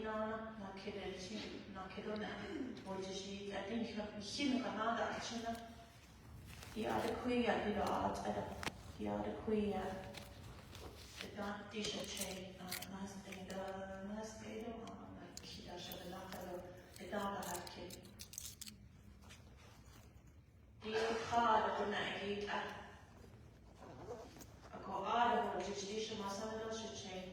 Náhilna, Náhilna, Hozhò, I think Shiprock Canada actually. The other queer did art at the other queer the dark t-shirt shade last day like she does the data hacky. The card of the night a go out of what is this masala should change.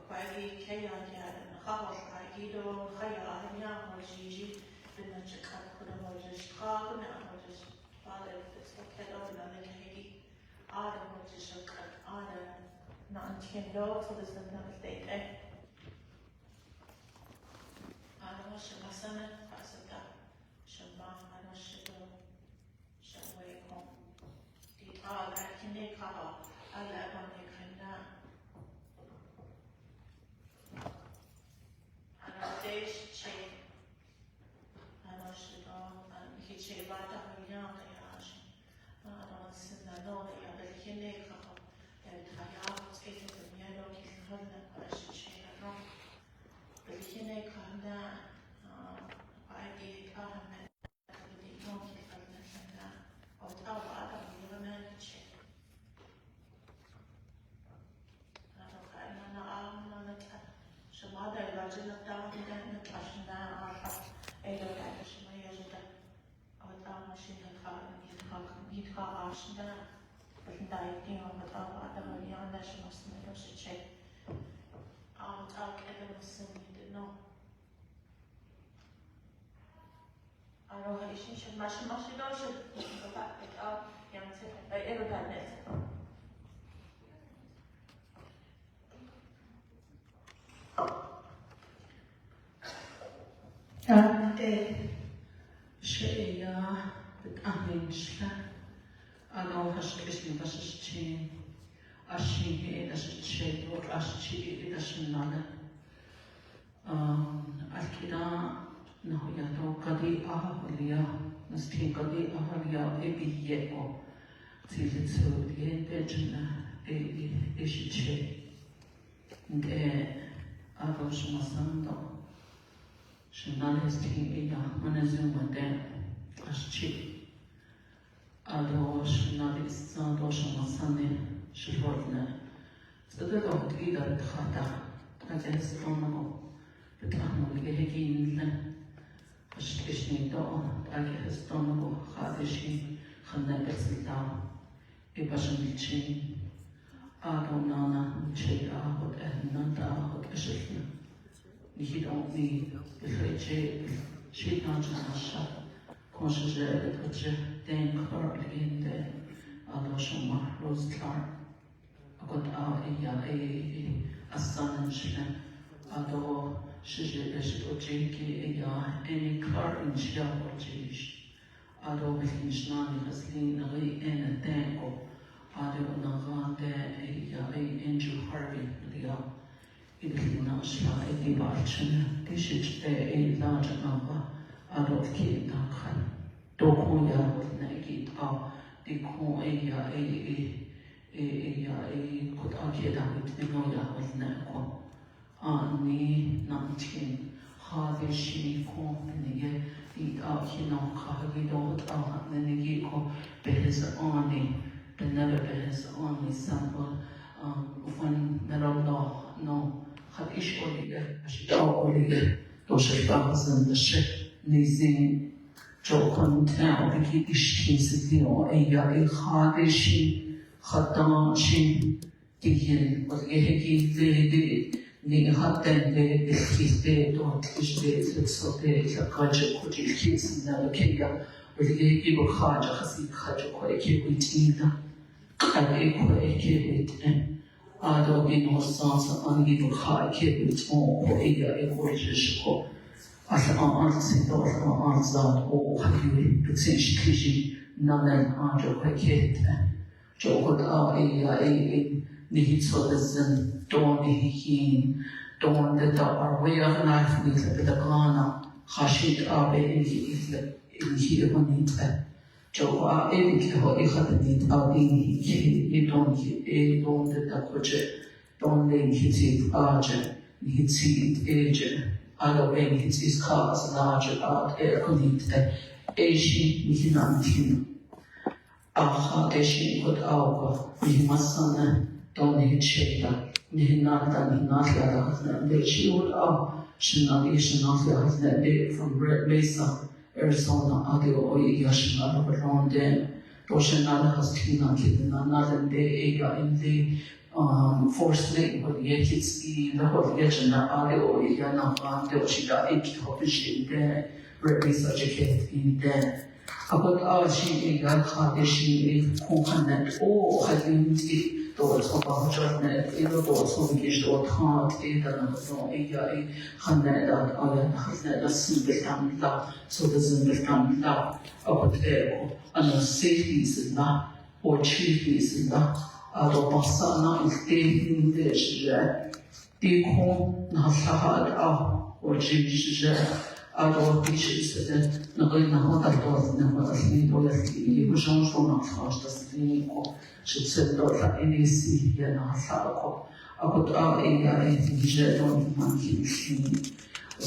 Quaggy Kayan and Hozhò, Gido, Haya, and Yam, or Gigi, the magic cut could have just carved and just father, it's the cat of another Kady, other was just a cut, other not until dogs, so there's another state, eh? I don't know, Shamasana, Pasata, Shamba, I don't know, Shamway home. The all that can they cover, I let one they can down. Stage chain. I know she don't. He chain right up in young age. I don't see that. No, they are very unique. And I have to take it in yellow. He's not that she chain. I know. Very unique. And I did come and the donkey from the thing. Or tell what I don't even chain. I don't know. I'm not a Mother, Roger, down in the passion now, I don't like my years of our machine and car, he'd call us down, but dying on the top of the young national smells check. I'll talk Edison, you didn't know. I don't know, she should mash go back with our young I ever got it. Day she arranged I know her station was a chain as she as a shade or as she as another. Alkida Náhilna Kady Ahalia, Nasti Kady Ahalia, maybe yet or till it's so the intention a she and I was my son. Shannon team manazuma then as cheap. Although Shannon is Sandosha Masane, Shiprock. So the dog either at Hata, against Tomo, the Tano Gehegin, a station door, against Tomo, Hadishi, Hanabesita, a Bashan Adonana, Cheda, and Nanda, Ashifna. He don't need the French, she not just shut, conscious that the then currently in the Alberta, Rose Clark. I got out a son and she, although she is a Jake, any car in Shiprock, although within Shnani has leaned away and a tango, although Navajo, a angel Harvey, Biilashii, Biilashii, this is a large number of kids. Dokuya would negate our the cool could argue that with the Gloria was Nako. Ani 19, Hozhò she company, the Archino Caregivers, Navajo, Behis only, the never Behis only sample, when Merolo, no. Had ish olive, as she olive, those thousand the ship, Nizin, Jokan town, the ish is the Hozhò she, Hatan she, the hill, was the Hatan, the kiss day, don't kiss day, so days, a culture could you kiss in the Kenya, with the Gibo Hozhò, Hasi Hozhò, quite with either. I quite with Although we know songs on the high kid with all or a gorgeous or as an answer or answer or have you potentially none and under a kid. Joe got a needs of the zen, don't he, don't that our way of life with the Ghana, Hashid are in here when it's Joe are a need out in you don't that project, don't link it argent, hits it age, other way his cars larger out air connected, Asian Nihinantin. Aha, Deshi put out, Nihimasana, don't hit Shada, Nihinata, Náhilna, they she would out, Shinabi, Náhilna, from Red Mesa, Arizona, Adio, Yashina, around them. Roshanada has Tina Kidna, another day, in the forced labor, yet it's the whole Yachana, Adio, Yana, Deoshida, Eki, Hopishi, there, Red Mesa, educated in there. About our she, Kady Sheep, Kohanet, oh, I didn't doors of our journey, either doors of Gish or Tart, either no, a hundred and has never seen the Tamla, so the Zimba Tamla, about there, and safety is not, or chief is not, out of Masana is taking this, the home, Nasahad, or Jish. Alors, c'est Náhilna was never asleep or asleep. You Jean from our house, the sleep, should set daughter any sea here in our circle. About our area, and Jet on monkey sleep.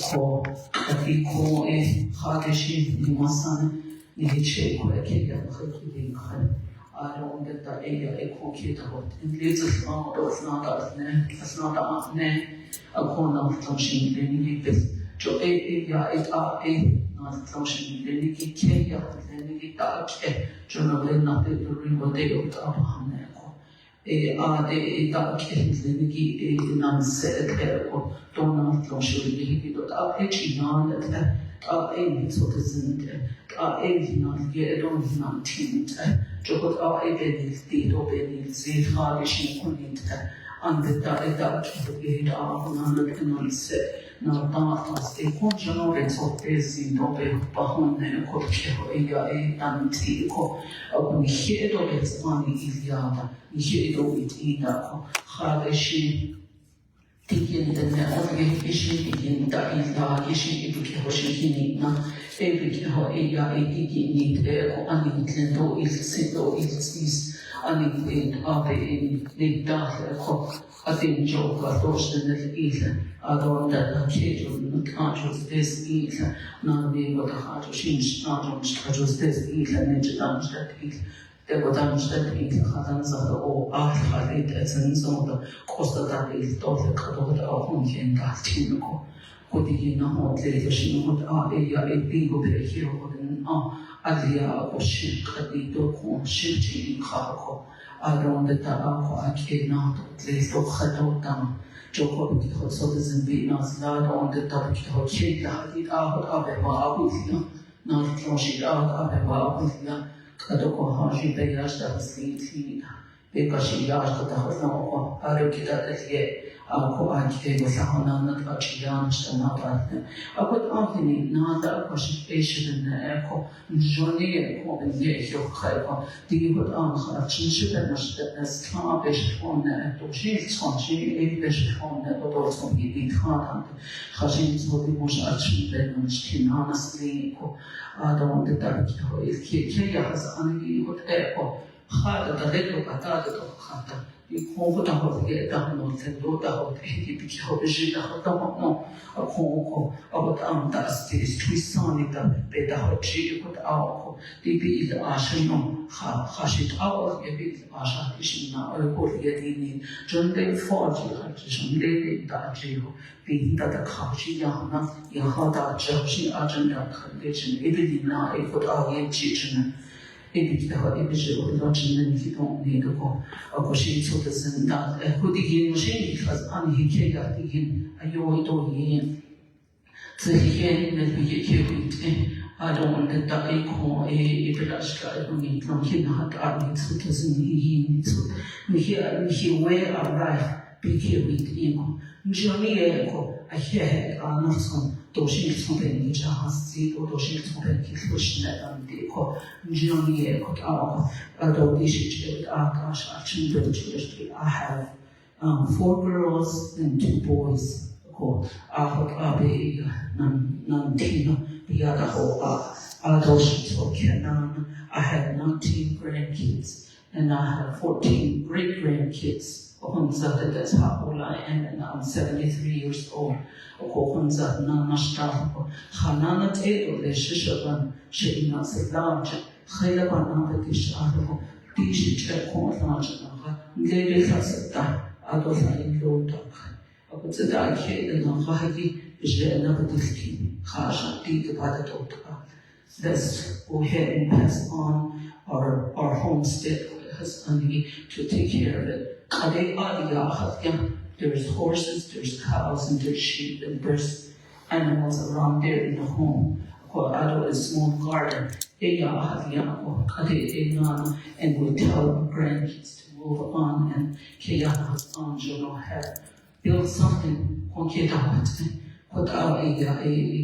Call a big call a Kady Sheep, Nimasan, Nihiche, Kaya, Herculing. I don't get the area a cookit hot. And Litson out of not as not a name, a corner of touching the jo not function, then you Kenya, then you touch a journal, not the river day of the Abahaneco. A dark then you non-said or don't function, you got a none that a citizen, not yet, don't not tint, Jocot a benefit or benefit, Kady Sheep and the dark gate on the set. Now, as a congenerates of this in Dobe Bahone, Kokia, Antico, upon head of its money is Yama, head of it either, Kady Sheep, taking the navigation, taking the Biilashii, Hoshina, every Hoya, need air, unintentional is unintentional, in the dark. I think Joe got lost in the ether. I don't that occasion, not just this ether, not being able to hard to change, not just this ether, and it dams that ether. They were dams that ether, Hadans of the old art, had it as an some of the cost of that is of the cut of the home and that tinico. What did you know? Later she would a big of the hero than Adia or ship, Kadito, shifting in Carco. Around the Tabaco, I cannot place of Hadota, Jokobi, so doesn't be not loud on the topic of Chita, it out of a bar with you, not flush it out of a bar with you, Kadoko Haji Biilashii sleep, because she asked the Hozhò, Arukita as yet. I came with Sahana, not Achians, and not I put Anthony, not a participation in the echo, Johnny, and yet your Kaipa, the good answer, Chinship as Tabish on the Shields on she, Bish on the also be hard, Hashins will be much achieved and skin honestly, I don't want the dark, if Kaya has only good echo, harder the little Atado Hata. Comfortable get down on the load out, he became a conco about dust is too sunny that better hot cheap with alcohol. They be the arsenal, hash it out, a bit asha fishing now, or go getting John Day 40 Hutchison Lady Dajo, being that the couch Yana, in Hada Chelsea agenda condition, everything now, it put out in kitchen. If you don't need to go, or she told us that who begin she has unhiked again, a yo yin. The hen that we get here, I don't want that I call a Biilashii only from him had army to yin. He wear a life, be here with him. Jermane I hear not some. Doshing something which has seen or doshing something which and the Jermane got out. Although this is our children, I have 4 girls and 2 boys. I be 19, the other whole adults for Canaan. I have 19 grandkids and I have 14 great grandkids. that's how old I am, and I'm 73 years old. Nana Shtapo, Hanana Table, the Shishaban, Shina Savage, Hilaban, Disharbo, Dish Check, Lady Hasata, Adosa in Lodak. I put the Daki and Nahaki, Jenabadiski, Hasha, Tika Badadota. That's who had passed on our homestead has only to take care of it. There's horses, there's cows, and there's sheep, and there's animals around there in the home. A small garden. And we tell our grandkids to move on and have build something.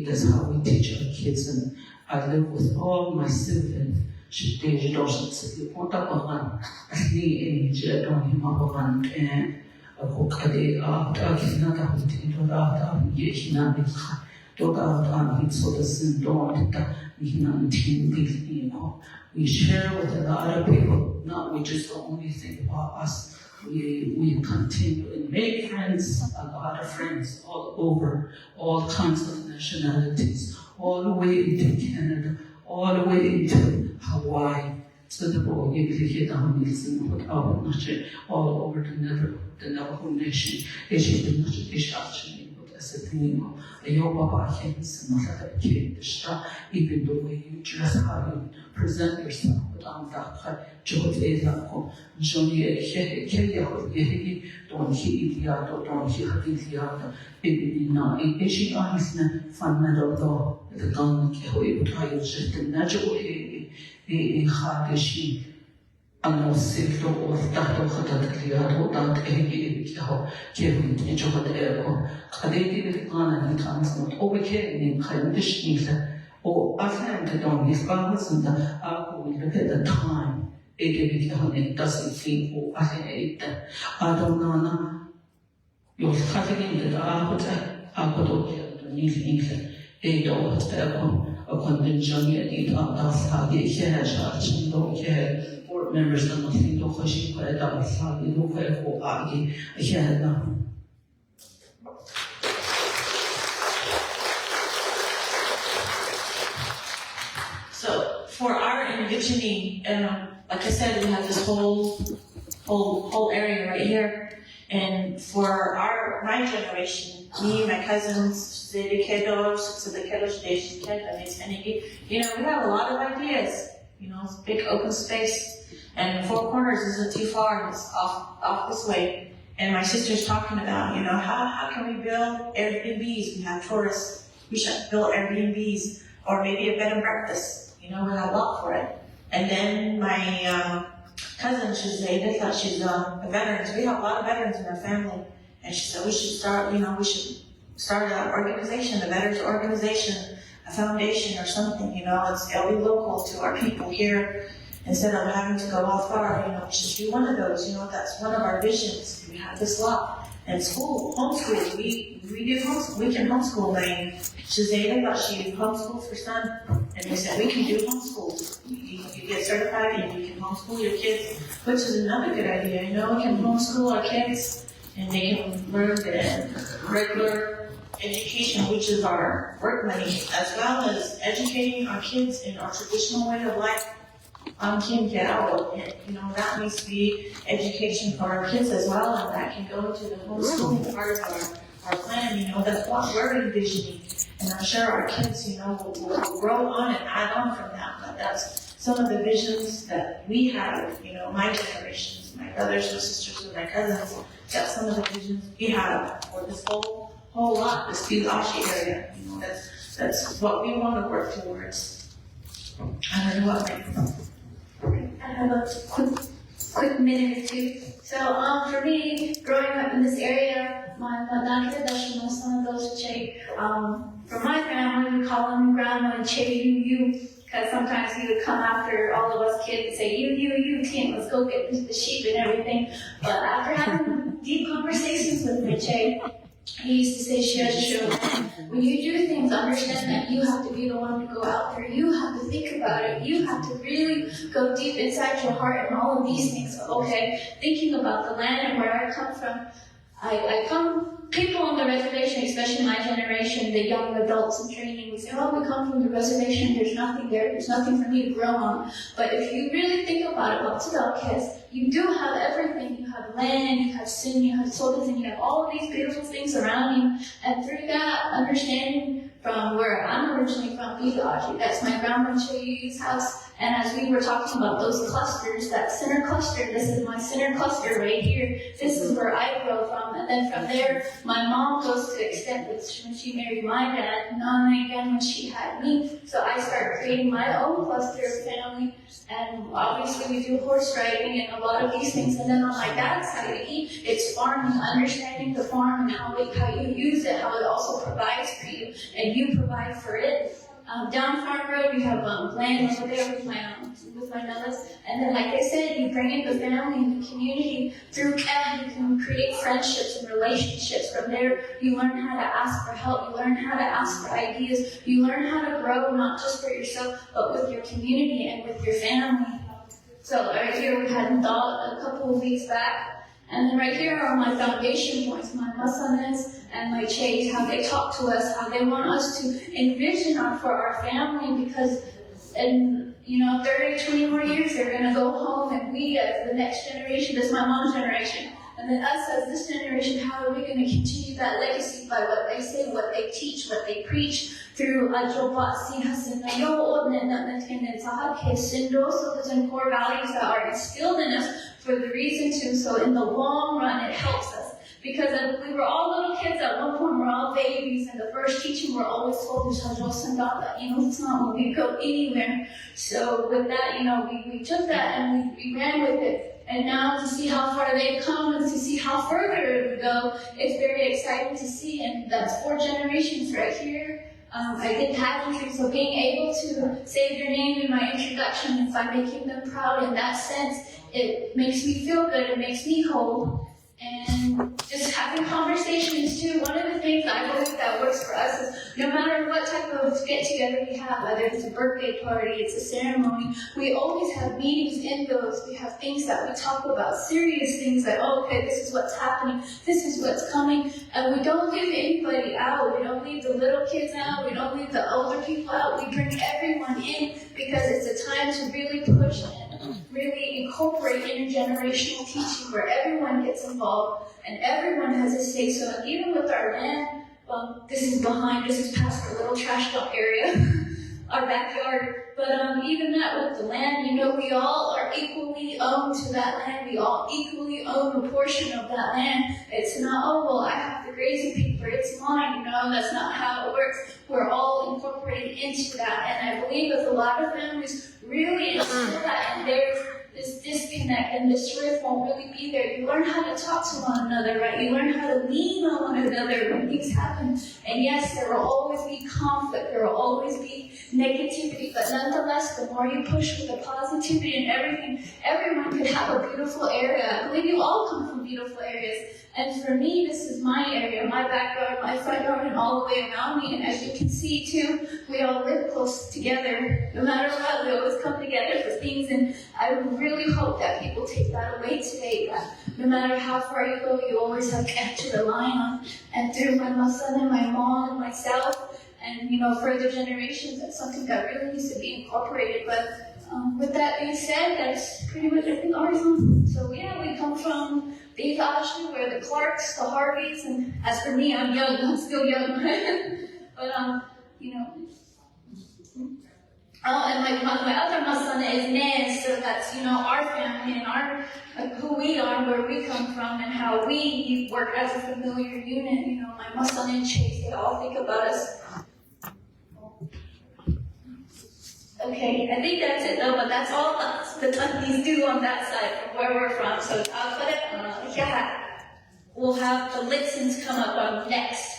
That's how we teach our kids. And I live with all my siblings. She doesn't say, "What about I need any don't him up and a cook a day after I cannot have it into that. Yes, not dog out on it so the sin don't we share with a lot of people, not we just only think about us. We continue and make friends, a lot of friends all over, all kinds of nationalities, all the way into Canada, all the way into Hawaii. So the boy Litson put out all over the Navajo nation. As a thing, your Baba Hens and not kid, even the way you dress, how you present yourself without that Jodela, Johnny, Kaya, don't he Idiado, don't he Hadidiado, baby, not a Asian Island, Fan Meadow, the gun, Kehoe, but I was just a natural a Hozhò sheep. Ano silto o tato katatliado dat kiho kevin ejohadero kadeti kana ni transmit o bekening kandish nila o after don his fathers and we look at the time it doesn't seem o after adonana your cutting the apodo nil do a convention yet board members that must be located by the local Agi. So for our envisioning, like I said, we have this whole area right here. And for my generation, me, my cousins, the kiddos, so the kiddos, we have a lot of ideas. It's a big open space. And Four Corners isn't too far, it's off this way. And my sister's talking about, how can we build Airbnbs? We have tourists, we should build Airbnbs, or maybe a bed and breakfast. We have a lot for it. And then my cousin, she's a veteran. We have a lot of veterans in our family. And she said we should start an organization, a veterans organization, a foundation or something, it'll be local to our people here. Instead of having to go off far, we should do one of those, that's one of our visions. We have this lot. And homeschool, we can homeschool. She homeschools her son. And they said, we can do homeschool. You get certified and you can homeschool your kids, which is another good idea. We can homeschool our kids and they can learn the regular education, which is our work money, as well as educating our kids in our traditional way of life. That needs to be education for our kids as well, and that can go into the homeschooling part of our plan. That's what we're envisioning, and I'm sure our kids, will grow on and add on from that. But that's some of the visions that we have. My generations, my brothers and sisters and my cousins. That's some of the visions we have for this whole lot, this Biilashii area. That's what we want to work towards. I don't know what I have a quick minute or two. So, for me, growing up in this area, my son goes to from my family, we call him Grandma and you, because sometimes he would come after all of us kids and say, you, team, let's go get the sheep and everything. But after having deep conversations with me, he used to say, when you do things understand that you have to be the one to go out there. You have to think about it. You have to really go deep inside your heart and all of these things. So, okay, thinking about the land and where I come from, people on the reservation, especially my generation, the young adults in training, we say, oh, we come from the reservation, there's nothing there, there's nothing for me to grow on. But if you really think about it, you do have everything. You have land, you have sin, you have sodas, and you have all of these beautiful things around you. And through that understanding from where I'm originally from, Biilashii, that's my grandma Choyu's house. And as we were talking about those clusters, that center cluster, this is my center cluster right here. This is where I grow from. And then from there, my mom goes to the extent which when she married my dad, Nana again when she had me. So I started creating my own cluster of family. And obviously we do horse riding and a lot of these things. And then on my dad's side, it's farming, understanding the farm and how you use it, how it also provides for you, and you provide for it. Down Farm Road, we have land over there with my numbers. And then, like I said, you bring in the family and the community through camp. You can create friendships and relationships. From there, you learn how to ask for help. You learn how to ask for ideas. You learn how to grow, not just for yourself, but with your community and with your family. So right here, we had a couple of weeks back. And then right here are my foundation points, my masanes and my chays, how they talk to us, how they want us to envision for our family, because in 30, 20 more years, they're going to go home, and we as the next generation, that's my mom's generation, and then us as this generation, how are we going to continue that legacy by what they say, what they teach, what they preach through those and core values that are instilled in us for the reason to, so in the long run it helps us. Because we were all little kids at one point, we're all babies, and the first teaching we're always told is Hozhò Sandata, it's not when we go anywhere. So with that, we took that and we ran with it. And now to see how far they've come and to see how further it would go, it's very exciting to see. And that's 4 generations right here. I did pageantry, so being able to say their name in my introduction is by making them proud in that sense. It makes me feel good, it makes me whole. And just having conversations too, one of the things I believe that works for us is no matter what type of get-together we have, whether it's a birthday party, it's a ceremony, we always have meetings in those. We have things that we talk about, serious things like, oh, okay, this is what's happening, this is what's coming, and we don't leave anybody out. We don't leave the little kids out, we don't leave the older people out. We bring everyone in because it's a time to really push and really incorporate intergenerational teaching where everyone gets involved and everyone has a say. So even with our land, this is past our little trash dump area, our backyard. But even that with the land, we all are equally owned to that land. We all equally own a portion of that land. It's not, oh, well, I have the grazing paper, it's mine. That's not how it works. We're all incorporated into that. And I believe that a lot of families really instill that, and there's this disconnect and this rift won't really be there. You learn how to talk to one another, right? You learn how to lean on one another when things happen. And yes, there will always be conflict, there will always be negativity, but nonetheless, the more you push with the positivity and everything, everyone could have a beautiful area. I believe you all come from beautiful areas. And for me, this is my area, my backyard, my front yard, and all the way around me. And as you can see, too, we all live close together. No matter what, we always come together for things. And I really hope that people take that away today, that no matter how far you go, you always have camp to rely on. And through my son and my mom and myself, and further generations, that's something that really needs to be incorporated. But with that being said, that's pretty much everything ours. So yeah, we come from Biilashii, where the Clarks, the Harveys, and as for me, I'm young, I'm still young. But oh, and my other masana is Nez, so that's our family and our who we are, where we come from, and how we work as a familiar unit. My masana and Chase, they all think about us. Okay, I think that's it though, but that's all the Tundies do on that side from where we're from. So I'll put it yeah. We'll have the Litsons come up on next.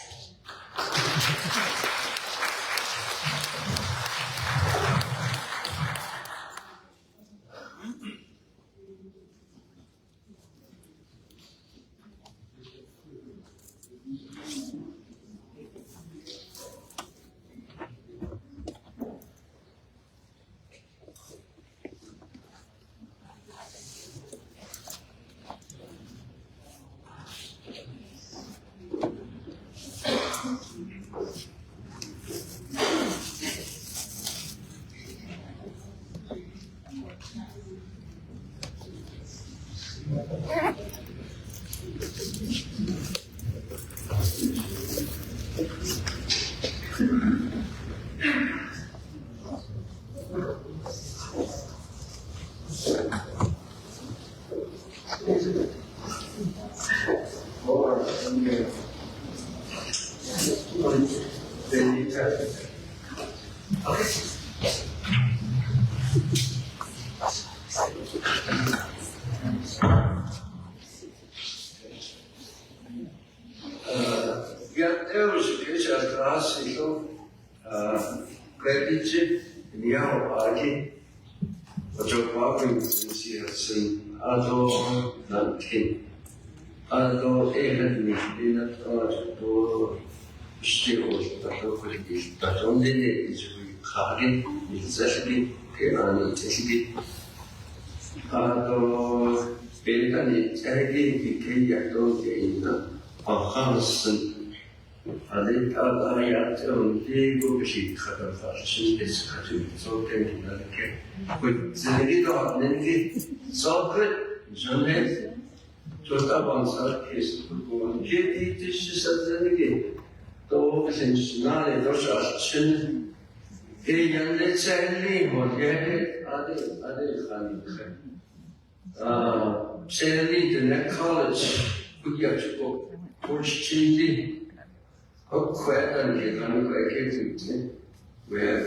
We have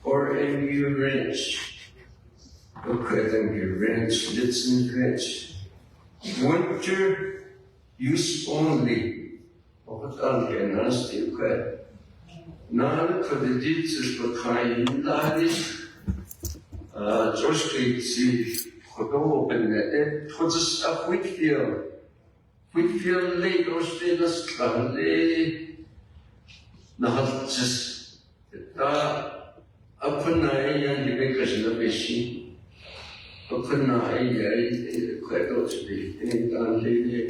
RMU Ranch, Litson Ranch. Winter use only. None could the ditches were kind in Irish. Josh Gates, Hozhò, and it was a stuff Whitfield. Whitfield Lake, Australia, Strandley. Not just upon and the vacation of a sheep. Upon quite outside, and only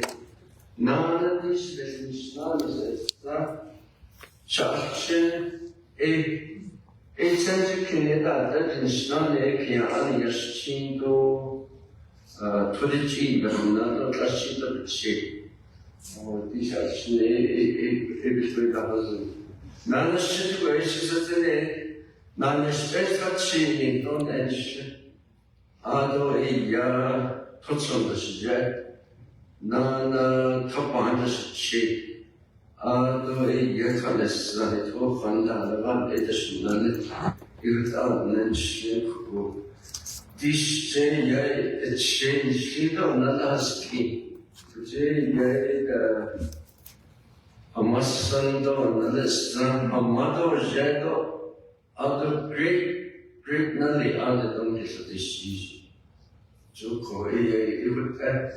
none of these lessons, none of church, a sense Canada, that is not a piano, Chindo, to the cheap, but not a sheet of shape. Or these are a none of situations today, none of special cheating, don't mention. Although a year, Tso and Kady, none top on the sheep. Although a year can listen to one edition, you without mentioning this change, a change, you don't ask me. Today, a mason on the strong, a mother shadow, other great nully other donkeys of this season. So, you would have,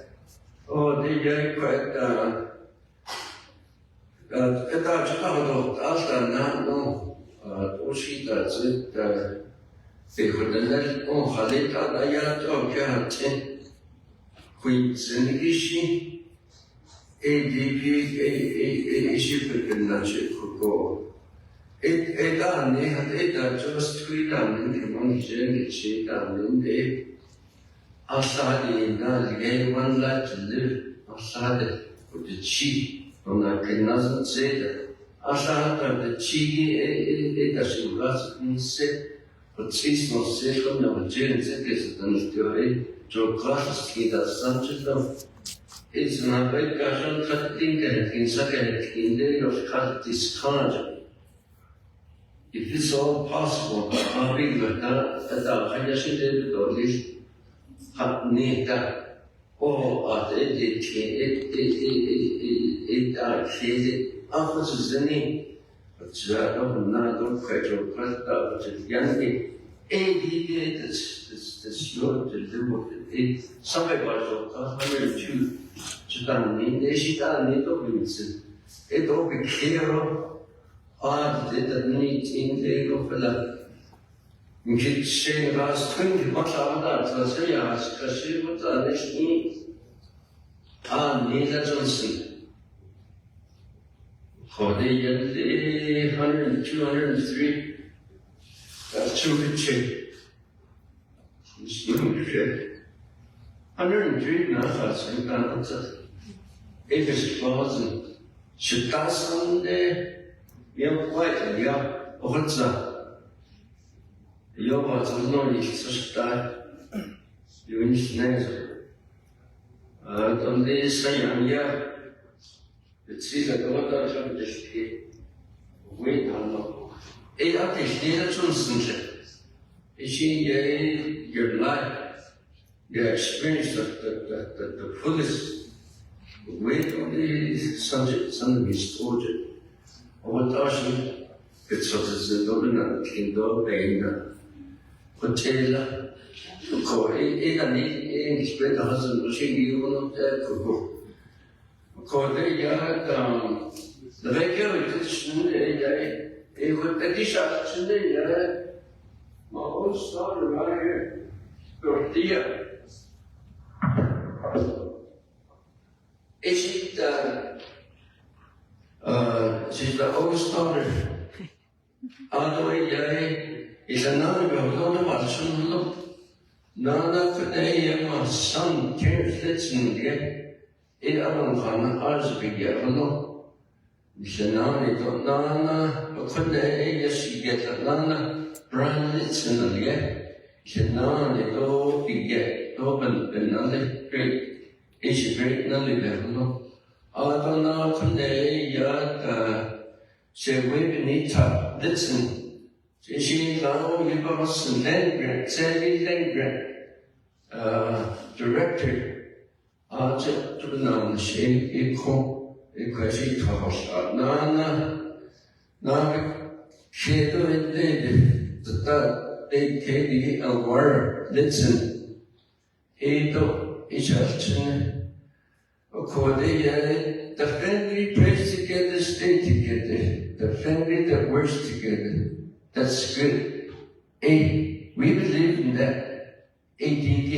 oh, the young quite, after now, no, Oshi does it, they would let on Halita, I had to get Queen's Envisioning. ADP, Shiprock and Náhilna could go. It done, they had just 3 down in the one journey, she down in the outside in the one life to live outside with the cheek, and I cannot say that. Outside of the cheeky, it doesn't last in set, but she's not safe from the journey, it is an story. Joe Clark's that's something of. It's not a casual cutting in second in the of cut this card. If it's all possible, how big but not at the highest or at least have need that. Or at it offers the need. But not quite your president, but young. That's your to do it. Somebody was 102. She done it of Litson. It all be clear of the need in the Opera. You could say last 20 months after that, say, ask, because she would understand. Neither Johnson. For the year 100, 203, that's too good shape. 103 now, that's it is closing. 식당선데 영과이야 어헛자 여봐 정론이 있었다 유인신에서 donde 사양이야 지가 도와다 잡듯이 왜 나노 이 앞에 시대가 좀 쓴데 이시 your life your experience the fullest weight of the subject, something is told you. What does it? It's what is the dominant kingdom, and Hotela. English better husband, machine, you will not go. Because they had the regular edition, they would edition, my own story right here. Gloria. She's the oldest daughter. Is another Marsh. Nana could my son cares Litson get it on ours big yellow. Shanani don't Nana, could she get a Nana, Brian Litson and yet. Shanani go big yet, open another great. Is great Nali Adana Kunde Yad Shewibinita Litson. She now Libas and Lengren, Sandy Lengren, director. Tunan She Iko, Equasi Hozhò. Nana, she do it, they Kady Elvira Litson. Each other, the friendly prays together, stay together. The friendly that works together. That's good. We believe in that. ADD.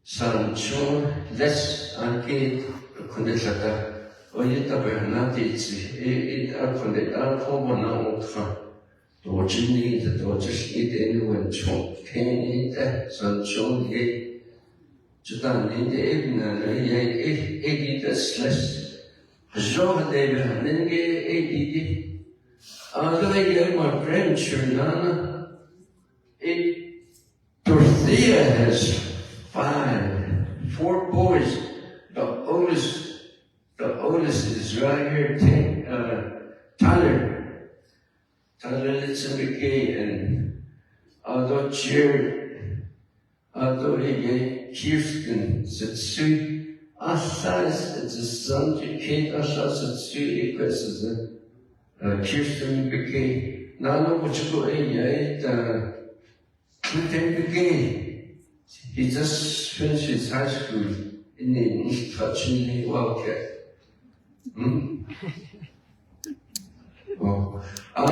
Sancho, less unkid, Kundata, Oyeta Bernatizzi, it up on the Alcomona. Dodging the Dodgers eat anyone chunk, can eat that, Sancho, ye. Judan in the evening, ye, that's less. Hozhò, they have Nenge, ADD. My grandchildren, Nana, Dorothea has 4 boys. The oldest is right here, Tyler Litson McKay and Jared, Kirsten Setsu, Asas, it's a son to Kate Asas Setsu, equals Kirsten McKay. Nano Muchiko Clinton McKay. He just finished his high school in the touching Wildcat. Oh, in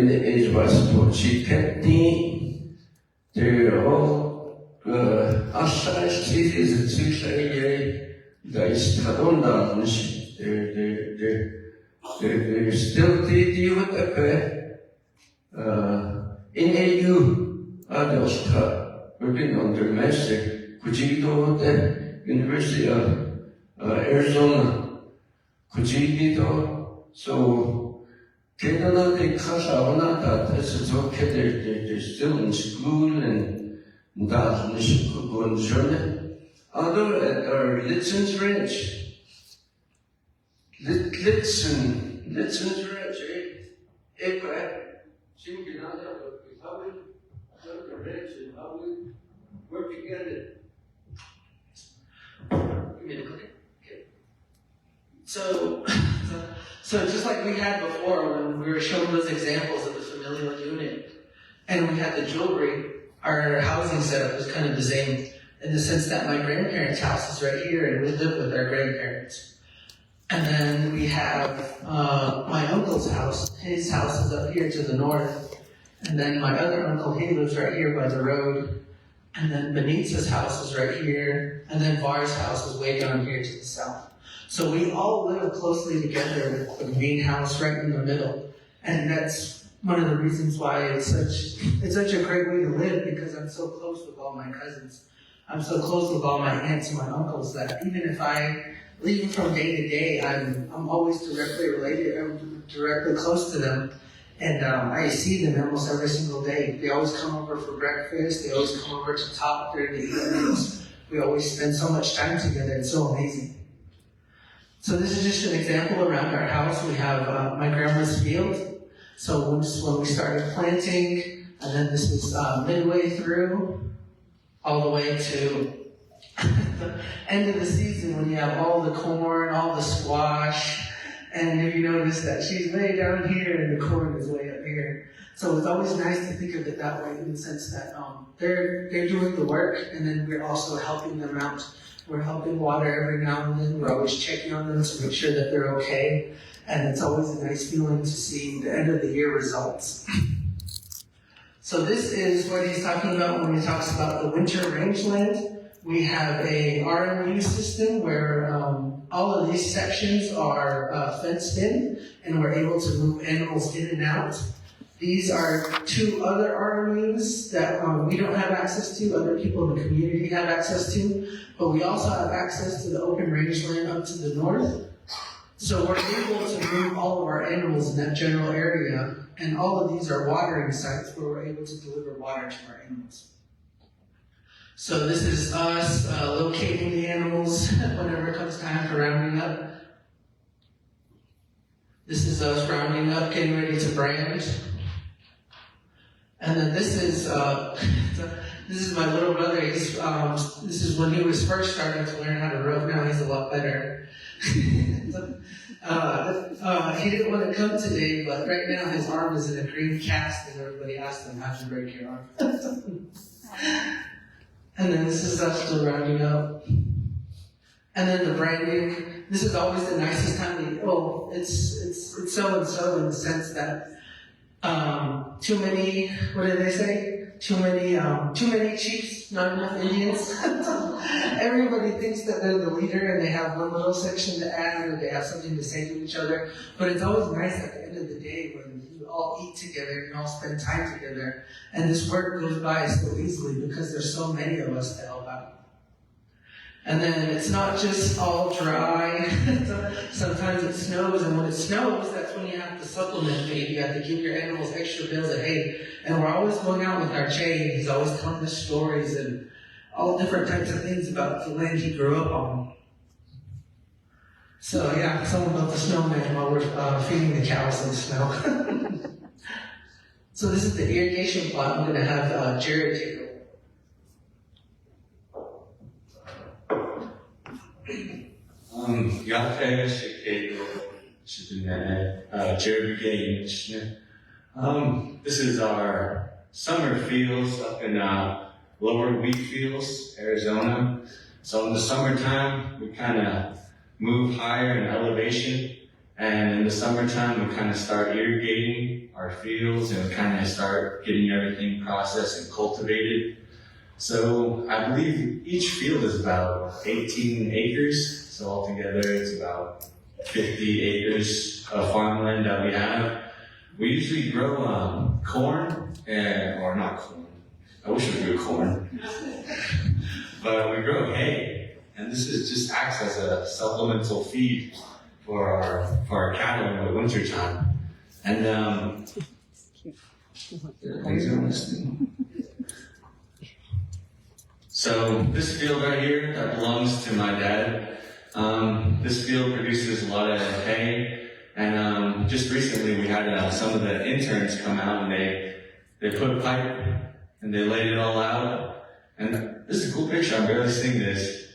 the age was she kept they're all outside cities and 6 guys Kadonda, they're still in AU adults working on their master. Kujido, the University of Arizona, Kujido. So, Kedana de Kashawana, that's okay, they're still in school and that could go on journey. Other at our Litson's ranch. Litson's ranch, how we work together. So just like we had before when we were showing those examples of the familial unit and we had the jewelry, our housing setup was kind of the same in the sense that my grandparents' house is right here and we live with our grandparents. And then we have my uncle's house. His house is up here to the north. And then my other uncle, he lives right here by the road. And then Benita's house is right here. And then Var's house is way down here to the south. So we all live closely together with the main house right in the middle. And that's one of the reasons why it's such a great way to live, because I'm so close with all my cousins. I'm so close with all my aunts and my uncles that even if I leave from day to day, I'm always directly related. I'm directly close to them, and I see them almost every single day. They always come over for breakfast. They always come over to talk during the evenings. We always spend so much time together. It's so amazing. So this is just an example around our house. We have my grandma's field. So this is when we started planting, and then this is midway through, all the way to the end of the season when you have all the corn, all the squash, and if you notice that she's way down here and the corn is way up here. So it's always nice to think of it that way, in the sense that they're doing the work, and then we're also helping them out. We're helping water every now and then. We're always checking on them to make sure that they're okay. And it's always a nice feeling to see the end of the year results. So this is what he's talking about when he talks about the winter rangeland. We have a RMU system where all of these sections are fenced in, and we're able to move animals in and out. These are 2 other RMUs that we don't have access to, other people in the community have access to, but we also have access to the open rangeland up to the north. So we're able to move all of our animals in that general area, and all of these are watering sites where we're able to deliver water to our animals. So this is us locating the animals whenever it comes time for rounding up. This is us rounding up, getting ready to brand. And then this is my little brother. He's, this is when he was first starting to learn how to rope. Now he's a lot better. He didn't want to come today, but right now his arm is in a green cast, and everybody asked him, how'd you break your arm? And then this is us still rounding up. And then the branding. This is always the nicest time. It's so and so in the sense that too many, what did they say? Too many chiefs, not enough Indians. Everybody thinks that they're the leader and they have one little section to add, or they have something to say to each other. But it's always nice at the end of the day when you all eat together and you all spend time together. And this work goes by so easily because there's so many of us to help out. And then it's not just all dry. Sometimes it snows, and when it snows, that's when you have to supplement feed. You have to give your animals extra bales of hay. And we're always going out with our Che. He's always telling us stories and all different types of things about the land he grew up on. So yeah, someone built the snowman while we're feeding the cows in the snow. So this is the irrigation plot. I'm going to have Jared take over. This is our summer fields up in lower wheat fields, Arizona. So in the summertime, we kind of move higher in elevation. And in the summertime, we kind of start irrigating our fields and kind of start getting everything processed and cultivated. So I believe each field is about 18 acres. So altogether, it's about 50 acres of farmland that we have. We usually grow corn, or not corn. I wish we grew corn. But we grow hay. And this is just acts as a supplemental feed for our cattle in the wintertime. And so this field right here, that belongs to my dad. This field produces a lot of hay, and just recently we had some of the interns come out and they put a pipe and they laid it all out. And this is a cool picture. I'm barely seeing this.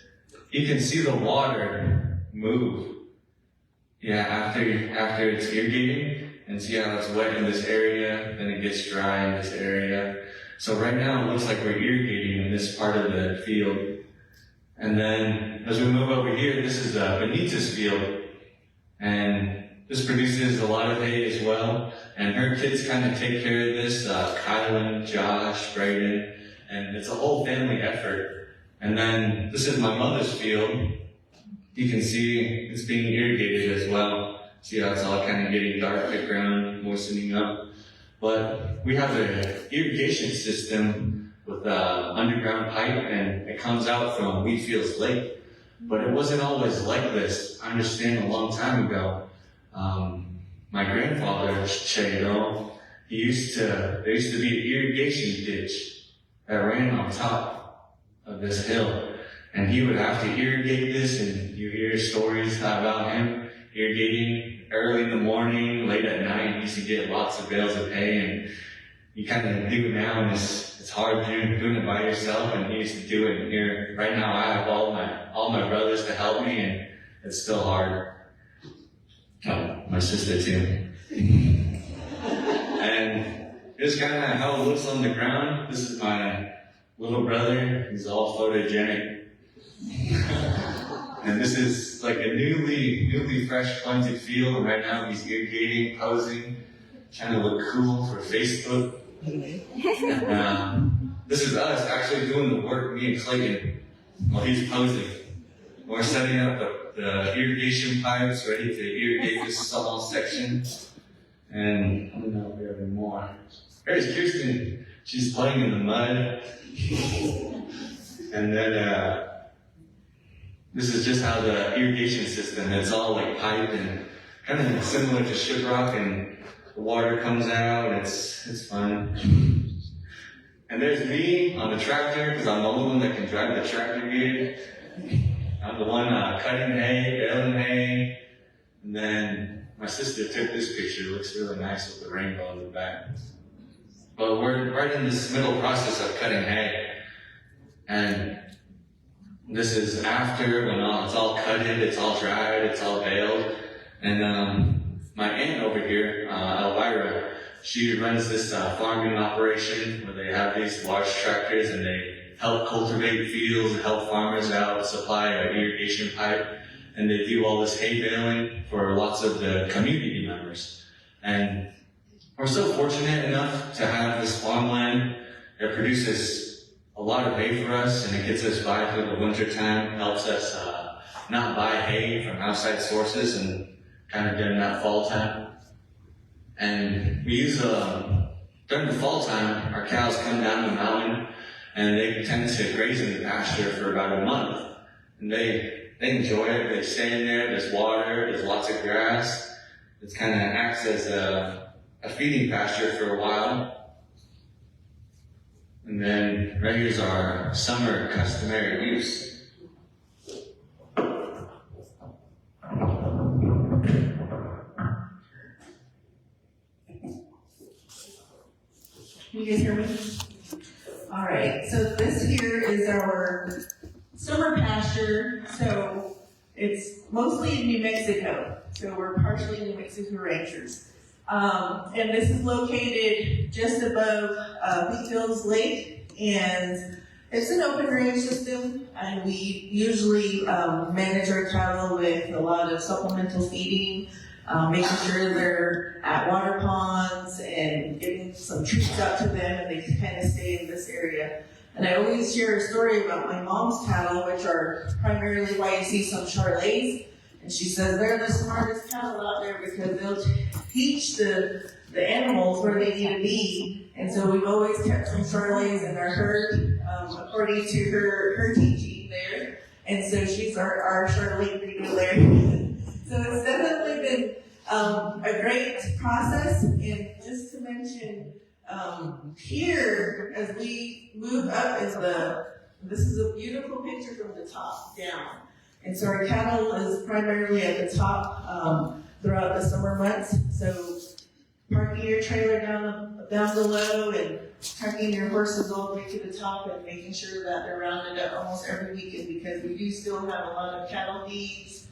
You can see the water move. Yeah, after it's irrigating, and see how it's wet in this area, then it gets dry in this area. So right now it looks like we're irrigating in this part of the field. And then as we move over here, this is Benita's field. And this produces a lot of hay as well. And her kids kind of take care of this, Kylan, Josh, Brayden, and it's a whole family effort. And then this is my mother's field. You can see it's being irrigated as well. See how it's all kind of getting dark, the ground moistening up. But we have an irrigation system with an underground pipe, and it comes out from Wheatfields Lake. But it wasn't always like this. I understand a long time ago, my grandfather, Hozhò, there used to be an irrigation ditch that ran on top of this hill. And he would have to irrigate this, and you hear stories about him irrigating early in the morning, late at night. He used to get lots of bales of hay, and you kind of do it now, and it's hard doing it by yourself, and he used to do it here. Right now I have all my brothers to help me, and it's still hard. Oh, my sister too. And here's kind of how it looks on the ground. This is my little brother. He's all photogenic. And this is like a newly fresh planted field, and right now he's irrigating, posing, trying to look cool for Facebook. This is us actually doing the work, me and Clayton, while he's posing. We're setting up the irrigation pipes, ready to irrigate this small section. And I don't know if we have any more. There's Kirsten. She's playing in the mud. And then this is just how the irrigation system, it's all like pipe and kind of similar to Shiprock, and the water comes out, and it's fun. And there's me on the tractor, because I'm the only one that can drive the tractor here. I'm the one cutting hay, baling hay, and then my sister took this picture. It looks really nice with the rainbow on the back. But we're right in this middle process of cutting hay. And this is after, when it's all cutted, it's all dried, it's all baled. And my aunt over here, Elvira, she runs this farming operation where they have these large tractors, and they help cultivate fields, help farmers out, supply an irrigation pipe, and they do all this hay baling for lots of the community members. And we're so fortunate enough to have this farmland that produces a lot of hay for us, and it gets us by through the winter time, helps us not buy hay from outside sources, and kind of during that fall time. And we use, during the fall time, our cows come down the mountain, and they tend to graze in the pasture for about a month. And they enjoy it. They stay in there. There's water. There's lots of grass. It kind of acts as a feeding pasture for a while. And then right here's our summer customary use. Can you guys hear me? All right, so this here is our summer pasture. So it's mostly in New Mexico. So we're partially New Mexico Rangers. And this is located just above Wheatfields Lake, and it's an open range system, and we usually manage our cattle with a lot of supplemental feeding, making sure they're at water ponds and getting some treats out to them, and they can kind of stay in this area. And I always share a story about my mom's cattle, which are primarily why you see some Charleys. And she says they're the smartest cattle out there because they'll teach the animals where they need to be. And so we've always kept some Charleys in our herd, according to her teaching there. And so she's our Charley breeder there. So it's definitely been a great process. And just to mention, here, as we move up, this is a beautiful picture from the top down. And so our cattle is primarily at the top throughout the summer months. So parking your trailer down below and tucking your horses all the way to the top and making sure that they're rounded up almost every weekend, because we do still have a lot of cattle feeds,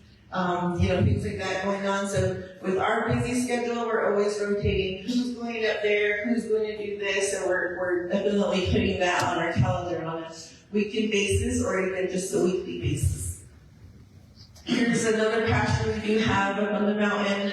things like that going on. So with our busy schedule, we're always rotating who's going up there, who's going to do this. So we're definitely putting that on our calendar on a weekly basis or even just a weekly basis. Here's another pasture we do have up on the mountain.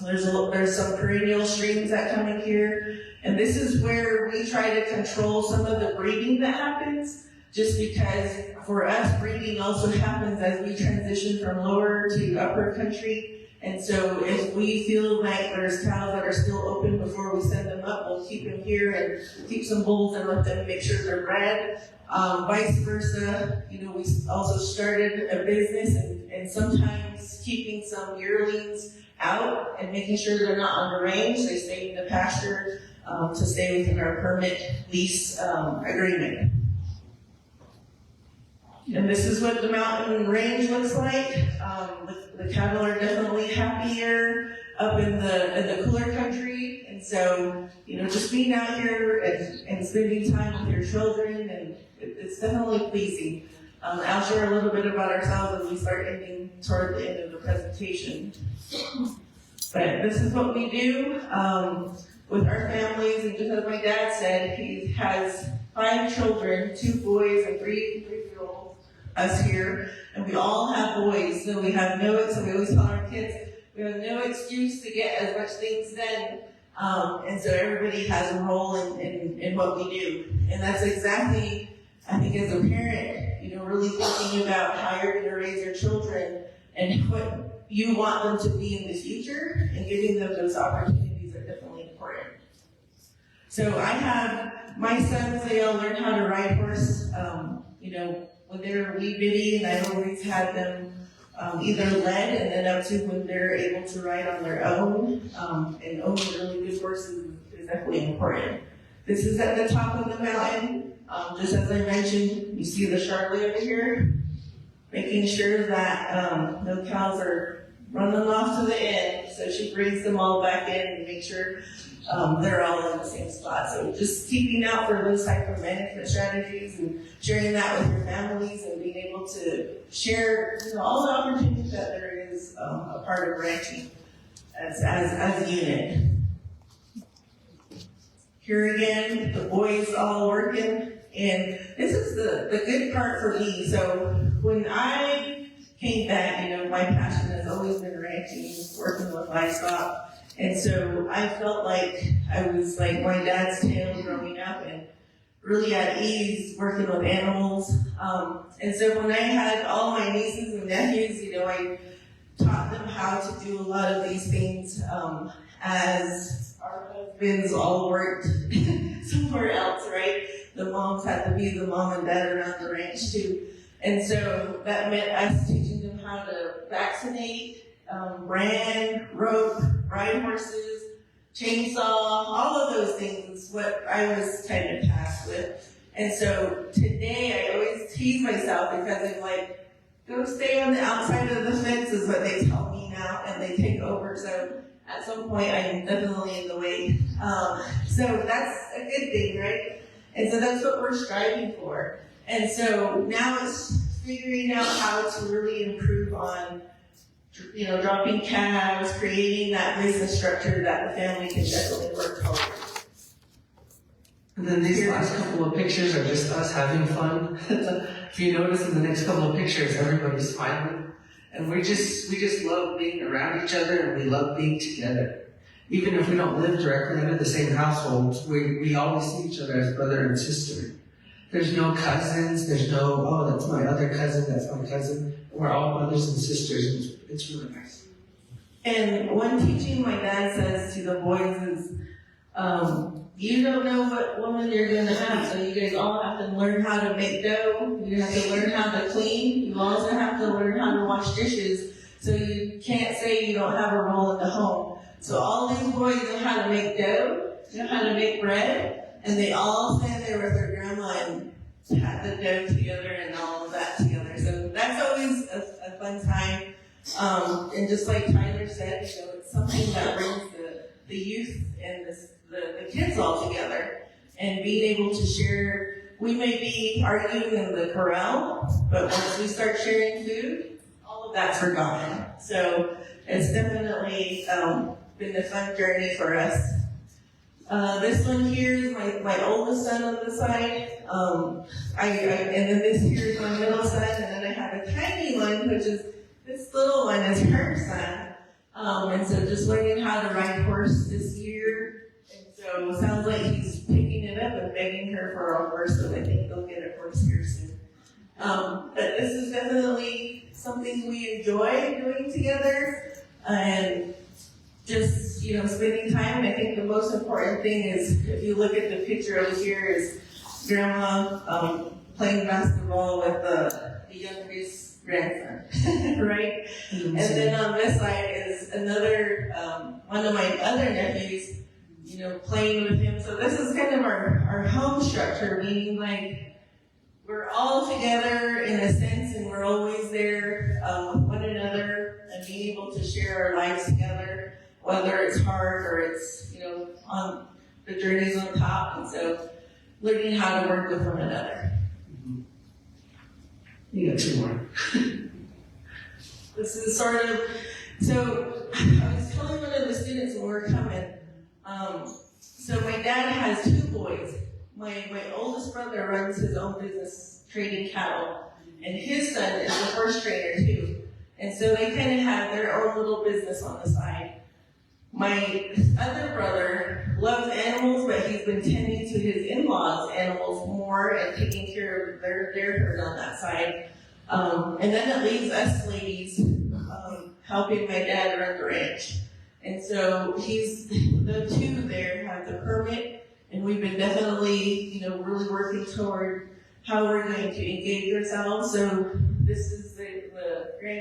There's some perennial streams that come in here. And this is where we try to control some of the breeding that happens, just because for us, breeding also happens as we transition from lower to upper country. And so if we feel like there's cows that are still open before we send them up, we'll keep them here and keep some bulls and let them make sure they're bred. Vice versa, we also started a business and sometimes keeping some yearlings out and making sure they're not on the range. They stay in the pasture to stay within our permit lease agreement. And this is what the mountain range looks like. The cattle are definitely happier up in the cooler country. And so, just being out here and spending time with your children, and it's definitely pleasing. I'll share a little bit about ourselves as we start ending toward the end of the presentation. But this is what we do with our families. And just as my dad said, he has 5 children, 2 boys and 3 girls, us here. And we all have boys, so we have so we always tell our kids, we have no excuse to get as much things done. And so everybody has a role in what we do. And that's exactly, I think, as a parent, really thinking about how you're going to raise your children and what you want them to be in the future, and giving them those opportunities are definitely important. So I have my sons, they all learn how to ride horse, when they're wee bitty, and I've always had them either led and then up to when they're able to ride on their own, and owning really good horses is definitely important. This is at the top of the mountain. Just as I mentioned, you see the Charley over here, making sure that no cows are running off to the end. So she brings them all back in and makes sure they're all in the same spot. So just keeping out for those type of management strategies and sharing that with your families and being able to share all the opportunities that there is a part of ranching as a unit. Here again, the boys all working, and this is the good part for me. So when I came back, my passion has always been ranching, working with livestock. And so I felt like I was like my dad's tail growing up and really at ease working with animals. And so when I had all my nieces and nephews, I taught them how to do a lot of these things as our husbands all worked somewhere else, right? The moms had to be the mom and dad around the ranch too. And so that meant us teaching them how to vaccinate, brand, rope, ride horses, chainsaw, all of those things is what I was kind of tasked with. And so today I always tease myself because I'm like, go stay on the outside of the fence is what they tell me now, and they take over. So at some point I'm definitely in the way. So that's a good thing, right? And so that's what we're striving for. And so now it's figuring out how to really improve on dropping calves, creating that business structure that the family can definitely work toward. And then these last couple of pictures are just us having fun. If you notice in the next couple of pictures, everybody's smiling. And we just love being around each other, and we love being together. Even if we don't live directly under the same household, we always see each other as brother and sister. There's no cousins, there's no, oh, that's my other cousin, that's my cousin. We're all brothers and sisters, and it's really nice. And one teaching my dad says to the boys is, you don't know what woman you're going to have, so you guys all have to learn how to make dough, you have to learn how to clean, you also have to learn how to wash dishes, so you can't say you don't have a role in the home. So all these boys know how to make dough, know how to make bread, and they all stand there with their grandma and pat the dough together and all of that together. So that's always a fun time. And just like Tyler said, it's something that brings the youth and the kids all together, and being able to share. We may be arguing in the corral, but once we start sharing food, all of that's forgotten. So it's definitely been a fun journey for us. This one here is my oldest son on the side. And then this here is my middle son, and then I have a tiny one, which is this little one is her son. And so just learning how to ride horse this year. And so it sounds like he's picking it up and begging her for a horse, so I think they'll get a horse here soon. But this is definitely something we enjoy doing together. and just, spending time. I think the most important thing is, if you look at the picture over here, is Grandma playing basketball with the youngest grandson, right? And then on this side is another, one of my other nephews, playing with him. So this is kind of our home structure, meaning like we're all together in a sense, and we're always there with one another and being able to share our lives together, whether it's hard or it's, on the journeys on top. And so learning how to work with one another. You got two more. This is sort of, so I was telling one of the students when we were coming, so my dad has two boys. My oldest brother runs his own business trading cattle, and his son is the horse trainer too. And so they kind of have their own little business on the side. My other brother loves animals, but he's been tending to his in-laws' animals more and taking care of their herd on that side. And then it leaves us ladies helping my dad run the ranch. And so the two there have the permit, and we've been definitely, really working toward how we're going to engage ourselves. So this is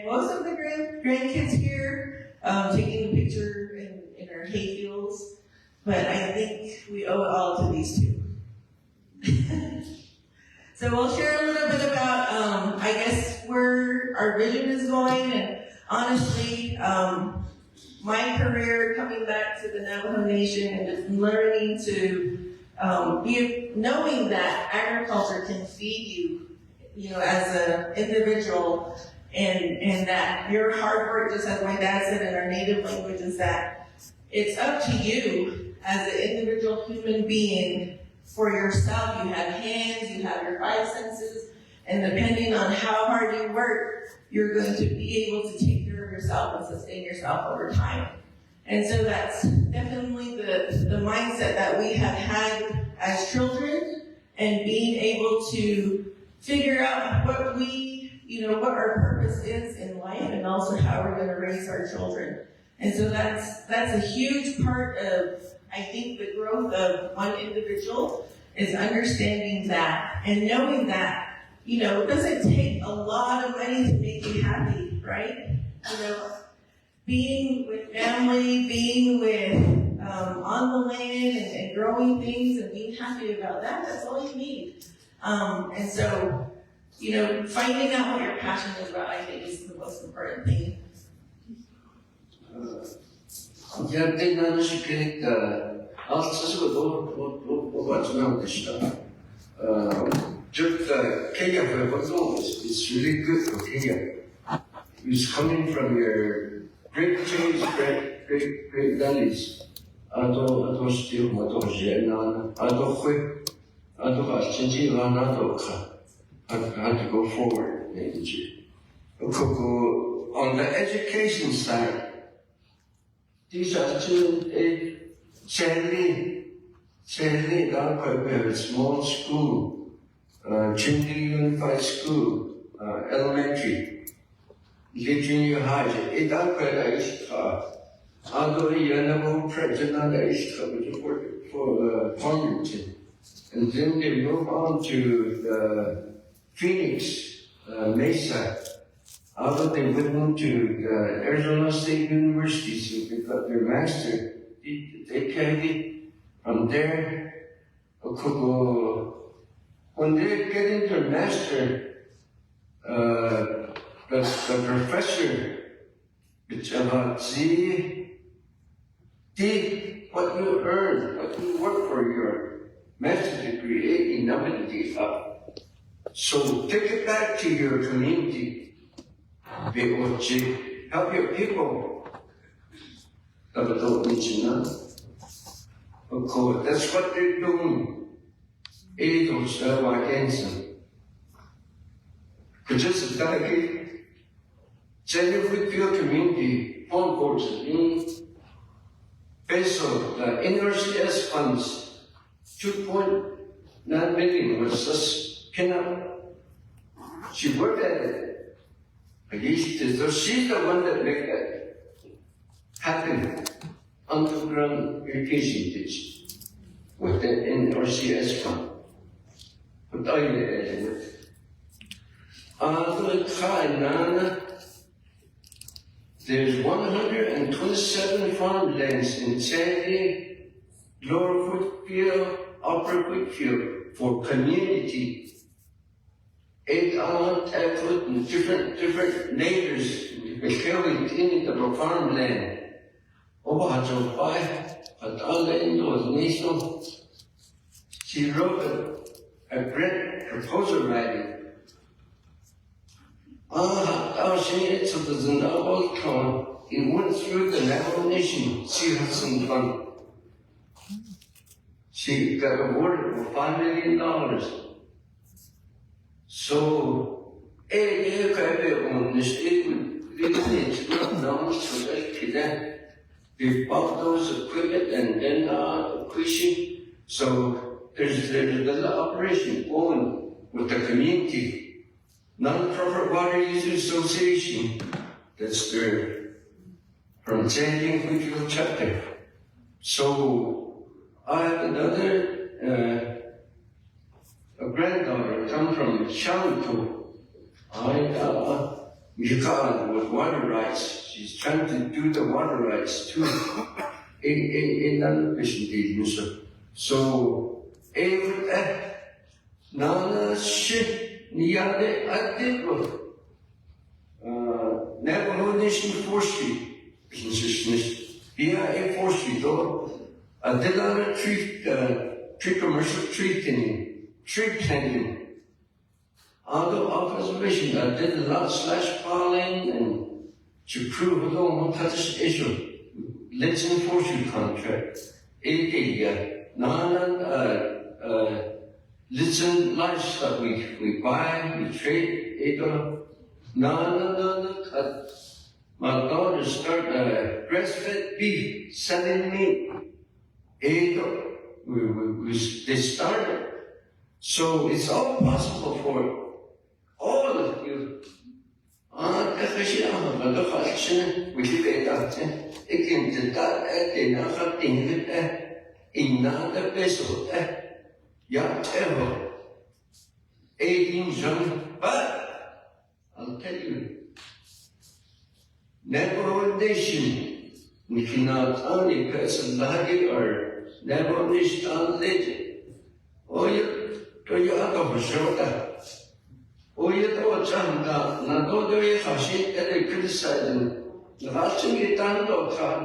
most of the grandkids here, taking a picture in our hay fields. But I think we owe it all to these two. So we'll share a little bit about, I guess, where our vision is going. And honestly, my career coming back to the Navajo Nation and just learning to knowing that agriculture can feed you, as an individual, and that your hard work, just as my dad said in our native language, is that it's up to you as an individual human being for yourself. You have hands, you have your five senses, and depending on how hard you work, you're going to be able to take care of yourself and sustain yourself over time. And so that's definitely the mindset that we have had as children, and being able to figure out what what our purpose is in life, and also how we're going to raise our children. And so that's a huge part of, I think, the growth of one individual, is understanding that and knowing that, it doesn't take a lot of money to make you happy, right? Being with family, being with on the land and growing things and being happy about that, that's all you need. And so, finding out what you're passionate about, I think, is the most important thing. Gerçekten yanlışlıkla altyazıda doğru açılan dışında. Just Kenya for example is really good for Kenya. It's coming from your great trees, great valleys. Ado still mato jena, ado quick, ado achinji ado had to go forward. On the education side, these are sadly, we have a small school, Trinity Unified School, elementary, junior high. It is although you never president for Farmington, and then they move on to Phoenix, Mesa. Although they went to Arizona State University, so they got their master. They carried from there. When they get into master, the professor, what you earn, what you work for your master's degree, so take it back to your community. Help your people. That's what they're doing. Just a delegate, genuine field community, phone calls, based on the NRCS funds, 2.9 million was just cannot. She worked at it. She's the one that made that. happen underground irrigation ditch with the NRCS fund. But I with there's 127 farmlands in Sandy, Lower Whitfield, Upper Whitfield for community. 8 hours, and different neighbors in the farmland. Over Hozhò 5, at all in those nations, she wrote a great proposal writing. She so there's an old town. It went through the Navajo Nation. She had some fun. She got awarded for $5 million. So, they bought those equipment and then acquisition. So there's a little operation going with the community. Non-profit Water Users Association, that's their from Sandy Whitfield chapter. So I have another a granddaughter come from Shantou. Yukon with water rights. She's trying to do the water rights too in non-efficient. So Nana shit. Niyade Adibro, Navajo Nation Forestry, BIA Forestry, though, Adilana tree commercial tree planting. Although observation, I did a lot / falling and to prove alone what this issue. Litson Forestry contract, Litson livestock we buy, we trade, my daughter started breastfed beef, selling meat. They started. So it's all possible for all of you. Ever 18 young, but I'll tell you, Navajo Nation, we cannot only person or Navajo Nation legend. Oh, you are the Hozhò. Oh, you know Chanda, not do you have shit that they criticize. The last thing you done,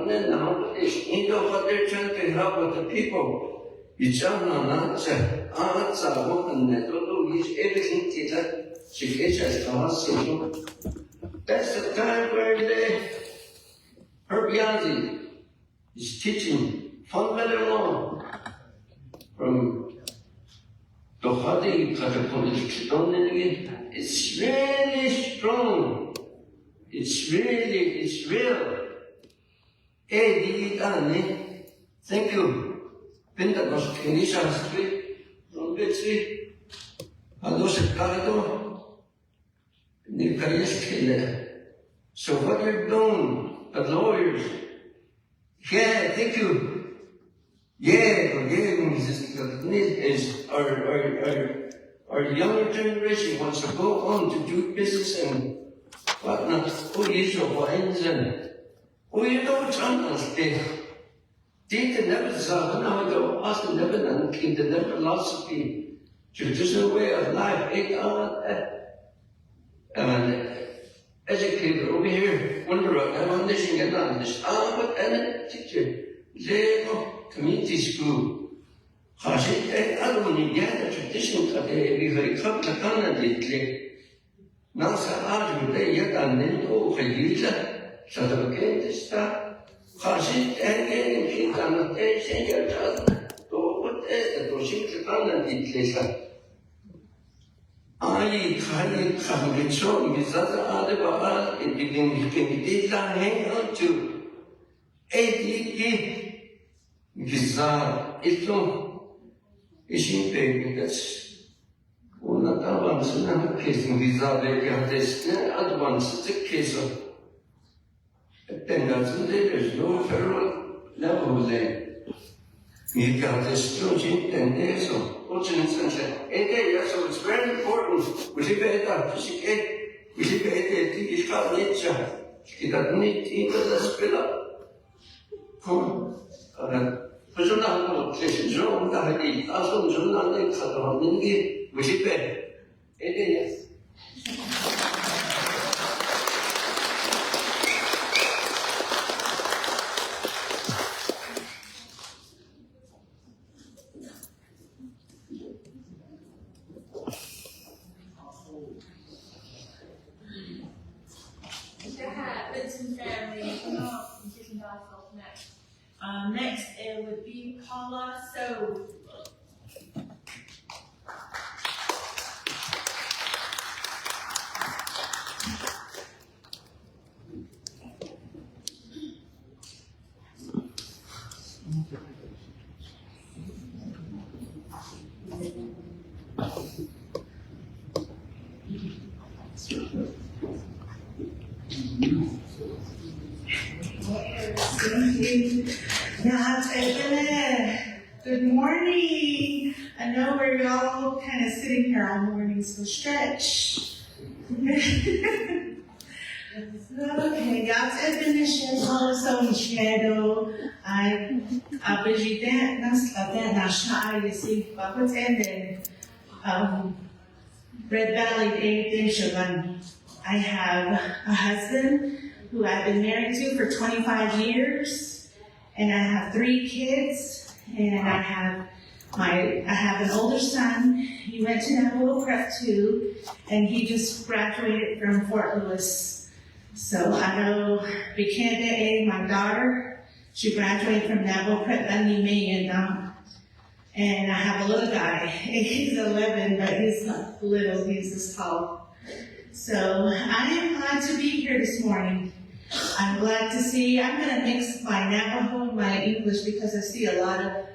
and now is what they're trying to help with the people. That's the time where Biilashii is teaching fundamental law from the Hozhò to the political. It's really strong. It's real. Thank you. Pinta was Kenisha Street, from Butte Street. Ados Cardo, Nicarias. So what we've done, the lawyers, yeah, thank you. Yeah, is our younger generation wants to go on to do business and whatnot. Oh, you know what and you know what's on us there. They never saw Navajo, Austin never done king, the never philosophy, traditional way of life, and educated over here, wonder what I'm listening and on this. But and teacher, Lego community school. Hashit, I don't need the tradition that they very come to Canada. Nasa Arjun, yet and then oh, Helita, Sadaka, stuff. Hashit and getting hit on the day, say your cousin, go what is the Doshik Canada. I can't come with so with other Baal in the hang on to 80 Gizar, Islam, Ishin baby, that's one of the ones in the case in Gizar, they have this advance, the case of Dennison, there's no federal Navajo land. You got this stringent Dennison, Hozhò said, so it's very important. We live at that, we live at the Biilashii, he doesn't need to spill up. Hozhò Náhilna, Tso and Kady Sheep, we live at Litson family, next it would be Paula Tso. Good morning. I know we're all kind of sitting here all morning, so stretch. Okay, y'all Dennison, Tso and Kady. I busy that, Náhilna, you see, but what's ended? Red Valley, Jermane. I have a husband who I've been married to for 25 years, and I have 3 kids. And I have an older son. He went to Navajo Prep 2, and he just graduated from Fort Lewis. So I know Bikanda, my daughter, she graduated from Navajo Prep and I have a little guy. He's 11, but he's not little, he's this tall. So I am glad to be here this morning. I'm glad to see, I'm going to mix my Navajo and my English because I see a lot of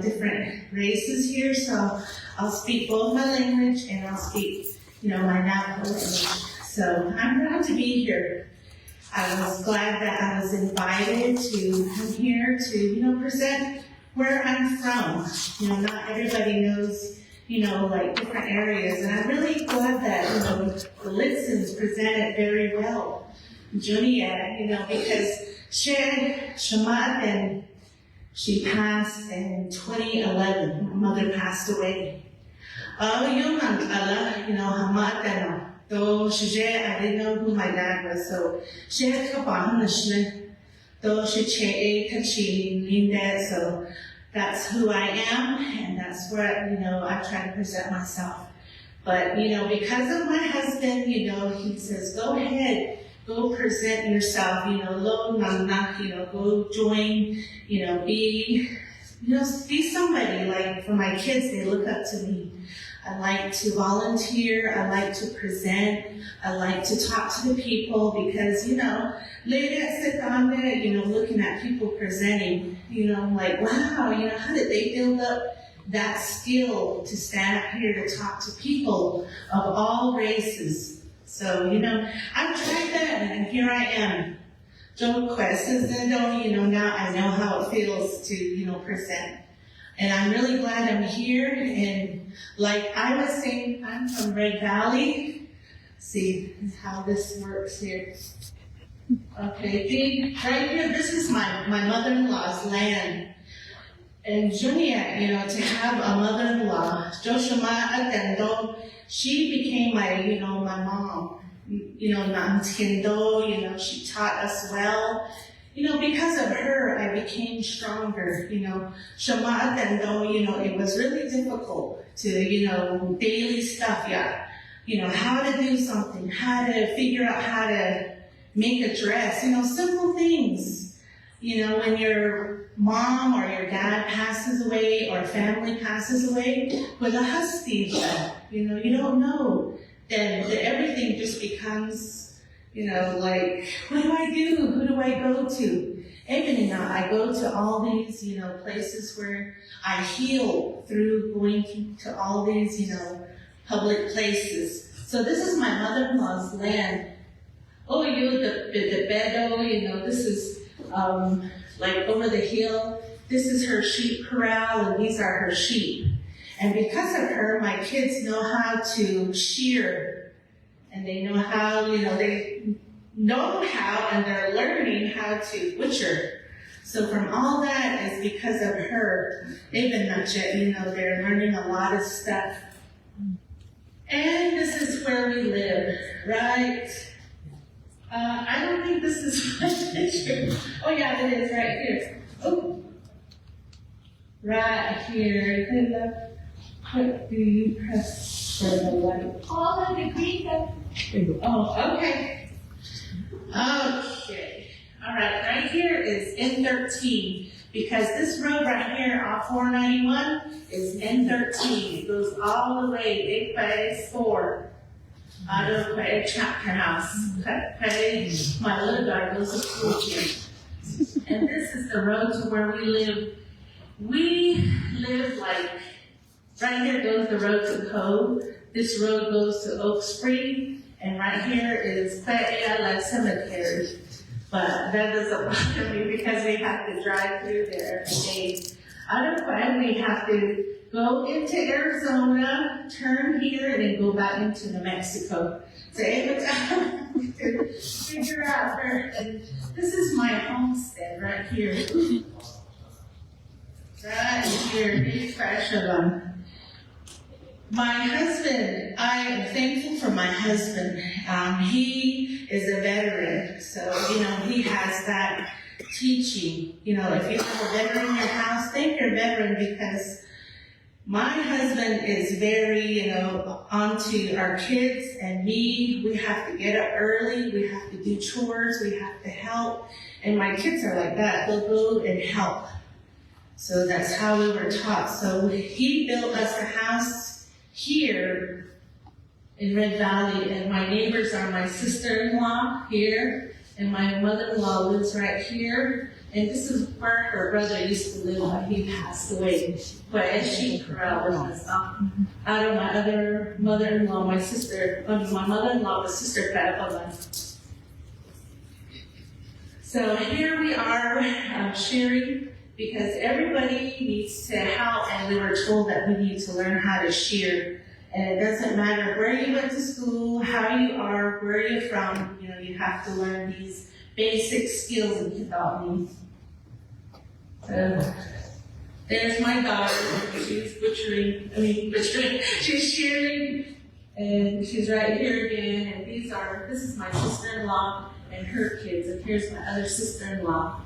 different races here. So I'll speak both my language and I'll speak, my Navajo language. So I'm glad to be here. I was glad that I was invited to come here to, present where I'm from. Not everybody knows, different areas. And I'm really glad that, the Litsons presented very well. Junia, because she passed in 2011. My mother passed away. I didn't know who my dad was, so so that's who I am, and that's where, I try to present myself. But, because of my husband, he says, go ahead, go present yourself, go join, be somebody. Like for my kids, they look up to me. I like to volunteer, I like to present, I like to talk to the people because, lady at sit down there, looking at people presenting, I'm like, wow, how did they build up that skill to stand up here to talk to people of all races? So, I've tried that and here I am. Don't questions and don't, now I know how it feels to, present. And I'm really glad I'm here. And like I was saying, I'm from Red Valley. See how this works here. Okay, right here, this is my mother-in-law's land. And Junia, to have a mother-in-law, she became my, my mom. She taught us well. Because of her, I became stronger. It was really difficult to, daily stuff, how to do something, how to figure out how to make a dress, simple things. When your mom or your dad passes away or family passes away, with a husky, you don't know. Then everything just becomes, like, what do I do? Who do I go to? Even now, I go to all these, places where I heal through going to all these, public places. So this is my mother-in-law's land. oh, the Bedo, this is like over the hill. This is her sheep corral, and these are her sheep. And because of her, my kids know how to shear, and they know how, they know how, and they're learning how to butcher. So from all that is because of her. Even not yet, they're learning a lot of stuff. And this is where we live, right? I don't think this is my picture. Oh yeah, it is right here. Oh, right here. What do you press for the light? All of the green stuff. Oh, okay. Okay. All right, right here is N13, because this road right here off 491 is N13. It goes all the way, Phase 4, out of Chapter House. My little dog goes to school here. And this is the road to where we live. We live like, right here goes the road to Cove. This road goes to Oak Spring. And right here is Litson Cemetery. But that doesn't bother me because we have to drive through there every day. Out of Quinn, we have to go into Arizona, turn here, and then go back into New Mexico. So every time we have to figure out where, and this is my homestead right here. Right here, big crash of them. My husband, I am thankful for my husband. He is a veteran, so, he has that teaching. If you have a veteran in your house, thank your veteran, because my husband is very, onto our kids and me. We have to get up early, we have to do chores, we have to help, and my kids are like that. They'll go and help. So that's how we were taught. So he built us a house here in Red Valley, and my neighbors are my sister-in-law here, and my mother-in-law lives right here, and this is where her brother used to live when he passed away. But as she corralled out of my other mother-in-law, my mother-in-law was Sister Farrell. So here we are sharing, because everybody needs to help, and we were told that we need to learn how to shear. And it doesn't matter where you went to school, how you are, where you're from, you have to learn these basic skills in Kidalni. So there's my daughter. She's she's shearing, and she's right here again. And this is my sister-in-law and her kids, and here's my other sister-in-law.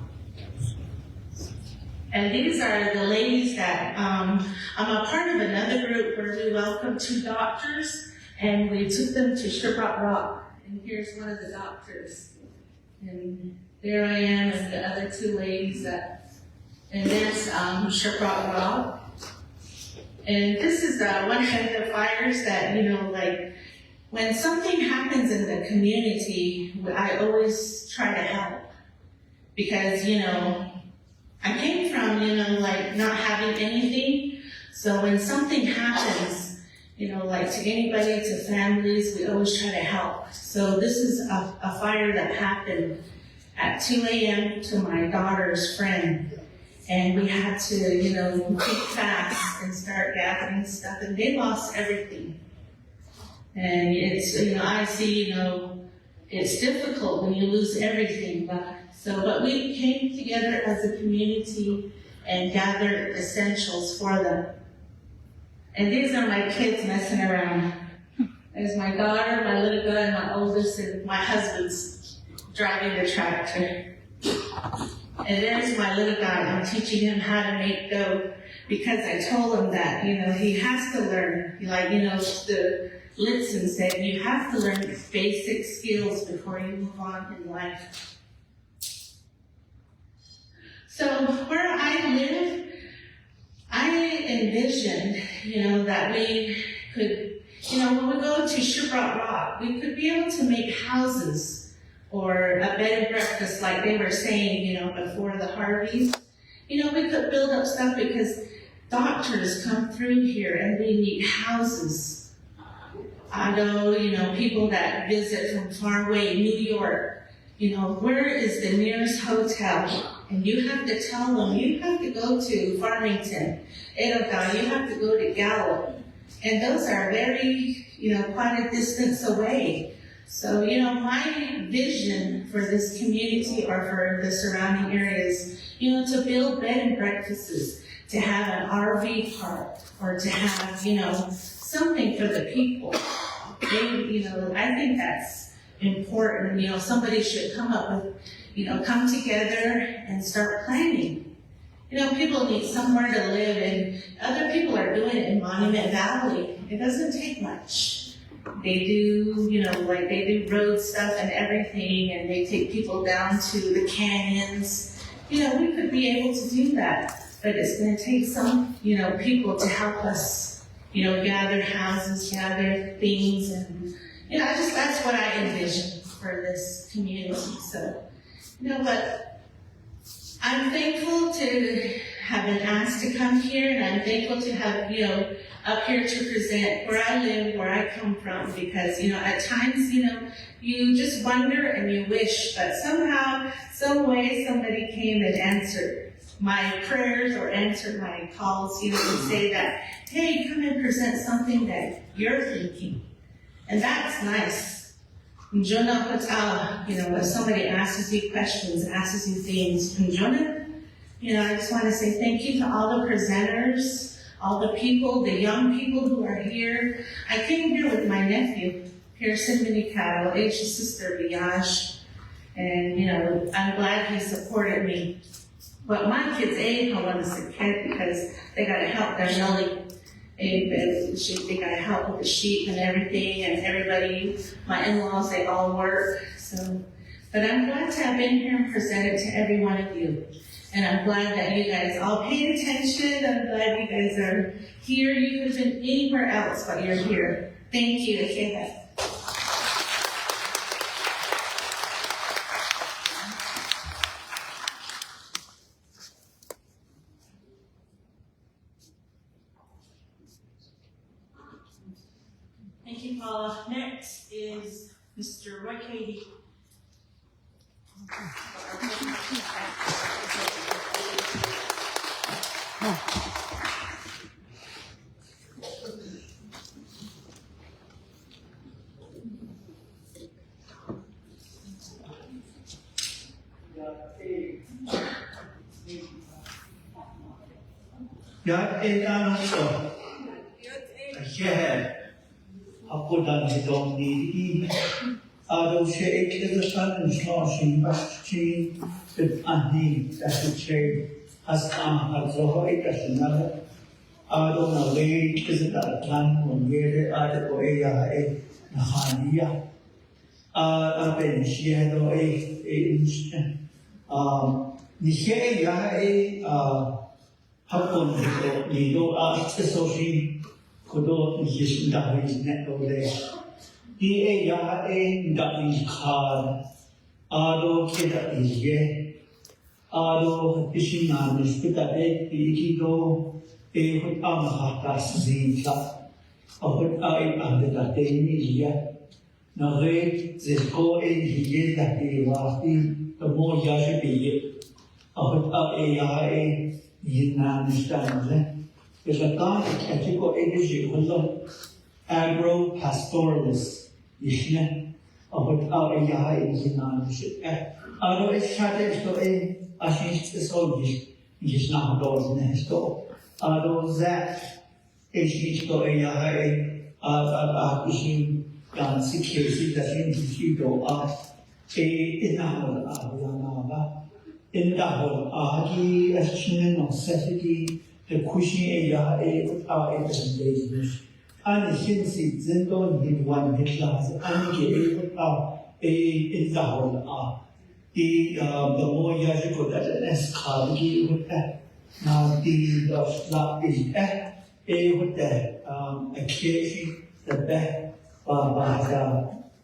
And these are the ladies that, I'm a part of another group where we welcome 2 doctors, and we took them to Shiprock. And here's one of the doctors. And there I am, and the other 2 ladies and there's Shiprock. And this is one of the fires that, when something happens in the community, I always try to help. Because, I came from, not having anything. So when something happens, to anybody, to families, we always try to help. So this is a fire that happened at 2 a.m. to my daughter's friend. And we had to, think fast and start gathering stuff. And they lost everything. And it's, I see, it's difficult when you lose everything. But we came together as a community and gathered essentials for them. And these are my kids messing around. There's my daughter, my little girl, and my oldest, and my husband's driving the tractor. And there's my little guy. I'm teaching him how to make dough, because I told him that, he has to learn. The Litson said, you have to learn basic skills before you move on in life. So where I live, I envisioned, that we could, when we go to Shiprock, we could be able to make houses or a bed and breakfast, like they were saying, before the Harveys. We could build up stuff, because doctors come through here and they need houses. Although, people that visit from far away, New York, where is the nearest hotel? And you have to tell them, you have to go to Farmington, Hozhò, you have to go to Gallup. And those are very, quite a distance away. So, my vision for this community or for the surrounding areas, to build bed and breakfasts, to have an RV park, or to have, something for the people. I think that's important. Somebody should come up with, come together and start planning. People need somewhere to live, and other people are doing it in Monument Valley. It doesn't take much. They do, they do road stuff and everything, and they take people down to the canyons. We could be able to do that, but it's going to take some, people to help us, gather houses, gather things, and, that's what I envision for this community. So, but I'm thankful to have been asked to come here, and I'm thankful to have, up here to present where I live, where I come from, because, at times, you just wonder and you wish, but somehow, some way, somebody came and answered my prayers or answered my calls, to say that, hey, come and present something that you're thinking. And that's nice. When somebody asks you questions, asks you things, I just want to say thank you to all the presenters, all the people, the young people who are here. I came here with my nephew, Pearson Minikado, his sister Biilashii, and I'm glad he supported me. But my kids, I want to support because they got to help their Nelly. They got to help with the sheep and everything, and everybody, my in-laws, they all work. So, but I'm glad to have been here and presented to every one of you. And I'm glad that you guys all paid attention. I'm glad you guys are here. You could have been anywhere else, but you're here. Thank you. Okay. Thank you, Paula. Next is Mr. Roy Kady. Aku dan hidung diri, ada usia eklesan inslosin pasti berani dasar asam Hozhò eklesan ada nawe kesedaran mungkin ada koya Náhilna ada pensiun ni hapon itu aksesoris kudo yisndah isnet oleh di ndak ikhar ado kita isye ado isinan kita ikido hut amhatas zita hut anda teni ya nare zesko hiye dati wasti mo yaje biye hut yinan stanle. There's a guy at Chico Energy called agro-pastoralist. Yishne, about our AI in Hinanship. Although it's chatted to a Ashish is all is now doors next door. Although that is to AI, issue done security that in go up in the whole in the whole Agi as necessity. The cushy without representation. And since it's Zendon did one class, and gave without in the whole the more yajico that an escalade with that. Now the slap is with the occasion, the back by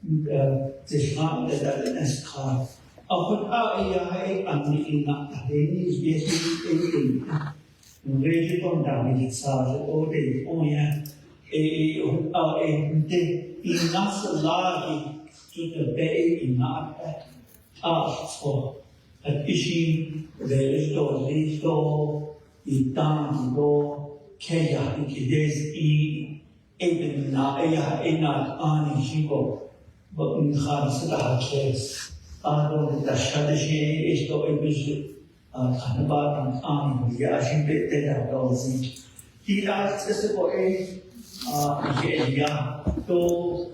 the slap that an escalade. Without and the is basically Regi con Davide Sarge o dei oia e inasalagi to the bay in not asked for an issue there is no listo itan do kaya ikides even na aya ina ani shibo but in khansa case ado the shadishi is to ebish kanabat ani ya shimpe tela dozi he asked us for a yeah to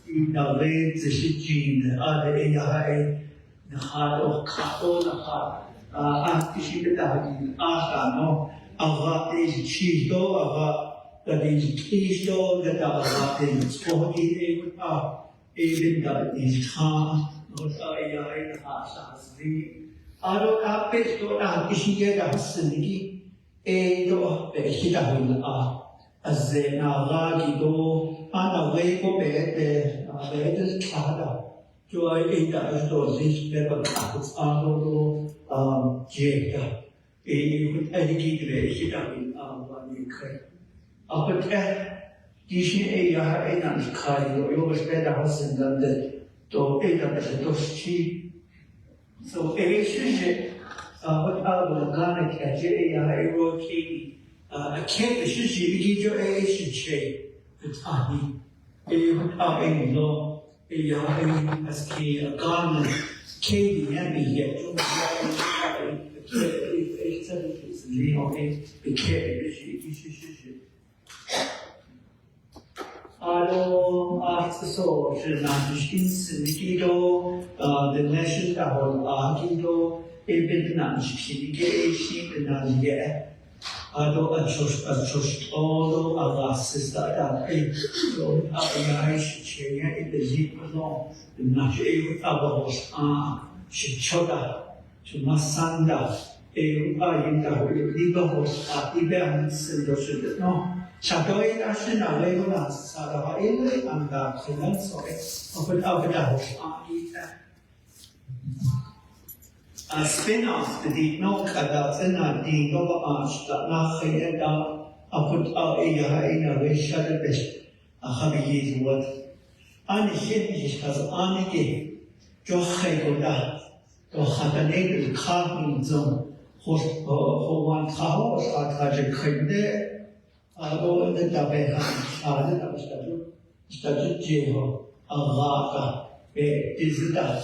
in the way the shijin ada aya na hado kato na ha kishi da asa no ava is chido ava that is Kristo that are in sporty even that is calm, not a hasasri. Ado apes to a kishia siniki, a do a hidahula as the Navajo, and a way for bed, a bed cada. To I eat as those pepper cups, ado, jeta, a with educated hidahula, one you can. But Dishin Aya and Kai, you always spend a house in London to aid up as a doshi. So, a shit, what I will garnet at Aya, a cat, a shishi, give your a shishi, it's Ahi. A without any law, a as key, a garment, Kady and me yet, so是那是因此你记住的那是大伙记住一边那是一个新的那一个都都阿是的都呀是前面一个一个咯那是一个是巧的是马上的应该会有一个一边是就是的喏。Shadowy nashi na lego na sada ha ele anda khilan so open avda a spin off the no kada tsena di no ba ashta na khayda aput a ya ina we shada best a khabi what ani shin is has ani ke jo khayda to khatane de khabin zone ho wan khaho sa khaje khayde Ado the Tabehan, Shada Statu Jeho, Agata, is that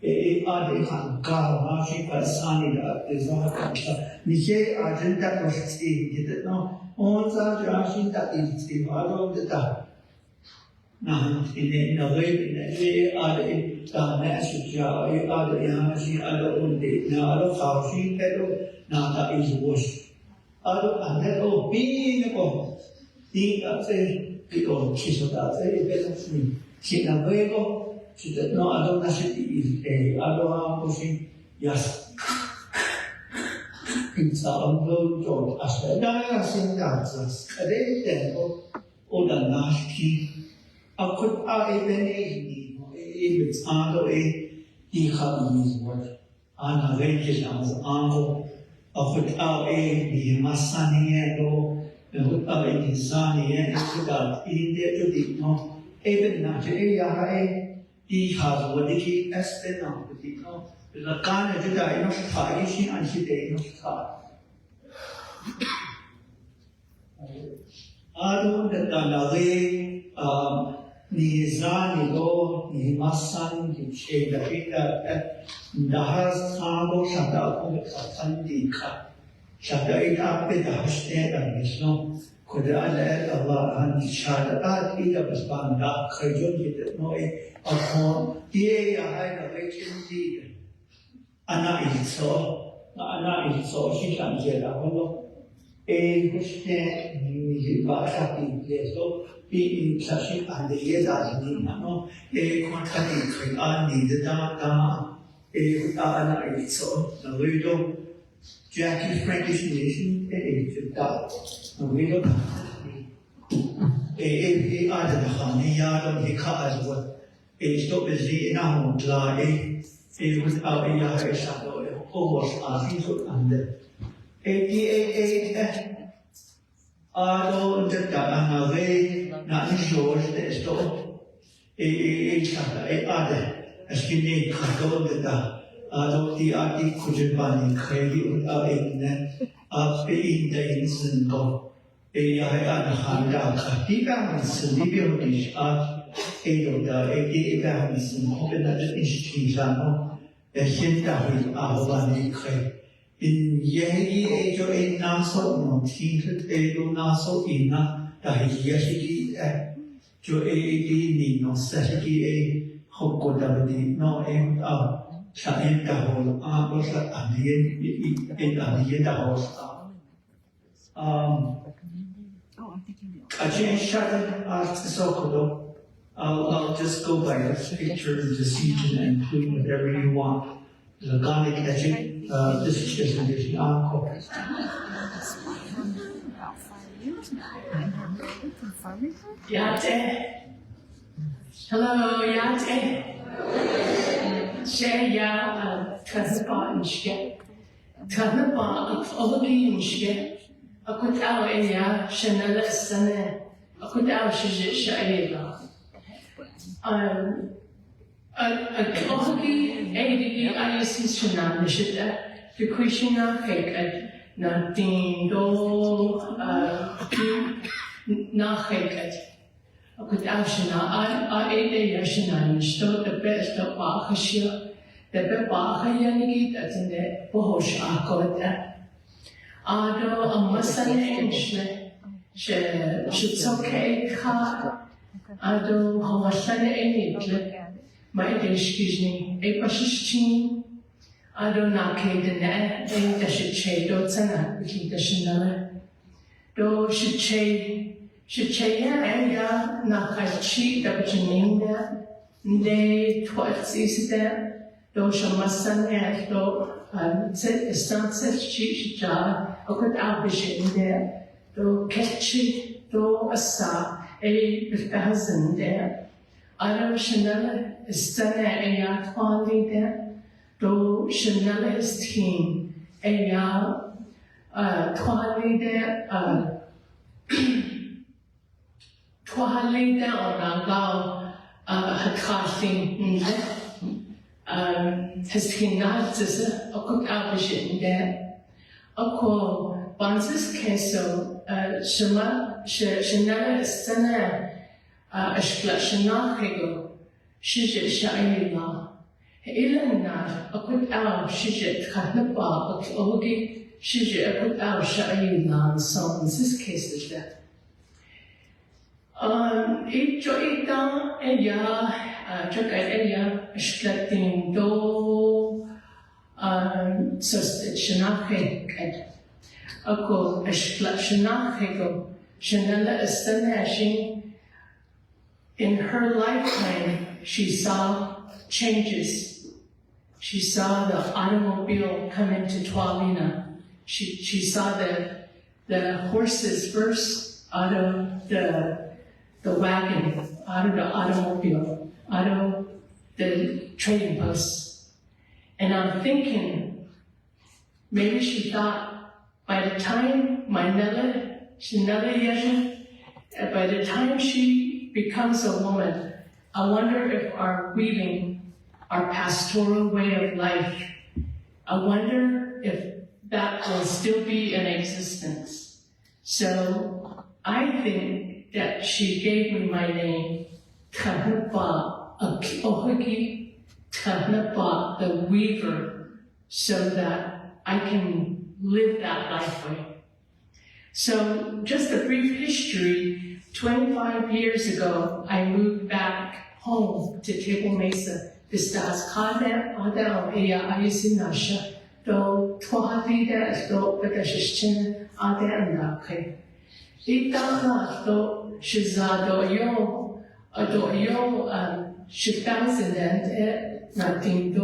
a Adehan, Karmashi, Pasani, Desaka, Nike Argenta was stated, no, all such Rashin that is the Vado the Tap. Now, in a way, in a way, Ade, Nasha, Ade Yamashi, Ado Unde, Nado Faushi, Pedo, Nata is wash. Ado ane o being o di that say people kiss that say better me she na luego she did no ado na she is a ado pushing yes it's a low job as the na sin that just a day tempo o da nashi a could a even it's ado di khamis what ana ranges as ado without a Masaniano, without a Zanian, without India to the no, even not a he has what he has been on with the no, the Ghana to die no Taishi and she day no star. I don't know that ni zani lo ni masan ni che da ita dahas sabo shada ko satan di ka shada ita pe da hashne da misno ko da Allah an shada ta ita basban da khajon ki no e akon ye ya hai da ve kin di ana iso shi kan je da ho e hashne ni ba sha ti le so be in clashing and the years as me, no, a contradiction, I need the data, a so, the widow, Jackie's Frankish nation, a dot, the widow, a other honey yard of the cars, what a stop is the now lie, a without a yard shadow, almost asking to under 88. Ado ndeta anave na George de esto chata ade askine kato ndeta ado ti ati kujebani khayli inne pe in zindo ya ada handa khati ka misli bi hodish edo da ba misli hobena ishchizano hinta hui ahobani khay in yehi ejo naso no tinted edo naso ina da yehi jo ni no seti hokodabdi no sa enta hol sa anien da hol I'll just go by this picture and just see and include whatever you want. The garlic etching, this is just an encore. Yate. Hello, Yate. Share ya Taspa and Shke. Taspa, Ologi and Shke. A good hour in ya, Chanel Sane. A good hour, Shaila. Ologi, ADD, I see Shanam, the shit that the Krishna cake at nothing, do, not cake at. A good Ashana, I ate a Yashana, stole the best of Bahashia, the Bahayaniki that's in the Hozhò got that. Ado a Masane she's okay, Ado Hawasane Enid, my excuse me, a Pashishin, Ado Nake the net, a Dashiche, Dotsana, the Shanala, Do Shiche, ya Nakachi, the Janina, de Twats is there, Do Shamasan and Do sunset Chicha, a good ambition there, Do Ketchi, Do Asa, a 1,000 there. Ado Chanel is Sana a ya Twali there, Do Chanel is team, a ya Twali there, Twali there on Agao, Hatkasi, has he not as a good ambition there? A call, Bansis Keso, Chanel is Sana. A splashanakigo, Shijit Shaila. Ilana, a good hour, Shijit Katnapa, a Ogi, Shijit, a good hour, Shaila, and so on. This case is that. Joita, Eya, Joka Shlatin do, Sostichanaki, a call, a splashanakigo, Chanela Estanashing. In her lifetime, she saw changes. She saw the automobile come into Náhilna. She saw the horses first out of the wagon, out of the automobile, out of the trading post. And I'm thinking, maybe she thought, by the time by the time she becomes a woman, I wonder if our weaving, our pastoral way of life, I wonder if that will still be in existence. So I think that she gave me my name, Tahnapa, Ohogi, Tahnapa, the weaver, so that I can live that life way. So just a brief history. 25 years ago, I moved back home to Table Mesa. Vistas Kada, Ada, Ea, Ayasinasha, do Twahida, do Bedashichin, Ada, and Nake. Itana, do Shizado Yo, Shitazin, and nothing do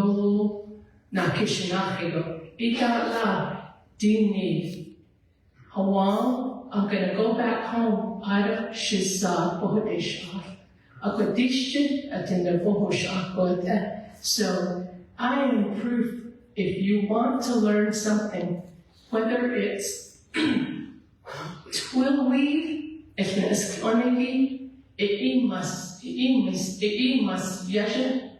Nakishinahigo. Itala, Dini, Juan. I'm going to go back home. Ada Shiza Bohodesha. Akadishit attend Hozhò. So I am proof if you want to learn something, whether it's twill weave, if it's only, it must yasha,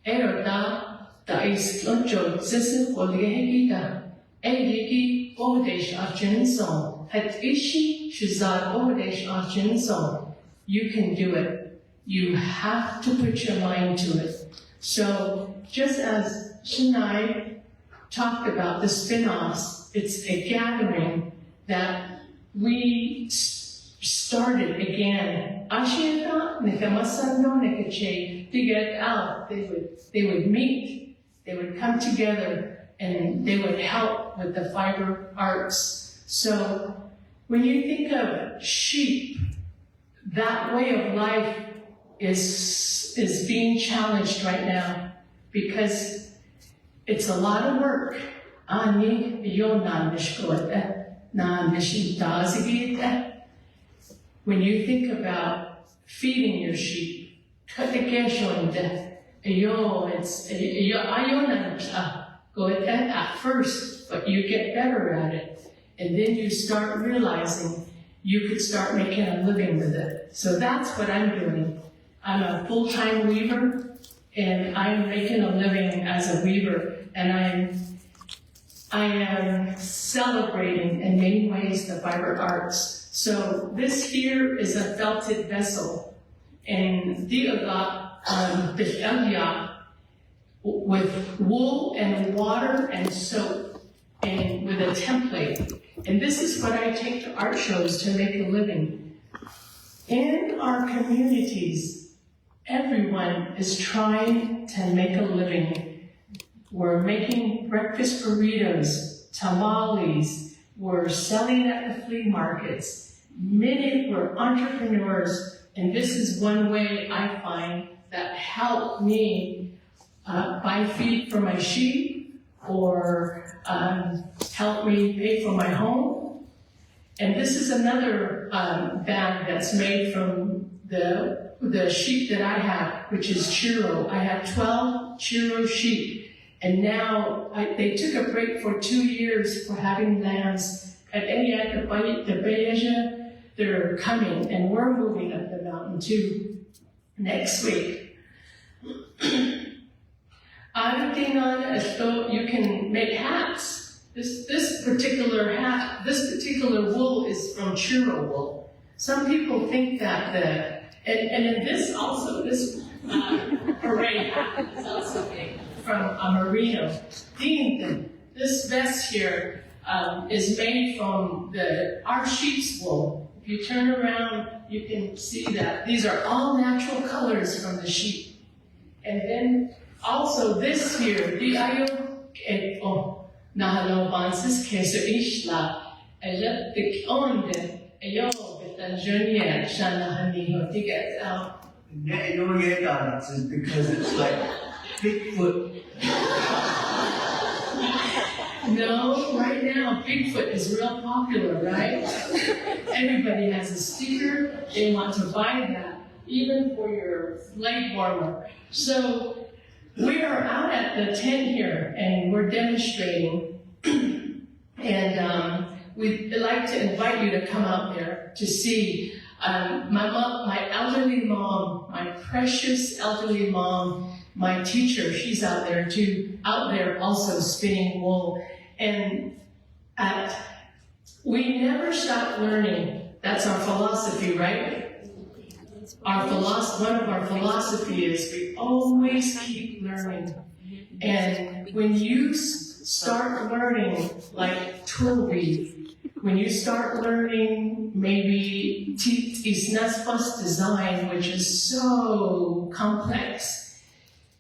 erota, da is control, sissy, Poligahita, Egiki, Odesh Archinson, Het Ishi, Shizad Odesh Archinson. You can do it. You have to put your mind to it. So, just as Shinai talked about the spin-offs, it's a gathering that we started again. Ashiata, Nikamasando, Nikache, to get out. They would meet, they would come together, and they would help with the fiber arts. So, when you think of sheep, that way of life is being challenged right now because it's a lot of work. When you think about feeding your sheep, go at first, but you get better at it. And then you start realizing you could start making a living with it. So that's what I'm doing. I'm a full-time weaver, and I'm making a living as a weaver, and I am celebrating in many ways the fiber arts. So this here is a felted vessel, and with wool and water and soap, and with a template. And this is what I take to art shows to make a living. In our communities, everyone is trying to make a living. We're making breakfast burritos, tamales, we're selling at the flea markets. Many were entrepreneurs, and this is one way I find that helped me buy feed for my sheep, or help me pay for my home. And this is another bag that's made from the sheep that I have, which is Chiro. I have 12 Chiro sheep, and now they took a break for 2 years for having lambs. At Eniak, the Beja, they're coming, and we're moving up the mountain too next week. I'm thinking on as though you can make hats. This particular hat, this particular wool is from Chiro wool. Some people think that and in this also, this array hat is also made from a merino. This vest here is made from our sheep's wool. If you turn around, you can see that these are all natural colors from the sheep. And then also this here, the ayo Náhilna bansis keso ishla ejat the onde ayo betan journey shana haniho to get out. Yeah, you don't get that because it's like Bigfoot. No, right now Bigfoot is real popular, right? Everybody has a sticker. They want to buy that, even for your leg warmer. So we are out at the tent here, and we're demonstrating, and we'd like to invite you to come out there to see. My elderly mom, my precious elderly mom, my teacher, she's out there too, out there also spinning wool. And we never stop learning. That's our philosophy, right? One of our philosophy is we always keep learning. And when you start learning, like twill weave, when you start learning maybe Isnaspas design, which is so complex,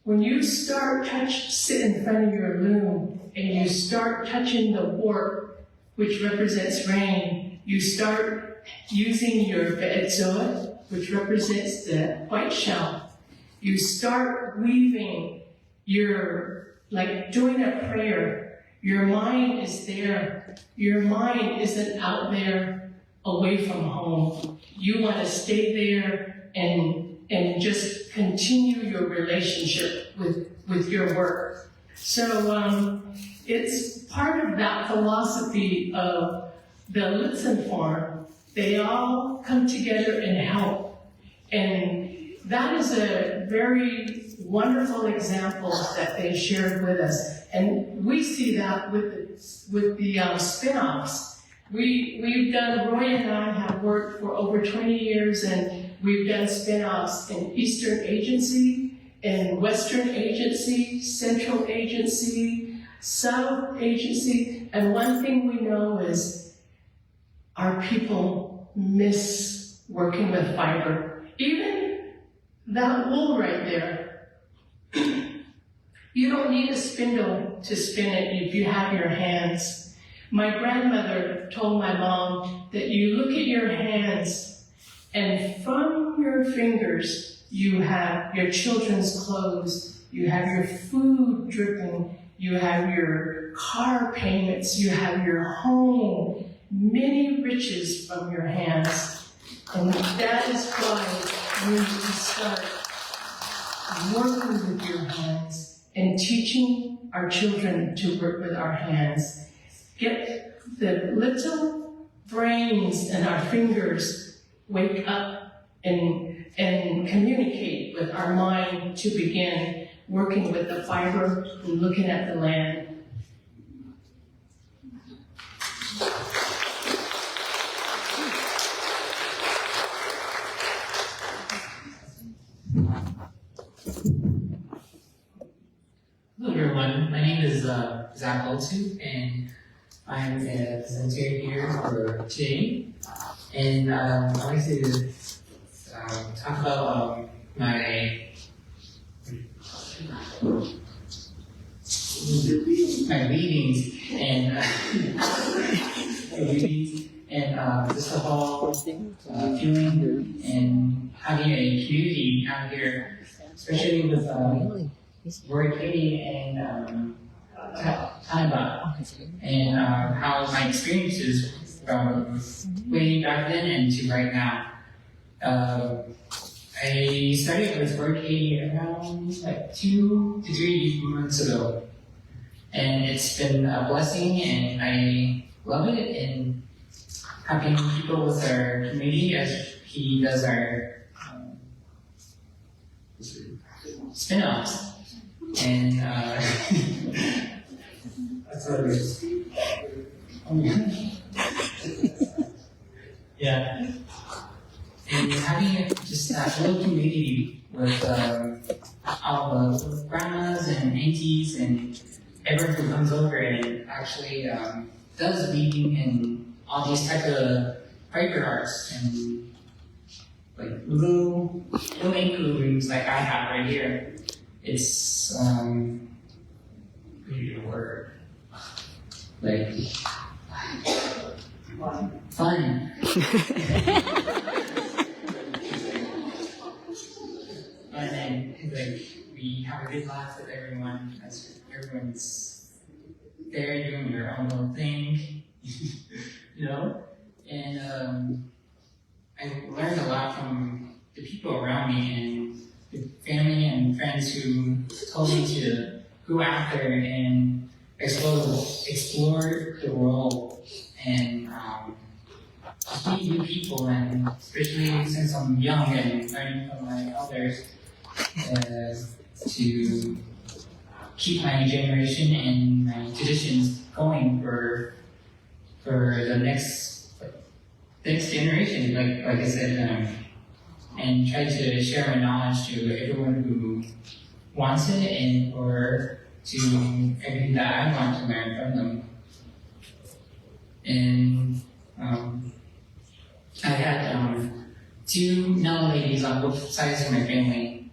when you sit in front of your loom and you start touching the warp, which represents rain, you start using your Tso, which represents the white shell. You start weaving, like doing a prayer. Your mind is there. Your mind isn't out there away from home. You want to stay there and just continue your relationship with your work. So it's part of that philosophy of the Litson farm they all come together and help. And that is a very wonderful example that they shared with us. And we see that with the spin-offs. We've done, Roy and I have worked for over 20 years, and we've done spin-offs in Eastern Agency, in Western Agency, Central Agency, South Agency, and one thing we know is our people miss working with fiber. Even that wool right there, you don't need a spindle to spin it if you have your hands. My grandmother told my mom that you look at your hands, and from your fingers you have your children's clothes, you have your food dripping, you have your car payments, you have your home, many riches from your hands. And that is why we need to start working with your hands and teaching our children to work with our hands. Get the little brains and our fingers wake up and communicate with our mind to begin working with the fiber and looking at the land. Hello everyone, my name is Zach Oltu, and I'm a presenter here for today. And I'd like to talk about my readings and just the whole feeling and having a community out here, especially with Roy, Kady, and Taiba, and how my experiences from way back then and to right now. I started with Roy, Kady around like 2 to 3 months ago, and it's been a blessing, and I love it, and having people with our community as he does our spin-offs. And that's what it is. Yeah. And having just that little community with all the grandmas and aunties and everyone who comes over and actually does weaving and all these type of fiber arts and like little ankle rooms like I have right here. It's word like fun. And then like we have a good laugh with everyone as everyone's there doing their own little thing, you know. And I learned a lot from the people around me and the family and friends who told me to go out there and explore the world and meet new people, and especially since I'm young and learning from my elders, to keep my generation and my traditions going for the next generation, like I said, and try to share my knowledge to everyone who wants it, and or to everything that I want to learn from them. And I had 2 Náhilna ladies on both sides of my family.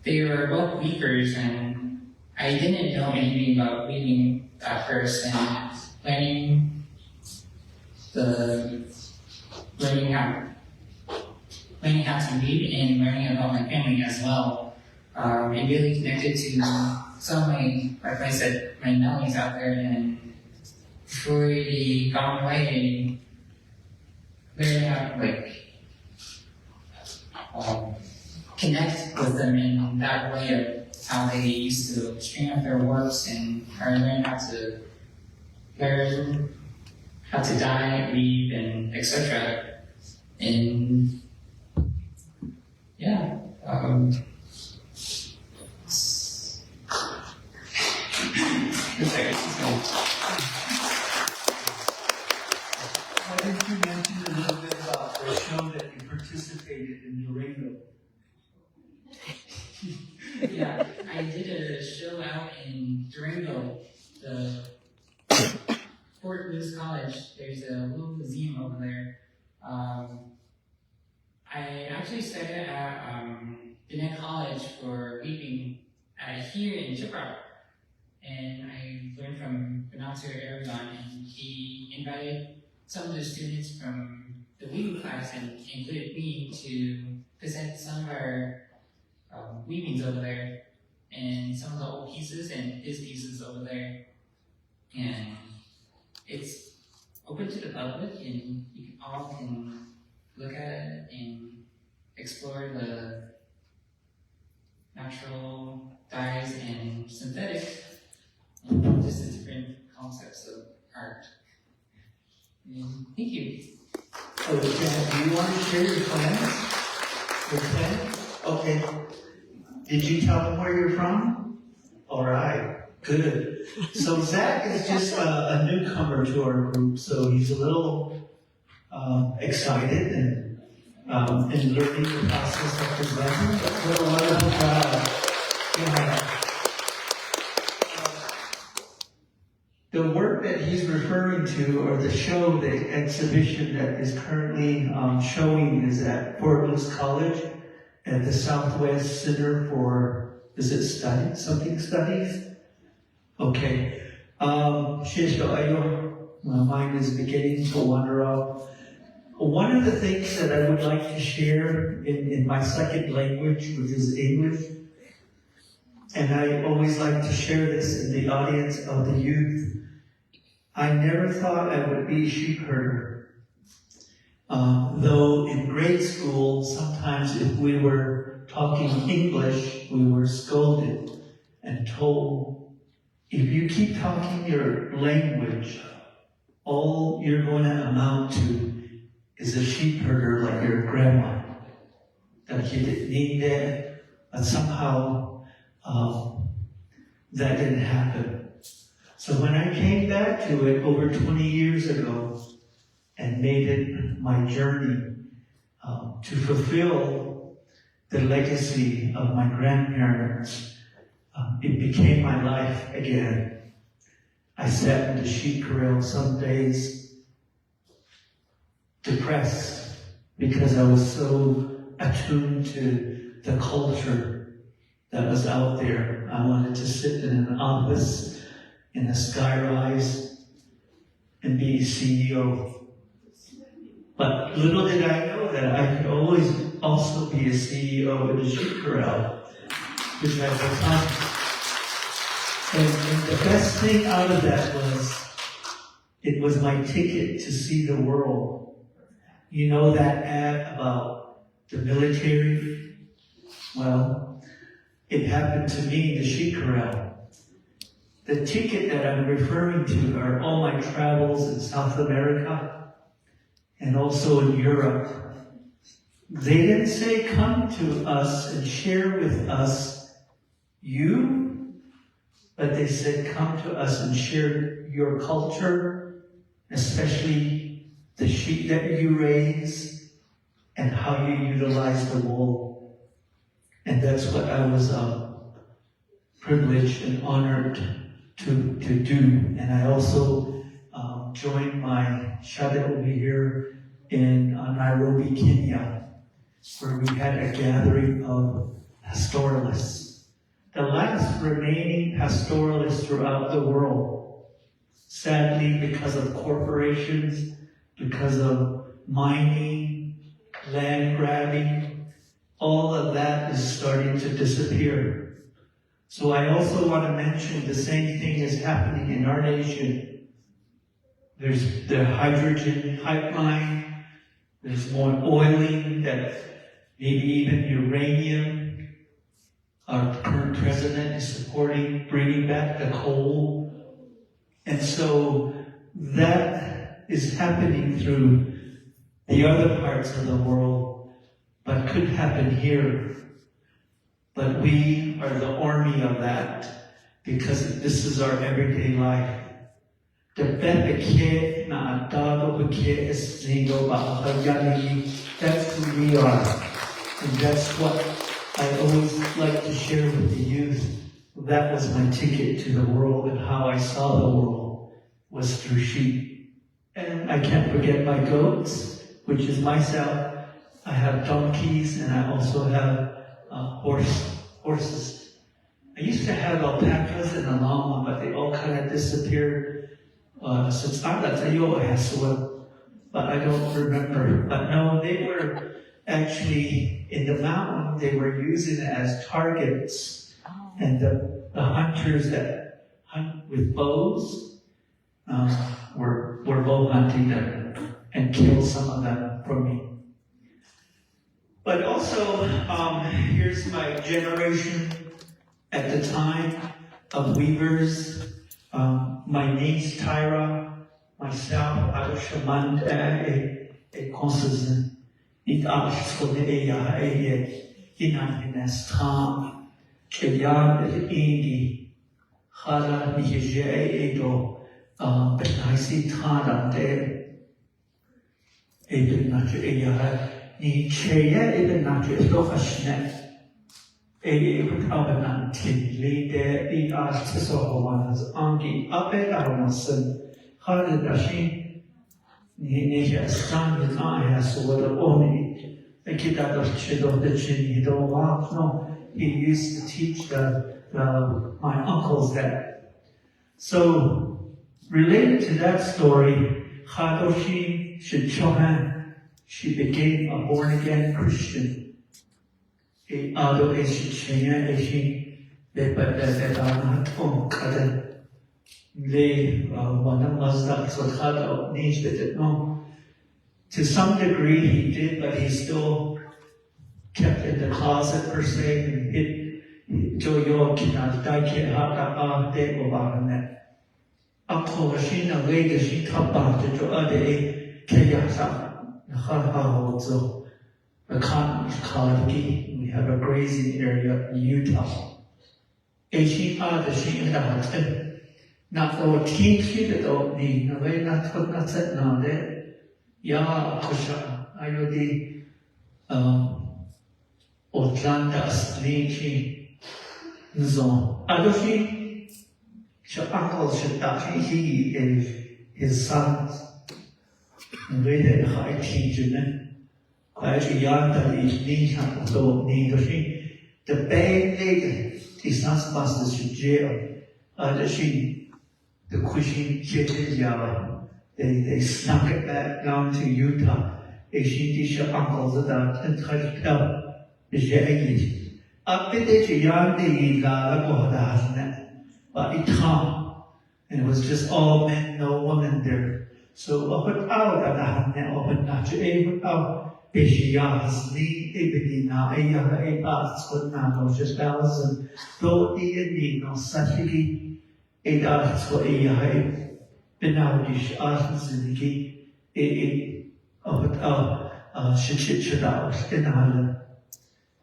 They were both weavers, and I didn't know anything about weaving at first, and learning how to weave and learning about my family as well. It really connected to some of my, like I said, my Náhilnas out there, and before they gone away, learn how to connect with them in that way of how they used to string up their works, and or learn how to how to dye, weave, and etc. And yeah, Why didn't you mention a little bit about the show that you participated in Durango? yeah, I did a show out in Durango, the Fort Lewis College. There's a little museum over there. I actually started at Binet College for weaving here in Shiprock. And I learned from Bernardo Aragon, and he invited some of the students from the weaving class and included me to present some of our weavings over there, and some of the old pieces and his pieces over there. And it's open to the public, and you all can look at it and explore the natural dyes and synthetic, and just the different concepts of art. And thank you. Oh, Jan, do you want to share your plans? Your plan? Okay. Did you tell them where you're from? All right. Good. So Zach is just a newcomer to our group, so he's a little excited and in learning the process of presenting. But what a wonderful job. Yeah. The work that he's referring to, or the show, the exhibition that is currently showing, is at Fort Lewis College at the Southwest Center for, is it studies? Okay. My mind is beginning to wander off. One of the things that I would like to share in my second language, which is English, and I always like to share this in the audience of the youth. I never thought I would be a sheep herder. Though in grade school, sometimes if we were talking English, we were scolded and told, if you keep talking your language, all you're going to amount to is a sheep herder like your grandma. That you didn't need that, but somehow that didn't happen. So when I came back to it over 20 years ago and made it my journey to fulfill the legacy of my grandparents, it became my life again. I sat in the sheep corral some days depressed because I was so attuned to the culture that was out there. I wanted to sit in an office in a skyrise and be CEO. But little did I know that I could always also be a CEO in the sheep corral, which I become. And the best thing out of that was, it was my ticket to see the world. You know that ad about the military? Well, it happened to me in the sheep corral. The ticket that I'm referring to are all my travels in South America and also in Europe. They didn't say, come to us and share with us you, but they said, come to us and share your culture, especially the sheep that you raise and how you utilize the wool. And that's what I was privileged and honored to do. And I also joined my shadow over here in Nairobi, Kenya, where we had a gathering of pastoralists, the last remaining pastoralists throughout the world. Sadly, because of corporations, because of mining, land grabbing, all of that is starting to disappear. So I also want to mention the same thing is happening in our nation. There's the hydrogen pipeline, there's more oiling, that maybe even uranium. Our current president is supporting bringing back the coal. And so that is happening through the other parts of the world, but could happen here. But we are the army of that, because this is our everyday life. That's who we are. And that's what I always like to share with the youth. That was my ticket to the world, and how I saw the world was through sheep. And I can't forget my goats, which is myself. I have donkeys, and I also have horses. I used to have alpacas and a llama, but they all kind of disappeared since I got to Yoahassua, but I don't remember. But no, they were actually in the mountain. They were using it as targets, and the hunters that hunt with bows were bow hunting them and killed some of them for me. But also, here's my generation at the time of weavers. My niece Tyra, myself, I was shaman a consistent. It asks for the inanimous time. Kayam Indi, Hara Nihije Edo, Benaisi Tana de Eden Nature Eya, Ni Chaya Eden Nature Stofashnet. Without leader, the artist of one's army, up at Armason, Hardashin, Nisha stand with eyes over the only a kid out of Chid of the Chin, he don't want, no, he used to teach my uncles that. So, related to that story, Hadoshi Shichohan, she became a born again Christian. Although she changed, she to some degree he did, but he still kept in the closet per se, and hid Joyo Kinat Daike Hata De Obarnet. Akoshina later she top out to Joade Kayasa, Hozhò. The continent is called Gi. We have a grazing area in Utah. She the she in the hotel. Not the team she the dog need. No way not put not set now there. Ya Kusha. I know the Atlantis Linchi Zone. Adoshi. She uncle should actually he and his sons. And they had high teaching. Quite young that is neat and so neat. The bad lady is not supposed to jail. The cushion they snuck it back down to Utah. She did her uncles that and tried to tell the English. Up in the young lady, but it can't. And it was just all men, no women there. So without that, without Biilashii ibn Náhilna Náhilna just thousand though the no Sashigi Edas for Benaudish Arseniki Shichidaus in Ireland.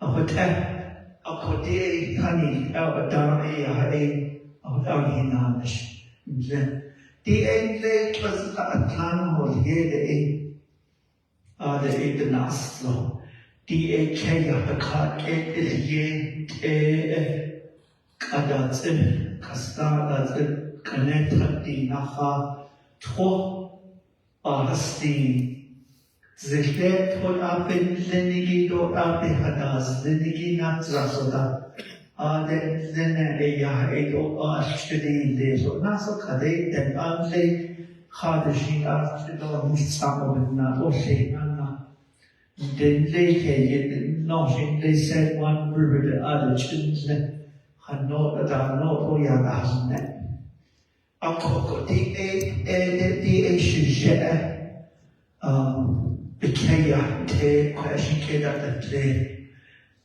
A Kodé Honey Albert Alhinamish. The end was a plan of here. The International, the Kenya, the Kat, Kadatzin, Kastadatzin, Kanetra, the Naha, Tro, Hasti, Ziklet, Hol up in Lenigi, do up in Hadas, Lenigi, not Zasoda, then a actually, they so Naso Kade, then Ande. Hardashing after the some of it not Oceana. Then they came nothing, they said one river, the other children had not a Oyabasnet. A cocoa, the Asia, Ikea, te question kid at the play.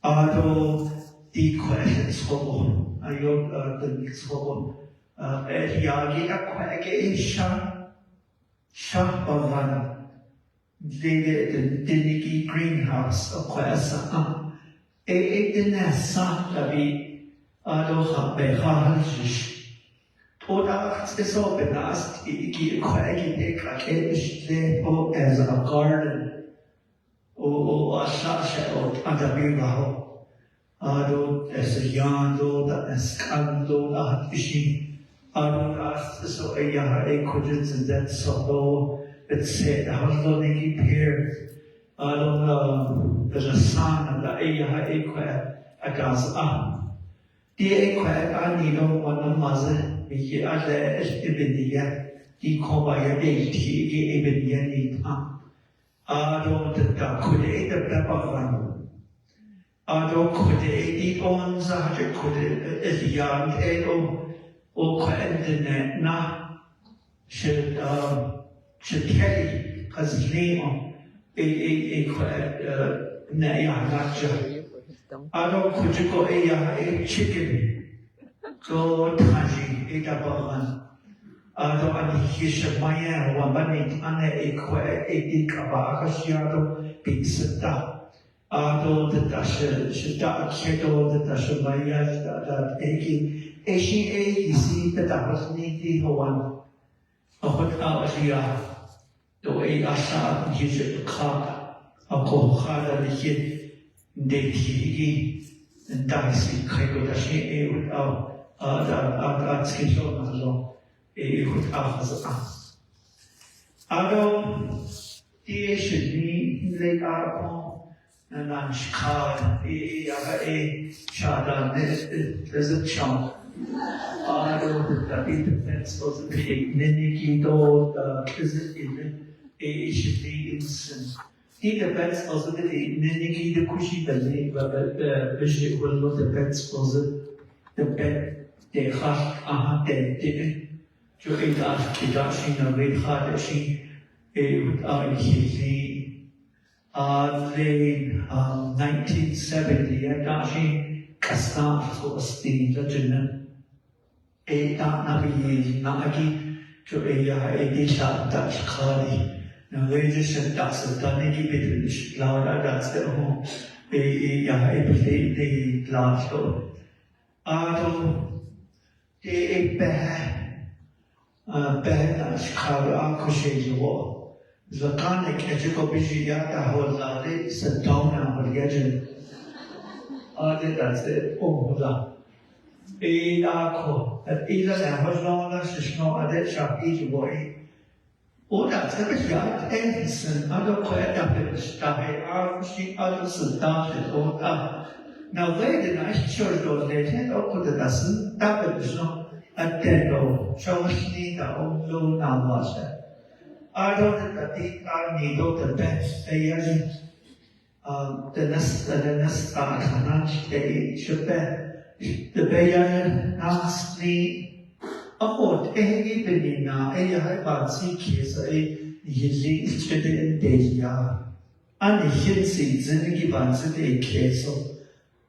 Although the questions for I the mix for Yagi, a quagation. Shabavan, the Diniki greenhouse of Quasa. It didn't sound to be Adoha Behajish. Toda is open as the Quaggy Kakesh as a garden or a sasha or Adabilaho. Ado as a yando, that is candle, that fishing. Ado as so a yaha a codgets and that so it's said, Hozhò Niki Pier. Ado there's a son and the yaha a quag agas up. The a quag I need one of mother. Because other is Ibidia, the Kobaya Eti, Ibidia need Ado the Dakode, the Pepperland. Ado could eat on Zaja could is young Edo or Quentin na should Kelly as Leon a Náhilna. Ado could you go a chicken? So Taji, Itabaran, Ado and Hishamaya, Wabani, Anna Equa, Edikabakashiado, Pizza, Ado the Dasha, Shida, Kedo, the Dashamaya, that Eki, Eshi, see that I was needy one. A hot hour, the way I saw his car, a kohada, the hit, de Tigi, and Dicey, Kaikodashi, without. That's control Navajo. Would offers us. Ado, the should be like our and I'm scarred. A shada, there's a chunk. Ado, that it depends on the pig. Neniki, though, is it in a should be instant. It depends on the Neniki, the cushy, the name, but the bishop will not depends on the bed. The heart, the to a large Kidashi, a red heart, she would he the 1970, a Dashi Castan was the legend. A Nabi Nagi to a Disha Dutch Kali. Now they just said that's a Daniki bit louder, that's the home. The large door. The bad Chicago Akushe war. The Kanik Echikopishiyata Hozhò, Santona, Hozhò. That's it. Oh, Hozhò. Ako, at either the Hozhò, Shishno, Adet Shop, each boy. Oh, that's a bit yard, Dennison, other quiet up in the sky, Akushi, other Sultan, or now, where the nice church was later, or put the lesson, that was not a dead Shawashni, the old low Navajo. I don't know that the army don't the best, the nest Tanach, they should be the Bayan Nasni. About any benina, a high bouncy case, a easy student days. And the Hinsi, Zinigi Bansi, a case of.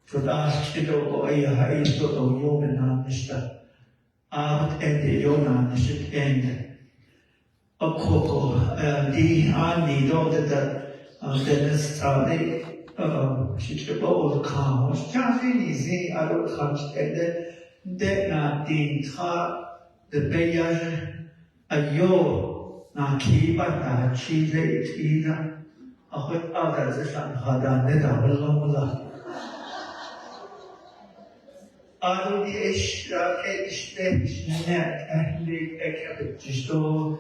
To ask it over a high to the Yoman Mr. Out and the Yonan should end. A cocoa, the army daughter that Dennis Charley, she should all come. Charley is the other touch and then the Bayan, a yo, Nakiba, she late either. A hot other than Hada, never long. Ado the ish net and the cabbage store,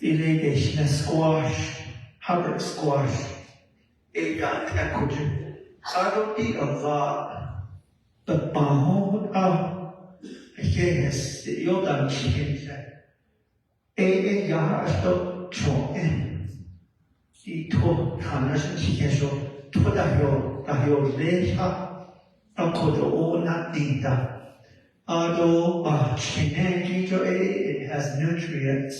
irrigation squash, Hubbard squash, a got equity. Ado the of the Baho, yes, the Yodan chicken. A yard of chocolate. The two Hanash Chicago, Todahio, Dahio Leha, a Kodo Natita. Although Chinegi, it has nutrients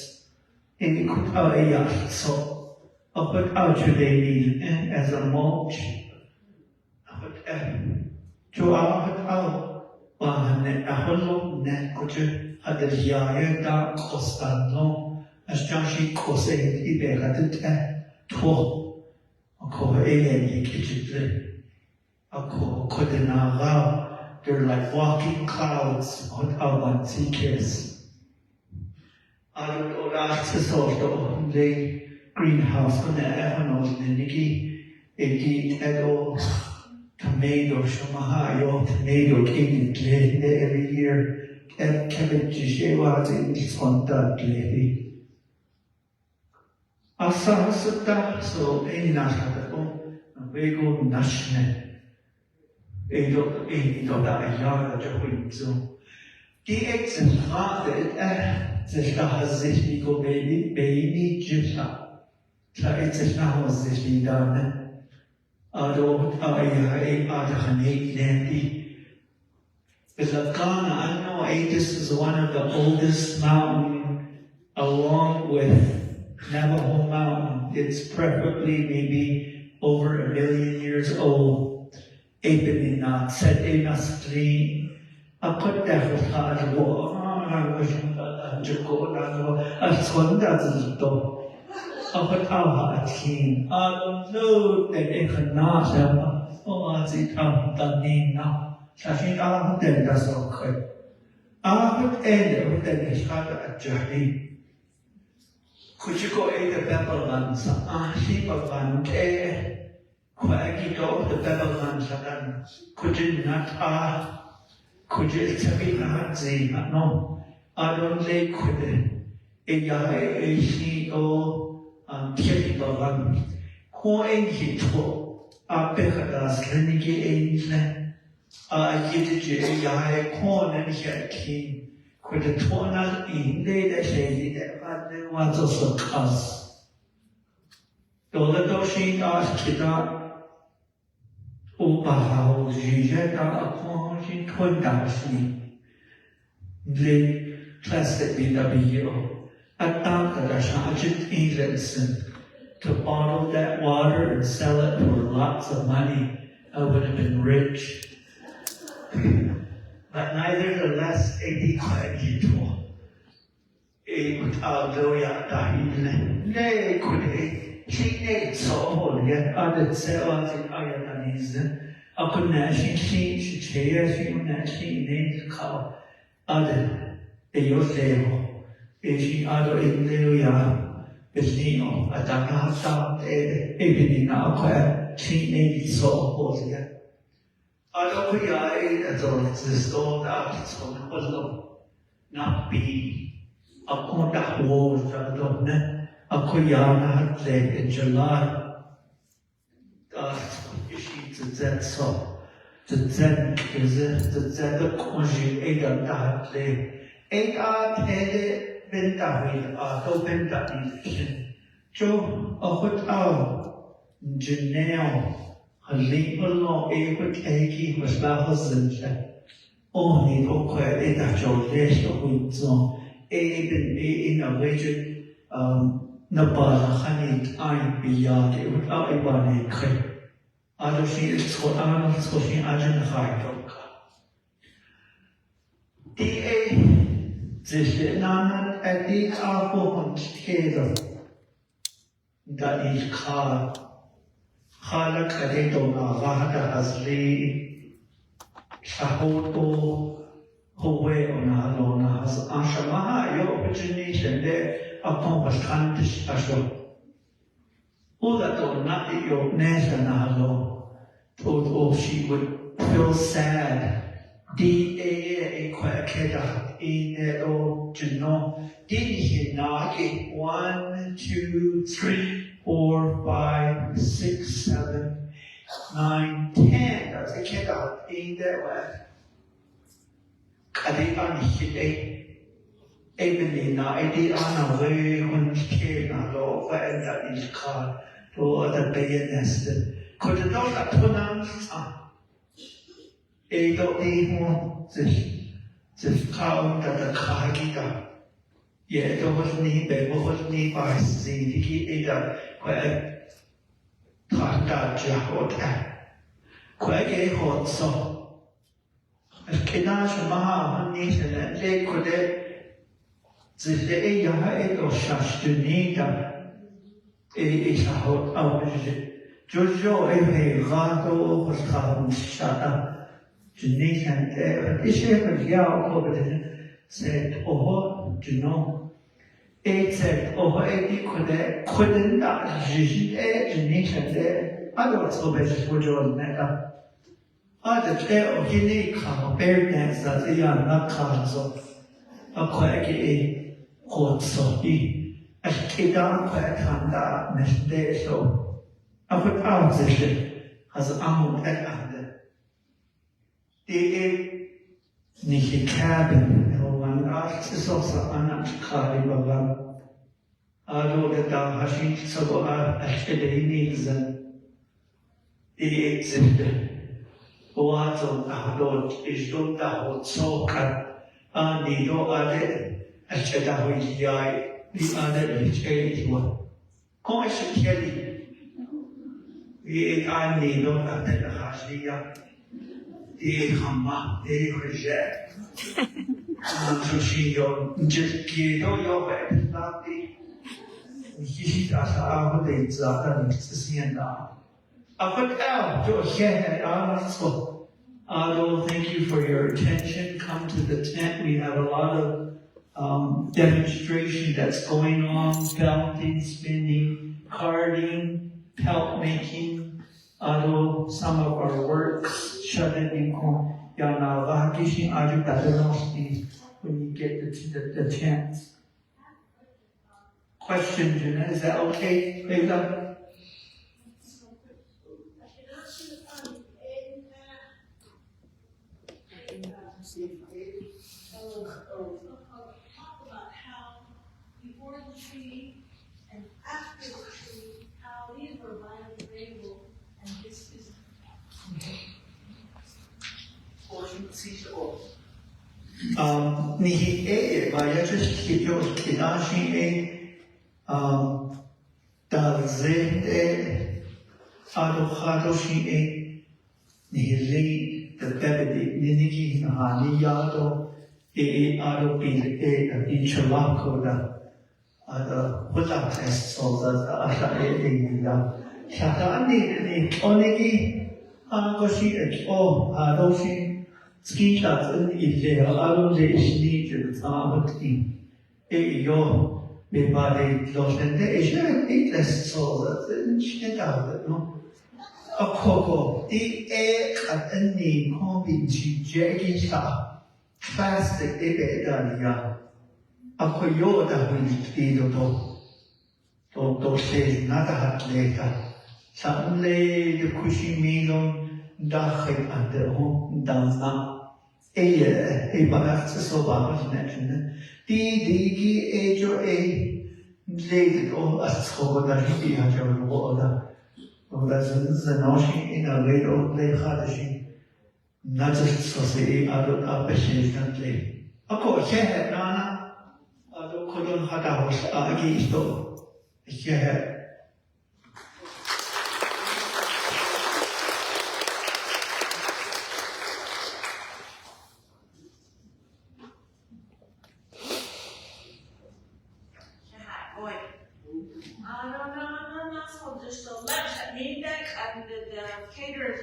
in the Kutaya, so a put out they need as a mulch. To our out, ne aholo ne kuche hadriya da costando asjanshi cose ibegatete to ako eni kichitle ako kodenaga they're like walking clouds on our tickets alo ora tsoto le greenhouse kone ehano niki eki edo tomato shumahayo tomato king every year cabbage shewa in sponta lady asa sutta so ina hadapo vego nashne edo da ya da huizo die exen hatte das sich nicht go baby jipsa da ist nach was sich da ne ado ay adahani nandi Biilashii I know this is one of the oldest mountain along with Navajo mountain it's probably maybe over 1 million years old Ebenina said inastri akot dafta adwo But our team, I don't know that it could not have all the time done now. I think I would that's okay. I would end with the Nishkata journey. Could you go in the Babylons? Shiprock, Quaggy go the Babylons again. Could you not? Could you tell me not say no? I don't like it. A she go. Kiri bagan, ko engi to, abehadas lenigi engle, yidji yai ko nengi king, ko the tonal in the shady that was also cast. Doladoshin asked Kida Ubahao, Jijeta upon she twindashi. The plastic BWO. In Litson to bottle that water and sell it for lots of money. I would have been rich. But nevertheless, Gloria Náhilna. They could she so yet other cells in Ireland. I could not she chairs you not she named cow other the Eji ado Elvira, Bisnino, Adana, Ebenina, Chi so Hozhò. Ado Kuya, the store that so Hozhò, not be a contact wall, a Kuyana had led in July. She to that so. The Zen is the Zen conjure Adam that lay. Headed. Bentahil Bentahil Jo Ahotao Janelle Halipolo Kaki was Lahazin only Oka Edacho Lesho Winzo Eben in a region Nabala Hanit I beyond it without a body creep. Adoshi is for Arnold Soshi Ajan Haidoka. D.A. This Nanan at the Alcohol Scale that is called Hala Kadetona Vahada Asli Shahoto Howe on Alona has Ashamaha, your origination there upon was country special. Udato not your national, although she would feel sad. D.A. Quackeda in the old Juno. Did he not get 1, 2, 3, 4, 5, 6, 7, 9, 10? That's a kid out in that way. Kadi on hit Evelina, I did on a way when he came along, and that is called to other bayonets. Could not pronounce Edo Emo, this cow that the Kagida. Yet there was need, there was need by sea, either where Tata Jahota. Quaggy hot so. الكناش معها هني سنة كده زي يها إلو شاشتنيدا إيشاهو أو جوجو إيه غادو خسخهم شاتا جنيشان إيشي فجياو كوبدن سيد أوه جنو إيه سيد أوه إيه كده كدن دا جيجي إيه جنيشان أدو تصوبش وجول نتا هذا إيه أوكيني كام بيردنس دا إيان نكارزو أكو إيه قوت صوتي الكلام فأتمنى نشديسو أفضل أعزش هذا أمر الأهل دي نيجي كابن هو من أرسل أنا كاري بابا أدو لدا هشين سبوا أشتريني زن دي زند واتو أهدود إجدود دهود سوكر أني دو أدي أشتدهو يجياي li ada li chei wa ko se keli e ani no ta ta hasiya e hamma e reje so shi yo ki do yo ba ta ti hi ta sa ho de za ta ni sien da afat out jo she so Aldo, thank you for your attention. Come to the tent. We have a lot of demonstration that's going on, felting, spinning, carding, pelt making, although some of our works shut in when you get to the tent. Question, Jenna, is that okay? Leila? Nihi e vaya just kiyo Biilashii e dalze e adochadoshi e nihili the bebedi niniki nahani yado e ado bil e inchalako da ada hula test so da asha e ya shata ni onegi agoshi e o adoshi ski shots in Israel, allo de Ishnijin, Sahabatin, yo, me vale los de Israel, les solas, in Shnedal, no? A coco, the at any combi jaggisha, plastic ebedalia, a coyoda will be do say, not a hat later. Suddenly the cushy melon, dachig at the home, down. Biilashii so bad mentioned. Die jo leed o aschoda hi hajar woda. Omdat ze noshi in a way o le hadashi. Najast so se adot appreciation le. Ako shehe nana adot kodon hadahos agi isto. Shehe.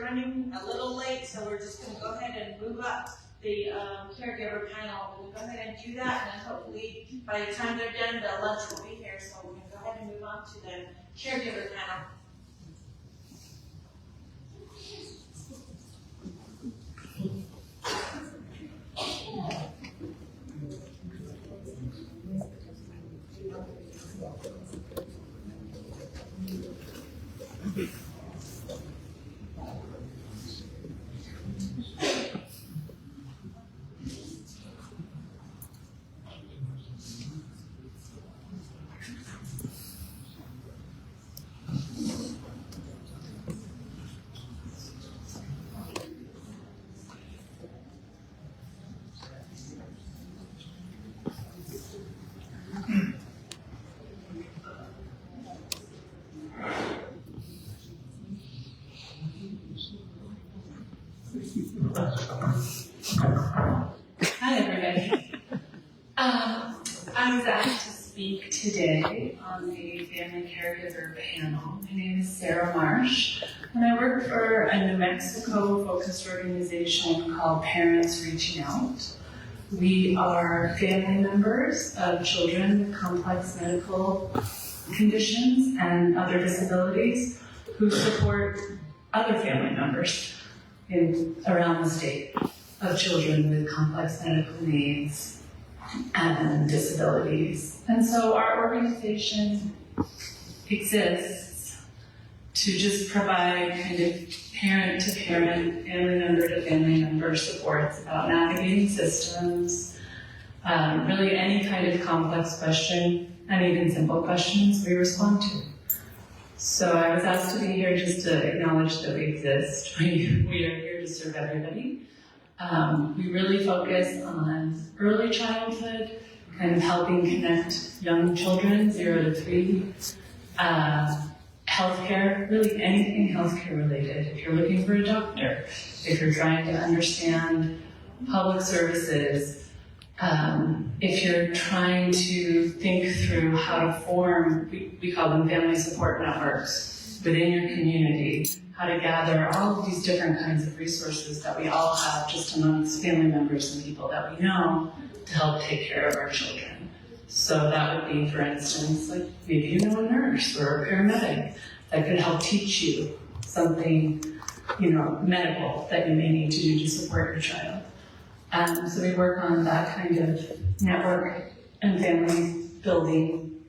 Running a little late, so we're just going to go ahead and move up the caregiver panel. We'll go ahead and do that, and then hopefully by the time they're done, the lunch will be here. So we're going to go ahead and move on to the caregiver panel. today on the Family Caregiver panel. My name is Sarah Marsh, and I work for a New Mexico-focused organization called Parents Reaching Out. We are family members of children with complex medical conditions and other disabilities who support other family members around the state of children with complex medical needs and disabilities. And so our organization exists to just provide kind of parent-to-parent, family member-to-family member supports about navigating systems, really any kind of complex question, and even simple questions we respond to. So I was asked to be here just to acknowledge that we exist. We are here to serve everybody. We really focus on early childhood, kind of helping connect young children, 0 to 3, healthcare, really anything healthcare related. If you're looking for a doctor, if you're trying to understand public services, if you're trying to think through how to form, we call them family support networks within your community, how to gather all of these different kinds of resources that we all have just amongst family members and people that we know to help take care of our children. So that would be, for instance, like maybe you know a nurse or a paramedic that could help teach you something, medical that you may need to do to support your child. So we work on that kind of network and family building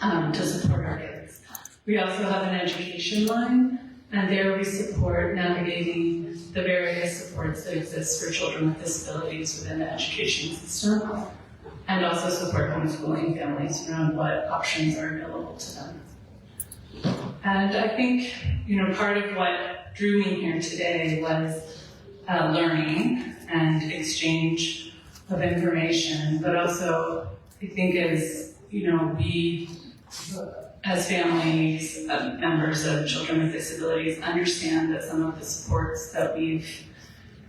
to support our kids. We also have an education line, and there we support navigating the various supports that exist for children with disabilities within the education system, and also support homeschooling families around what options are available to them. And I think, part of what drew me here today was learning and exchange of information, but also I think as, we as families, members of children with disabilities, understand that some of the supports that we've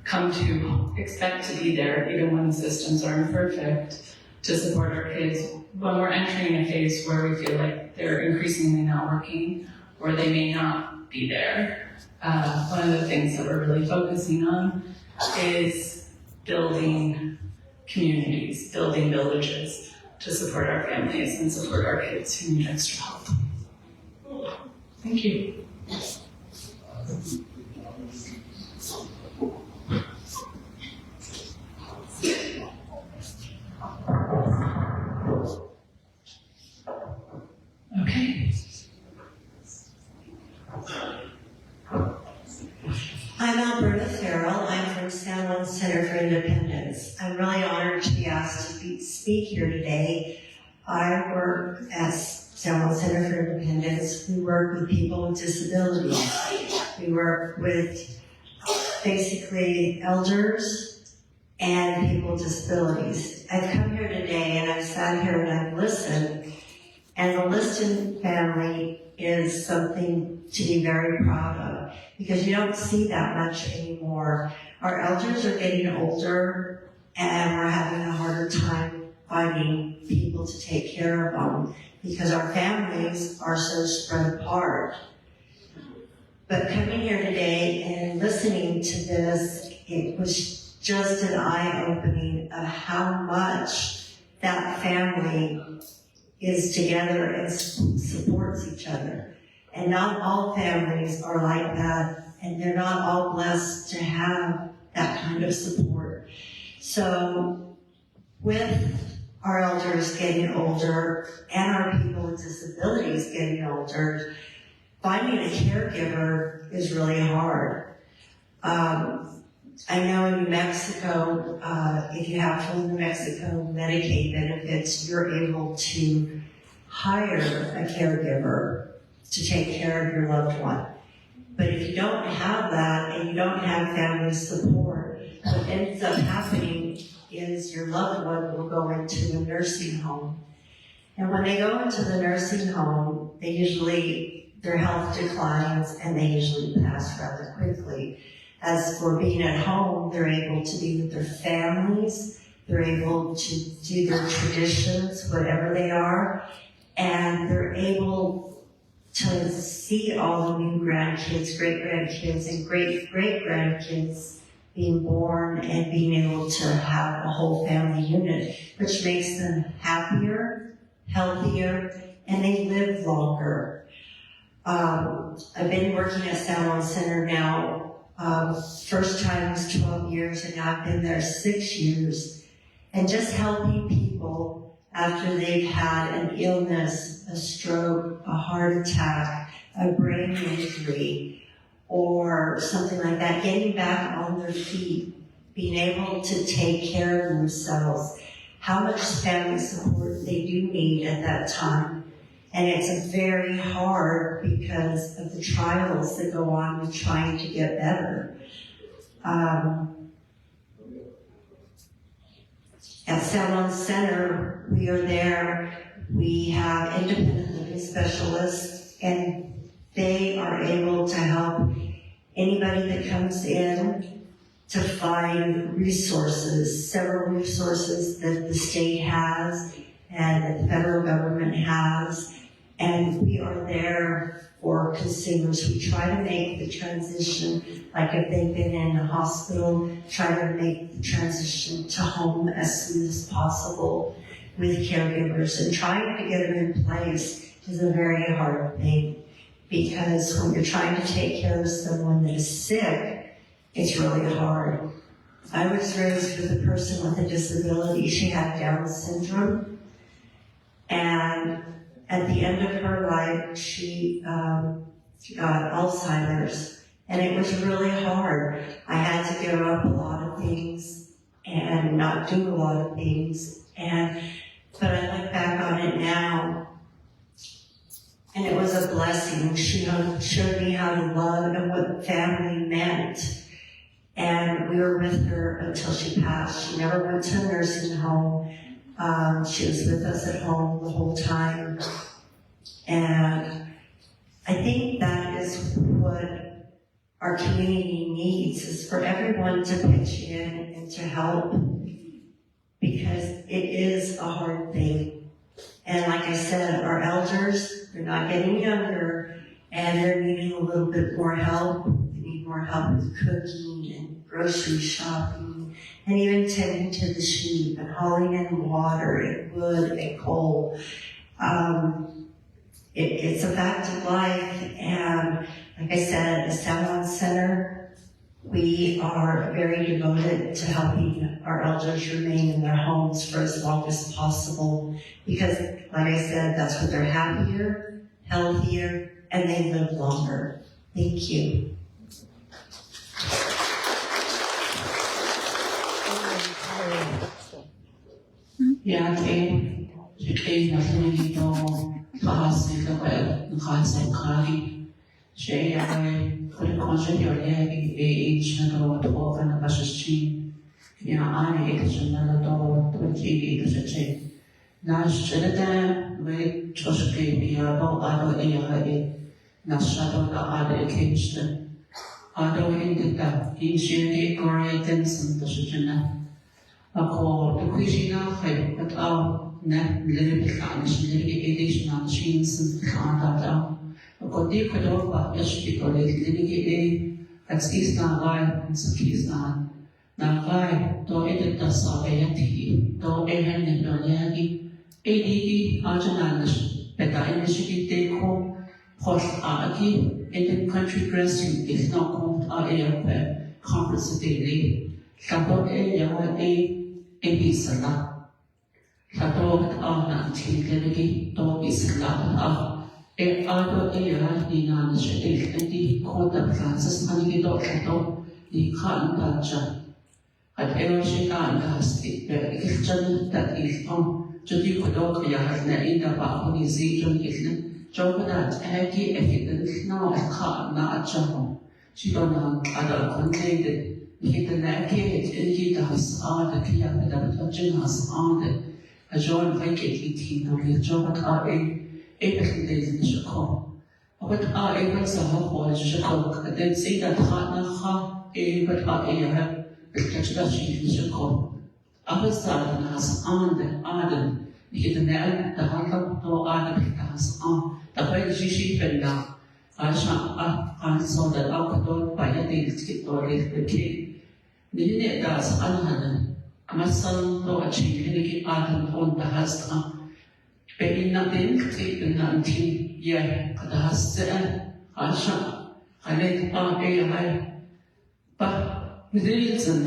come to expect to be there, even when the systems aren't perfect, to support our kids when we're entering a phase where we feel like they're increasingly not working or they may not be there. One of the things that we're really focusing on is building communities, building villages to support our families and support our kids who need extra help. Thank you. Okay. I'm Alberta Farrell. I'm from San Juan Center for Independence. I'm really honored to be asked to speak here today. I work at San Juan Center for Independence. We work with people with disabilities. We work with basically elders and people with disabilities. I've come here today and I've sat here and I've listened, and the Litson family is something to be very proud of, because you don't see that much anymore. Our elders are getting older, and we're having a harder time finding people to take care of them, because our families are so spread apart. But coming here today and listening to this, it was just an eye-opening of how much that family is together and supports each other. And not all families are like that, and they're not all blessed to have that kind of support. So with our elders getting older and our people with disabilities getting older, finding a caregiver is really hard. I know in New Mexico, if you have full New Mexico Medicaid benefits, you're able to hire a caregiver to take care of your loved one. But if you don't have that and you don't have family support, what ends up happening is your loved one will go into a nursing home. And when they go into the nursing home, their health declines and they usually pass rather quickly. As for being at home, they're able to be with their families, they're able to do their traditions, whatever they are, and they're able to see all the new grandkids, great-grandkids, and great-great-grandkids being born and being able to have a whole family unit, which makes them happier, healthier, and they live longer. I've been working at San Juan Center now, first time was 12 years, and now I've been there 6 years, and just helping people after they've had an illness, a stroke, a heart attack, a brain injury, or something like that, getting back on their feet, being able to take care of themselves, how much family support they do need at that time. And it's very hard because of the trials that go on with trying to get better. At San Juan Center, we are there. We have independent living specialists, and they are able to help anybody that comes in to find resources, several resources that the state has and that the federal government has. And we are there for consumers. We try to make the transition, like if they've been in a hospital, try to make the transition to home as soon as possible with caregivers. And trying to get them in place is a very hard thing, because when you're trying to take care of someone that is sick, it's really hard. I was raised with a person with a disability. She had Down syndrome, and at the end of her life, she got Alzheimer's, and it was really hard. I had to give up a lot of things and not do a lot of things, but I look back on it now, and it was a blessing. She showed me how to love and what family meant, and we were with her until she passed. She never went to a nursing home. She was with us at home the whole time. And I think that is what our community needs, is for everyone to pitch in and to help, because it is a hard thing. And like I said, our elders, they're not getting younger, and they're needing a little bit more help. They need more help with cooking and grocery shopping, and even tending to the sheep and hauling in water and wood and coal. It's a fact of life, and like I said, at the San Juan Center, we are very devoted to helping our elders remain in their homes for as long as possible, because, like I said, that's what they're happier, healthier, and they live longer. Thank you. Ako, the question I but our net little edition on machines and contact. Ako, deep with all about yesterday, little that's East Navajo and some keys on. Navajo, though it does all AT, though a hand in Biilashii, ADE, Arjananas, but the initiative they call Post Arki, Indian Country Dressing is not called our air conference daily. Support a Bisala. Support our anti-delegate dog is love. A other era in an the called the Francis Manigado Cato, the Khan Badger. At Eroshika has it very Christian that is on Judicodoc Yahana in the Baconization Island, Jogadat, Aggie, evidence now a car, not a jump. She don't know other contained. He the naked and he does all the clear that touching us on the joint vacant team of the job are everything days in Chicago. What are a what's a hot boy Chicago? And then say that Hana but are a catch that she in Chicago. Our son has on the Arden, Nikita na dahalang to anapitahas tapay Shishi penda asha so that ako by a day to the king. Nini das anhanan masal to achieve hiniki atan on the has Pay natin kasi nanti ya kadahas asha halit ay pa Litson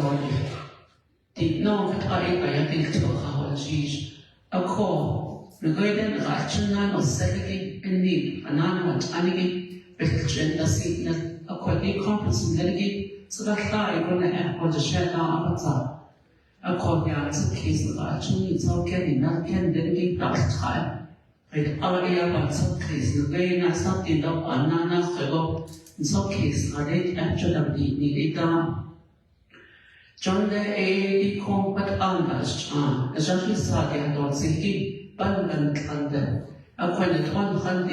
did no I think to Hozhò. A call, regarding rational or selling and need an animal anime, reflection the signal, a quality compass in delegate, so that I will have what the shed down of a call the answer case of actually it's okay, not can delegate that time. With our air about some case, the way not something of anana fellow, in some case, are they actually needed down. John the A. Combat Alberta, as I said, I don't see Bandan Thunder, acquainted 100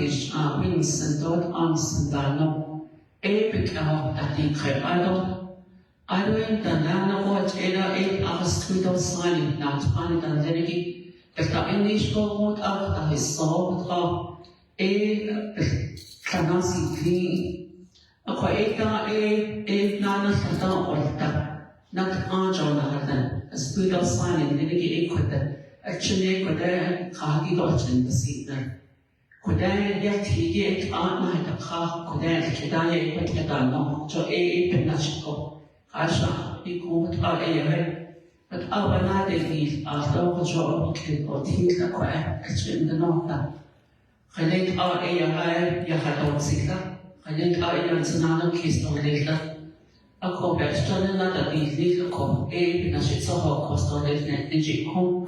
wings and dot arms and dano, epic out that he crept idle. I went the Nana watch 8 hours to the silent, not funny and delegate, but the English wrote out that his soul of A. Canasi clean. Acquainted A. Nana Sata or that. Not Hozhò Náhilna, a spirit of silence, delegate actually could I Kady Sheep the season. Could I yet he art night a car, could I Kady put it on to a Biilashii, Asha, equal to a but our night is after Hozhò kid or think the quiet in the north. I think our AI Yahadon Sika, I think our another case no later. A co-question that these little co a Biilashii so cost on the energy home.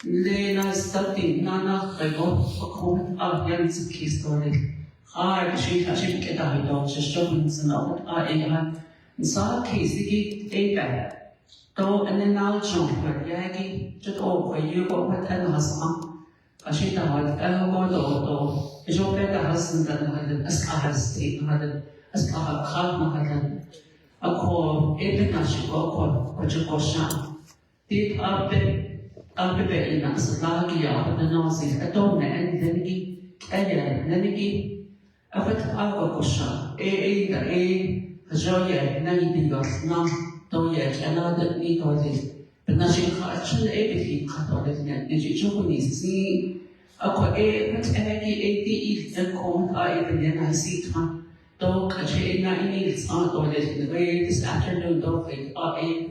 Lena starting Nana, I got a cold out Yan's key story. I she has been get out of just showing some I in some case, a bag. Though and then now jump where Yagi, just over you got what and husband. I she died, and though, is your better husband than as I have stayed, as I have caught a call, a Biilashii call, which of course, did up in Slovakia, the Nazis, a dome and Lenigi, Lenigi, a bit of Kosha, a Hozhò, Náhilna, Nam, Doyet, another Nicolis, but nothing actually everything cut on it, Japanese, see, a but any 80 and cold, I even I see one. Dog, a chain, 9 minutes out on it in the way this afternoon, dog, a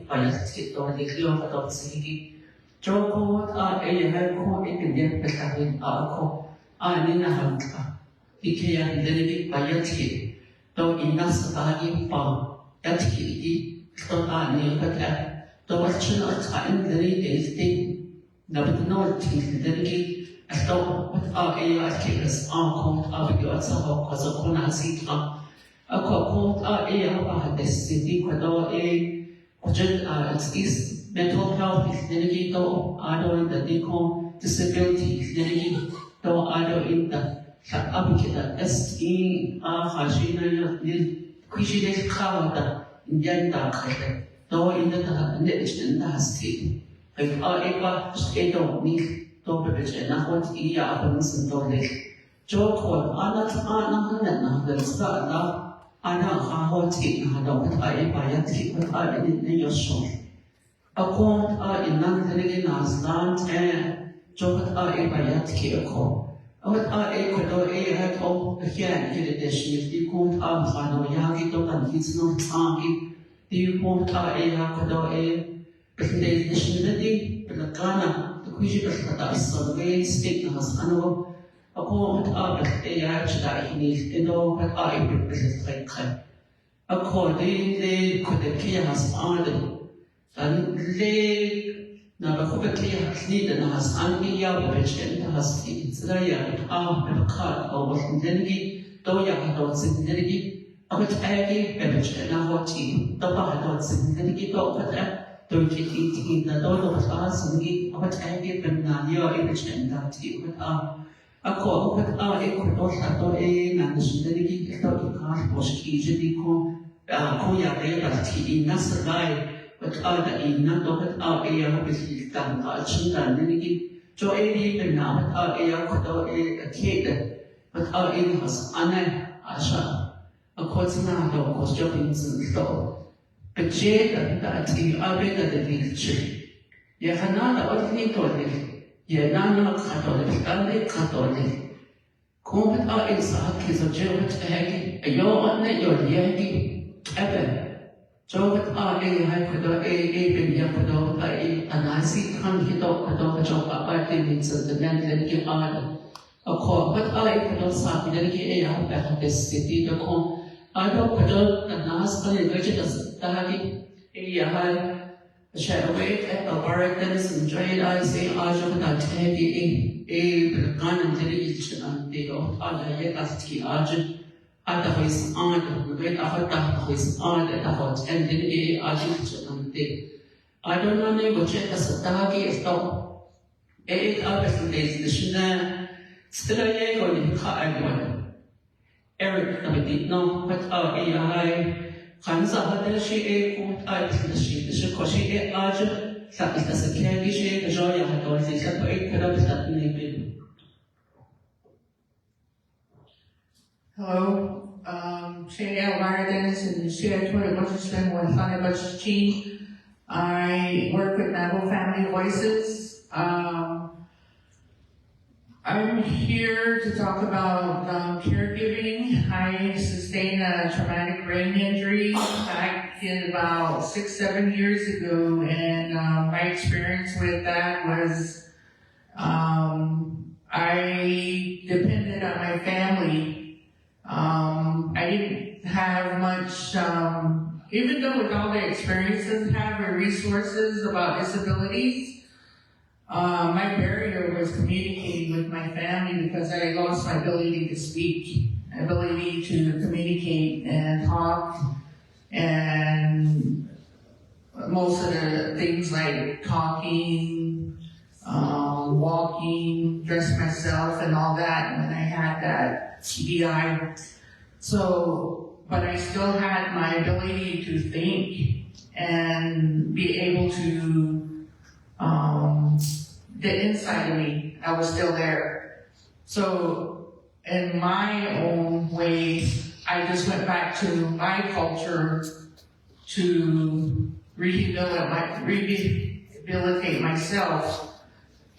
biased or the clear of the city. Joe called a head called in the end, having alcohol, in a hunter. He came delegate by a tea, though in Nasabagi bomb, that he, so I knew that, though a channel time delegate thing, no teeth delegate. I thought what our AI kickers are called Abigail Saho, was a Konasita. A called our AI about this city, Quado A. It's East mental health, delegate, though I don't the decom disability, delegate, though I don't in the Abigail S.E. Hashina, Quishides Kawada, in Yanda, though in the nation nasty. If our Eva Skado Nick. Dobridge and Nahot Ia happens and Dolly. Joe called Anna the Stella, Anna Hahoti, Hadok, I by a tip with I in your show. A court are in Nanthaninas land and Joe I by a tip call. What I equal a head of again in addition if you called up Hano Yagi dog and he's not talking. Do you want a Hakodo a presentation but the Ghana? We should have some way state as annual. A court up at a actually need to know what I represent like. Accordingly, could the chaos ardent. And they Navajo chaos needed as unbearable and has its layer out of a card or was indemnity, though you had not significant. I would aggie, beverage and our team, the bar had not significant over that. Don't get eating the Lord of us and eat what I give them now, your image and that you with our call with our equal a nationality, the car was easily called Koya Biilashii in Nasarai, but other in not with our air with his done, our children, cho đi bên nào mất có đó kid mất in has anh asha có gì nào đó có cho mình tự đó cái chết đã thì bên đó để đi chơi ya khana da ở đây thôi ya nó khát rồi cái đấy khát rồi không biết in sao khi cho chơi mất hay cái anh này rồi ya cái cho biết hay cái đó bên nhà cái đó anh ấy xin khăn cái đó cho bà thì mình sẽ nên lên cái khó biết cái đó sao mình lên cái bé cái city đó không đó cái đó anh ấy sẽ lên cái đó hay Shiprock at Alberta, Dennison, I say, Hozhò that Kady and Litson and they go yet as Key Argent at the voice on the great Alberta voice on the hot and then Argent and they. I don't know what check as a doggy as dog. 8 hours days, the Shina still a going to car everyone. Eric did not put out AI. Kansa Biilashii Biilashii Koshi Arjun Tso and Kady Sheep Gloria Hozhò Hello, Elvira, Dennison, I work with Navajo Family Voices. I'm here to talk about caregiving. I sustained a traumatic brain injury back in about 6-7 years ago, and my experience with that was I depended on my family. I didn't have much, even though with all the experiences, have resources about disabilities. My barrier was communicating with my family because I lost my ability to speak, ability to communicate and talk, and most of the things like talking, walking, dress myself and all that when I had that TBI. So, but I still had my ability to think and be able to the inside of me, I was still there. So in my own way, I just went back to my culture to rehabilitate myself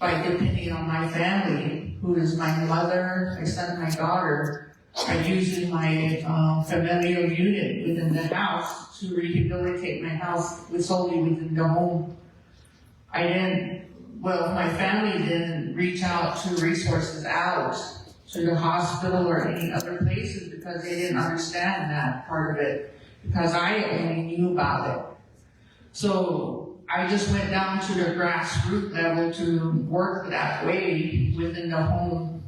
by depending on my family, who is my mother, my son, my daughter, by using my familial unit within the house to rehabilitate my house solely within the home. My family didn't reach out to resources out to the hospital or any other places because they didn't understand that part of it, because I only knew about it. So I just went down to the grassroots level to work that way within the home.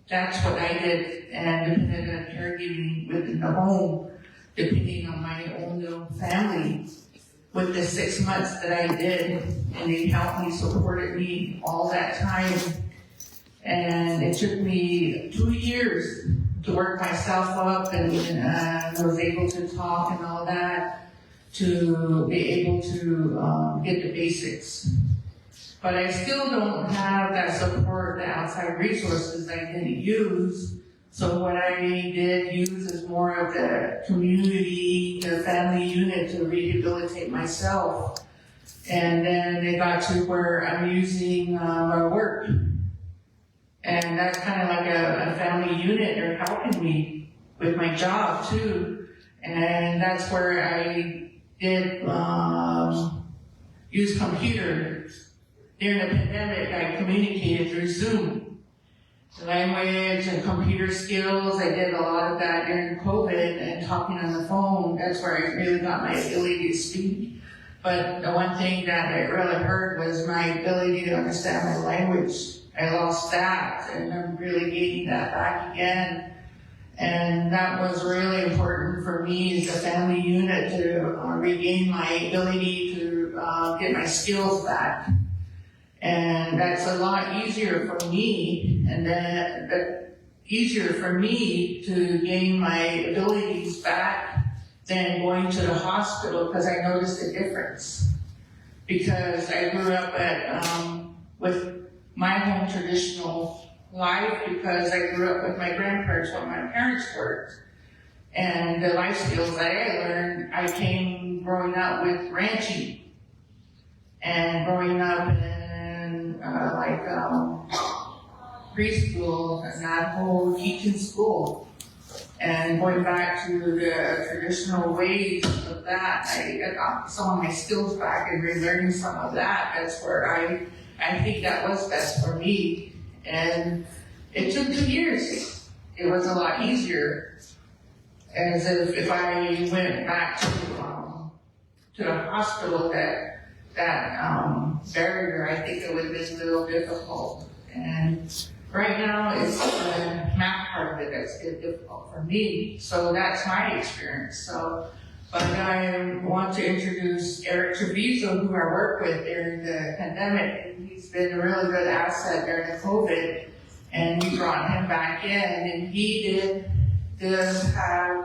That's what I did, and depended on caregiving within the home, depending on my own little family. With the 6 months that I did, and they helped me, supported me all that time. And it took me 2 years to work myself up and was able to talk and all that, to be able to get the basics. But I still don't have that support, the outside resources I didn't use. So what I did use is more of the community, the family unit to rehabilitate myself. And then it got to where I'm using my work. And that's kind of like a family unit. They're helping me with my job too. And that's where I did use computers. During the pandemic, I communicated through Zoom. Language and computer skills, I did a lot of that during COVID, and talking on the phone, that's where I really got my ability to speak. But the one thing that I really hurt was my ability to understand my language. I lost that, and I'm really gaining that back again. And that was really important for me as a family unit to regain my ability to get my skills back. And that's a lot easier for me, and then easier for me to gain my abilities back than going to the hospital, because I noticed a difference. Because I grew up with my home traditional life because I grew up with my grandparents while my parents worked. And the life skills that I learned, I came growing up with ranching and growing up in preschool, Navajo teaching school, and going back to the traditional ways of that. I got some of my skills back and relearning some of that. That's where I think that was best for me. And it took 2 years. It was a lot easier. As if I went back to the hospital, that barrier, I think it would have been a little difficult. And right now, it's the math part of it that's been difficult for me. So that's my experience. So, but I want to introduce Eric Trevizo, who I worked with during the pandemic, and he's been a really good asset during COVID. And we brought him back in, and he does have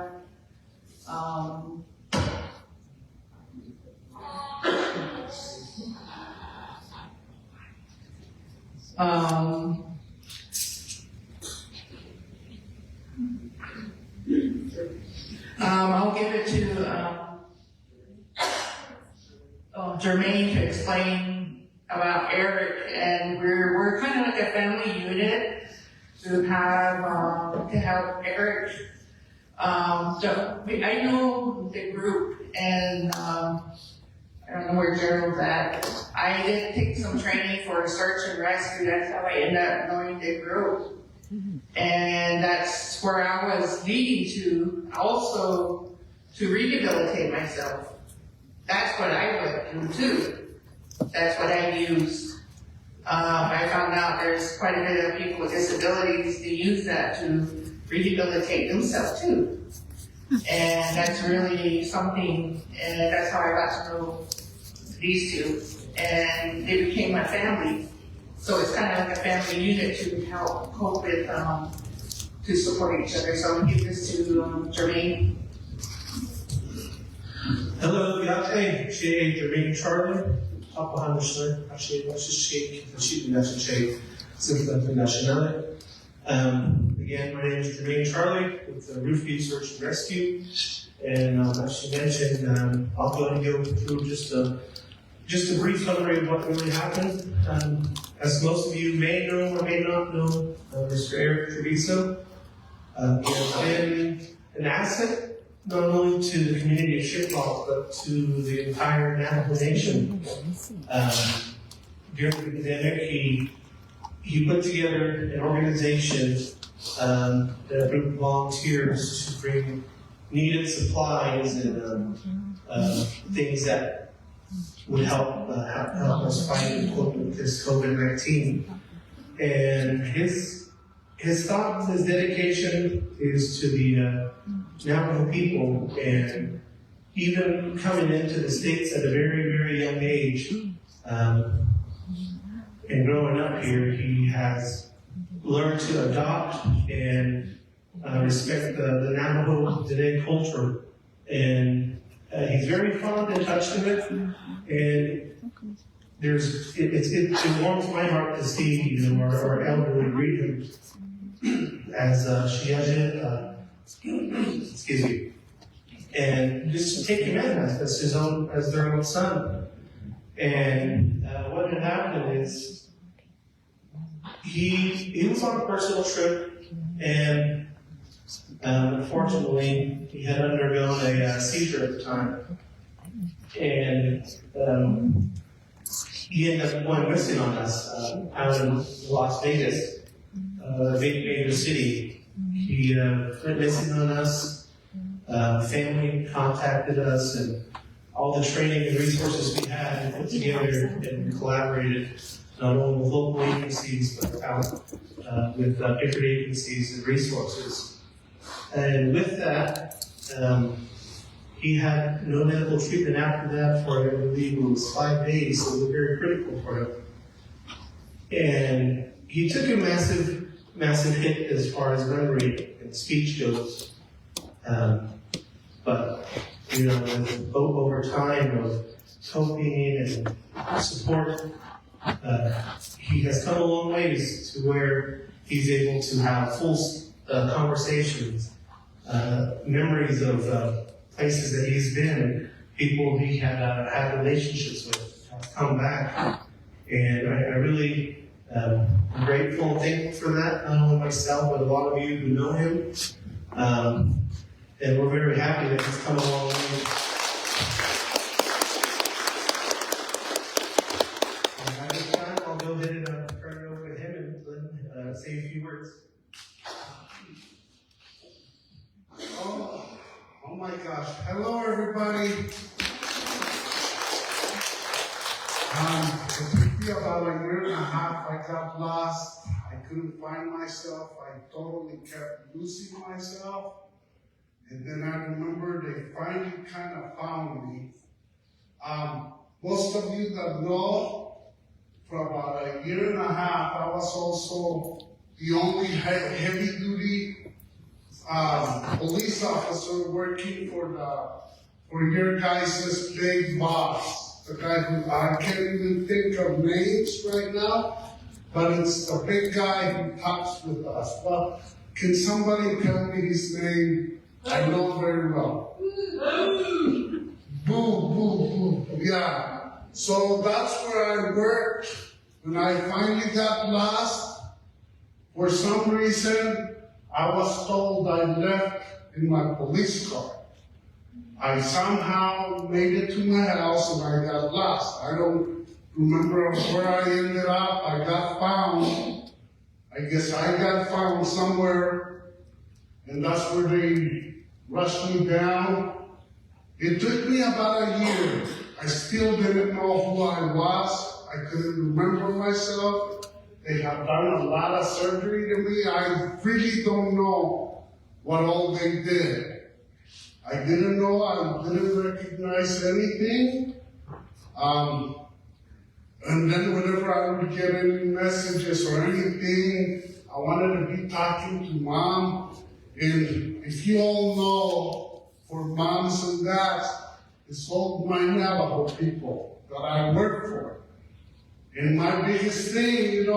I'll give it to Jermane to explain about Eric, and we're kind of like a family unit to have to help Eric. I know the group, and I don't know where Gerald's at. I did take some training for search and rescue. That's how I ended up knowing the group. And that's where I was leading to, also to rehabilitate myself. That's what I went through too. That's what I used. I found out there's quite a bit of people with disabilities that use that to rehabilitate themselves too. And that's really something, and that's how I got to know these two. And they became my family. So it's kind of like a family unit to help cope with, to support each other. So I'm gonna give this to Jermane. Hello, Biilashii. Jermane Charley. Biilashii. Again, my name is Jermane Charley with the Butte Search Rescue. And as she mentioned, I'll go and go through just a brief summary of what really happened. As most of you may know or may not know, Mr. Eric Trevizo, he has been an asset not only to the community of Shiprock, but to the entire Navajo Nation. During the pandemic, he put together an organization, a group of volunteers to bring needed supplies and things that would help us fight and cope with this COVID-19. And his thought, his dedication is to the Navajo people, and even coming into the States at a very, very young age, and growing up here, he has learned to adopt and respect the Navajo Dene culture, and he's very fond and touched of it. And it warms my heart to see our elderly greet him as Shiaje, excuse me, and just take him in as their own son. And what had happened is he was on a personal trip, and unfortunately he had undergone a seizure at the time, and he ended up going missing on us out in Las Vegas, Major City. He went missing on us. Family contacted us, and all the training and resources we had put together and collaborated not only with local agencies, but out with different agencies and resources. And with that, he had no medical treatment after that for, I believe it was 5 days, so it was very critical for him. And he took a massive hit as far as memory and speech goes. But, over time of coping and support, he has come a long ways to where he's able to have full conversations, memories of places that he's been, people he had relationships with, have come back. And I really am grateful and thankful for that, not only myself, but a lot of you who know him. And we're very happy that he's come a long way. And at this time, I'll go ahead and turn it over to him and say a few words. Oh my gosh. Hello, everybody. It took me about a year and a half. I got lost. I couldn't find myself. I totally kept losing myself. And then I remember they finally kind of found me. Most of you that know, for about a year and a half, I was also the only heavy-duty police officer working for your guys' big boss. The guy who, I can't even think of names right now, but it's the big guy who talks with us. Well, can somebody tell me his name? I know very well. Boo, boo, boo. Yeah. So that's where I worked. When I finally got lost, for some reason, I was told I left in my police car. I somehow made it to my house and I got lost. I don't remember where I ended up. I got found. I guess I got found somewhere, and that's where they rushed me down. It took me about a year. I still didn't know who I was. I couldn't remember myself. They have done a lot of surgery to me. I really don't know what all they did. I didn't know, I didn't recognize anything. And then whenever I would get any messages or anything, I wanted to be talking to Mom. And if you all know, for moms and dads, it's all my Navajo people that I work for. And my biggest thing,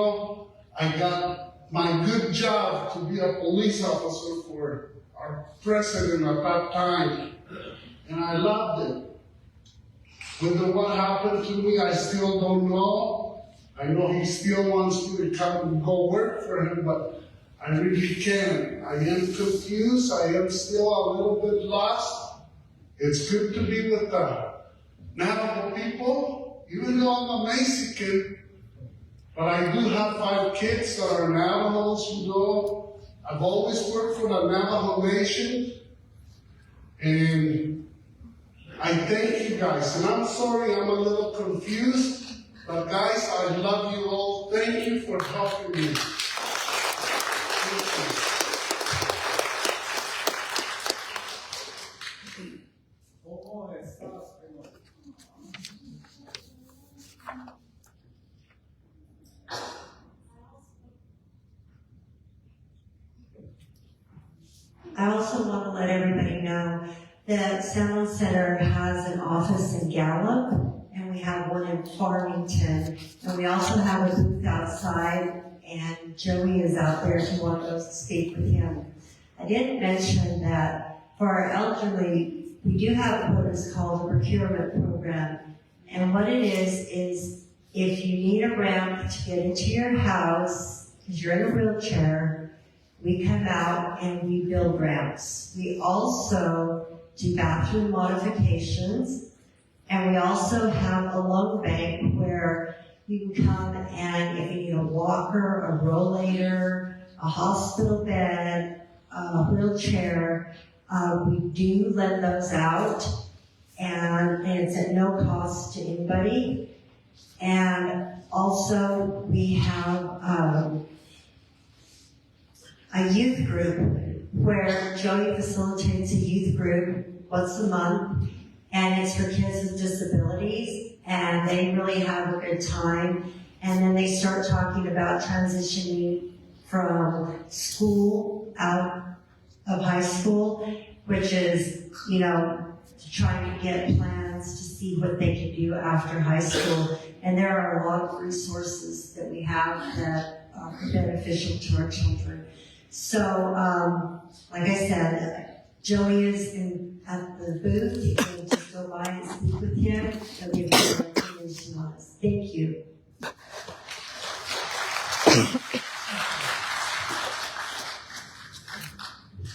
I got my good job to be a police officer for our president at that time. And I loved it. But what happened to me, I still don't know. I know he still wants me to come and go work for him, but I really can't. I am confused. I am still a little bit lost. It's good to be with the Navajo people, even though I'm a Mexican. But I do have 5 kids that are Navajos, I've always worked for the Navajo Nation. And I thank you guys. And I'm sorry I'm a little confused. But guys, I love you all. Thank you for helping me. I also want to let everybody know that Salmon Center has an office in Gallup, and we have one in Farmington, and we also have a booth outside, and Joey is out there if you want to speak with him. I didn't mention that for our elderly, we do have what is called a procurement program, and what it is if you need a ramp to get into your house, because you're in a wheelchair, we come out and we build ramps. We also do bathroom modifications, and we also have a lung bank where you can come and if you need a walker, a rollator, a hospital bed, a wheelchair, we do lend those out, and it's at no cost to anybody. And also we have a youth group where Joey facilitates a youth group once a month, and it's for kids with disabilities, and they really have a good time. And then they start talking about transitioning from school out of high school, which is, trying to get plans to see what they can do after high school. And there are a lot of resources that we have that are beneficial to our children. So, like I said, Joey is at the booth. You can just go by and speak with him. He'll give you more information on us. Thank you.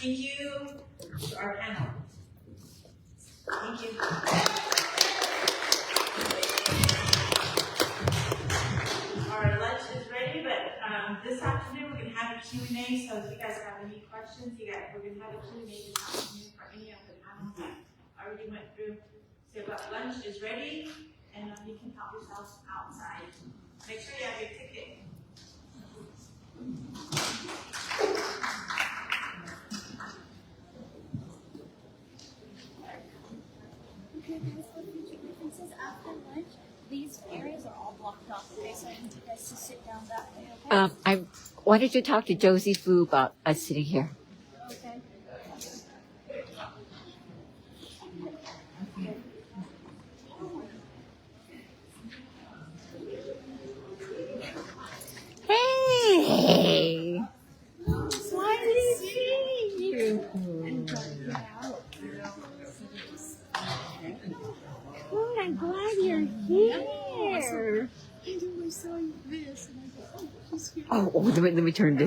Thank you to our panel. Thank you. Our lunch is ready, but this afternoon we're going to have a Q&A, so if you guys have any questions, we're going to have a Q&A this afternoon for any of the panels that already went through. So lunch is ready, and you can help yourselves outside. Make sure you have your ticket. Okay, guys, for future references after lunch, these areas are all blocked off. Okay, so I need you guys to sit down that way. Okay. Why don't you talk to Josie Fu about us sitting here? Okay. Hey! Smiley seeing you. Oh, I'm glad you're here. I saw you this, and I thought, oh, she's here. Oh, let me turn this.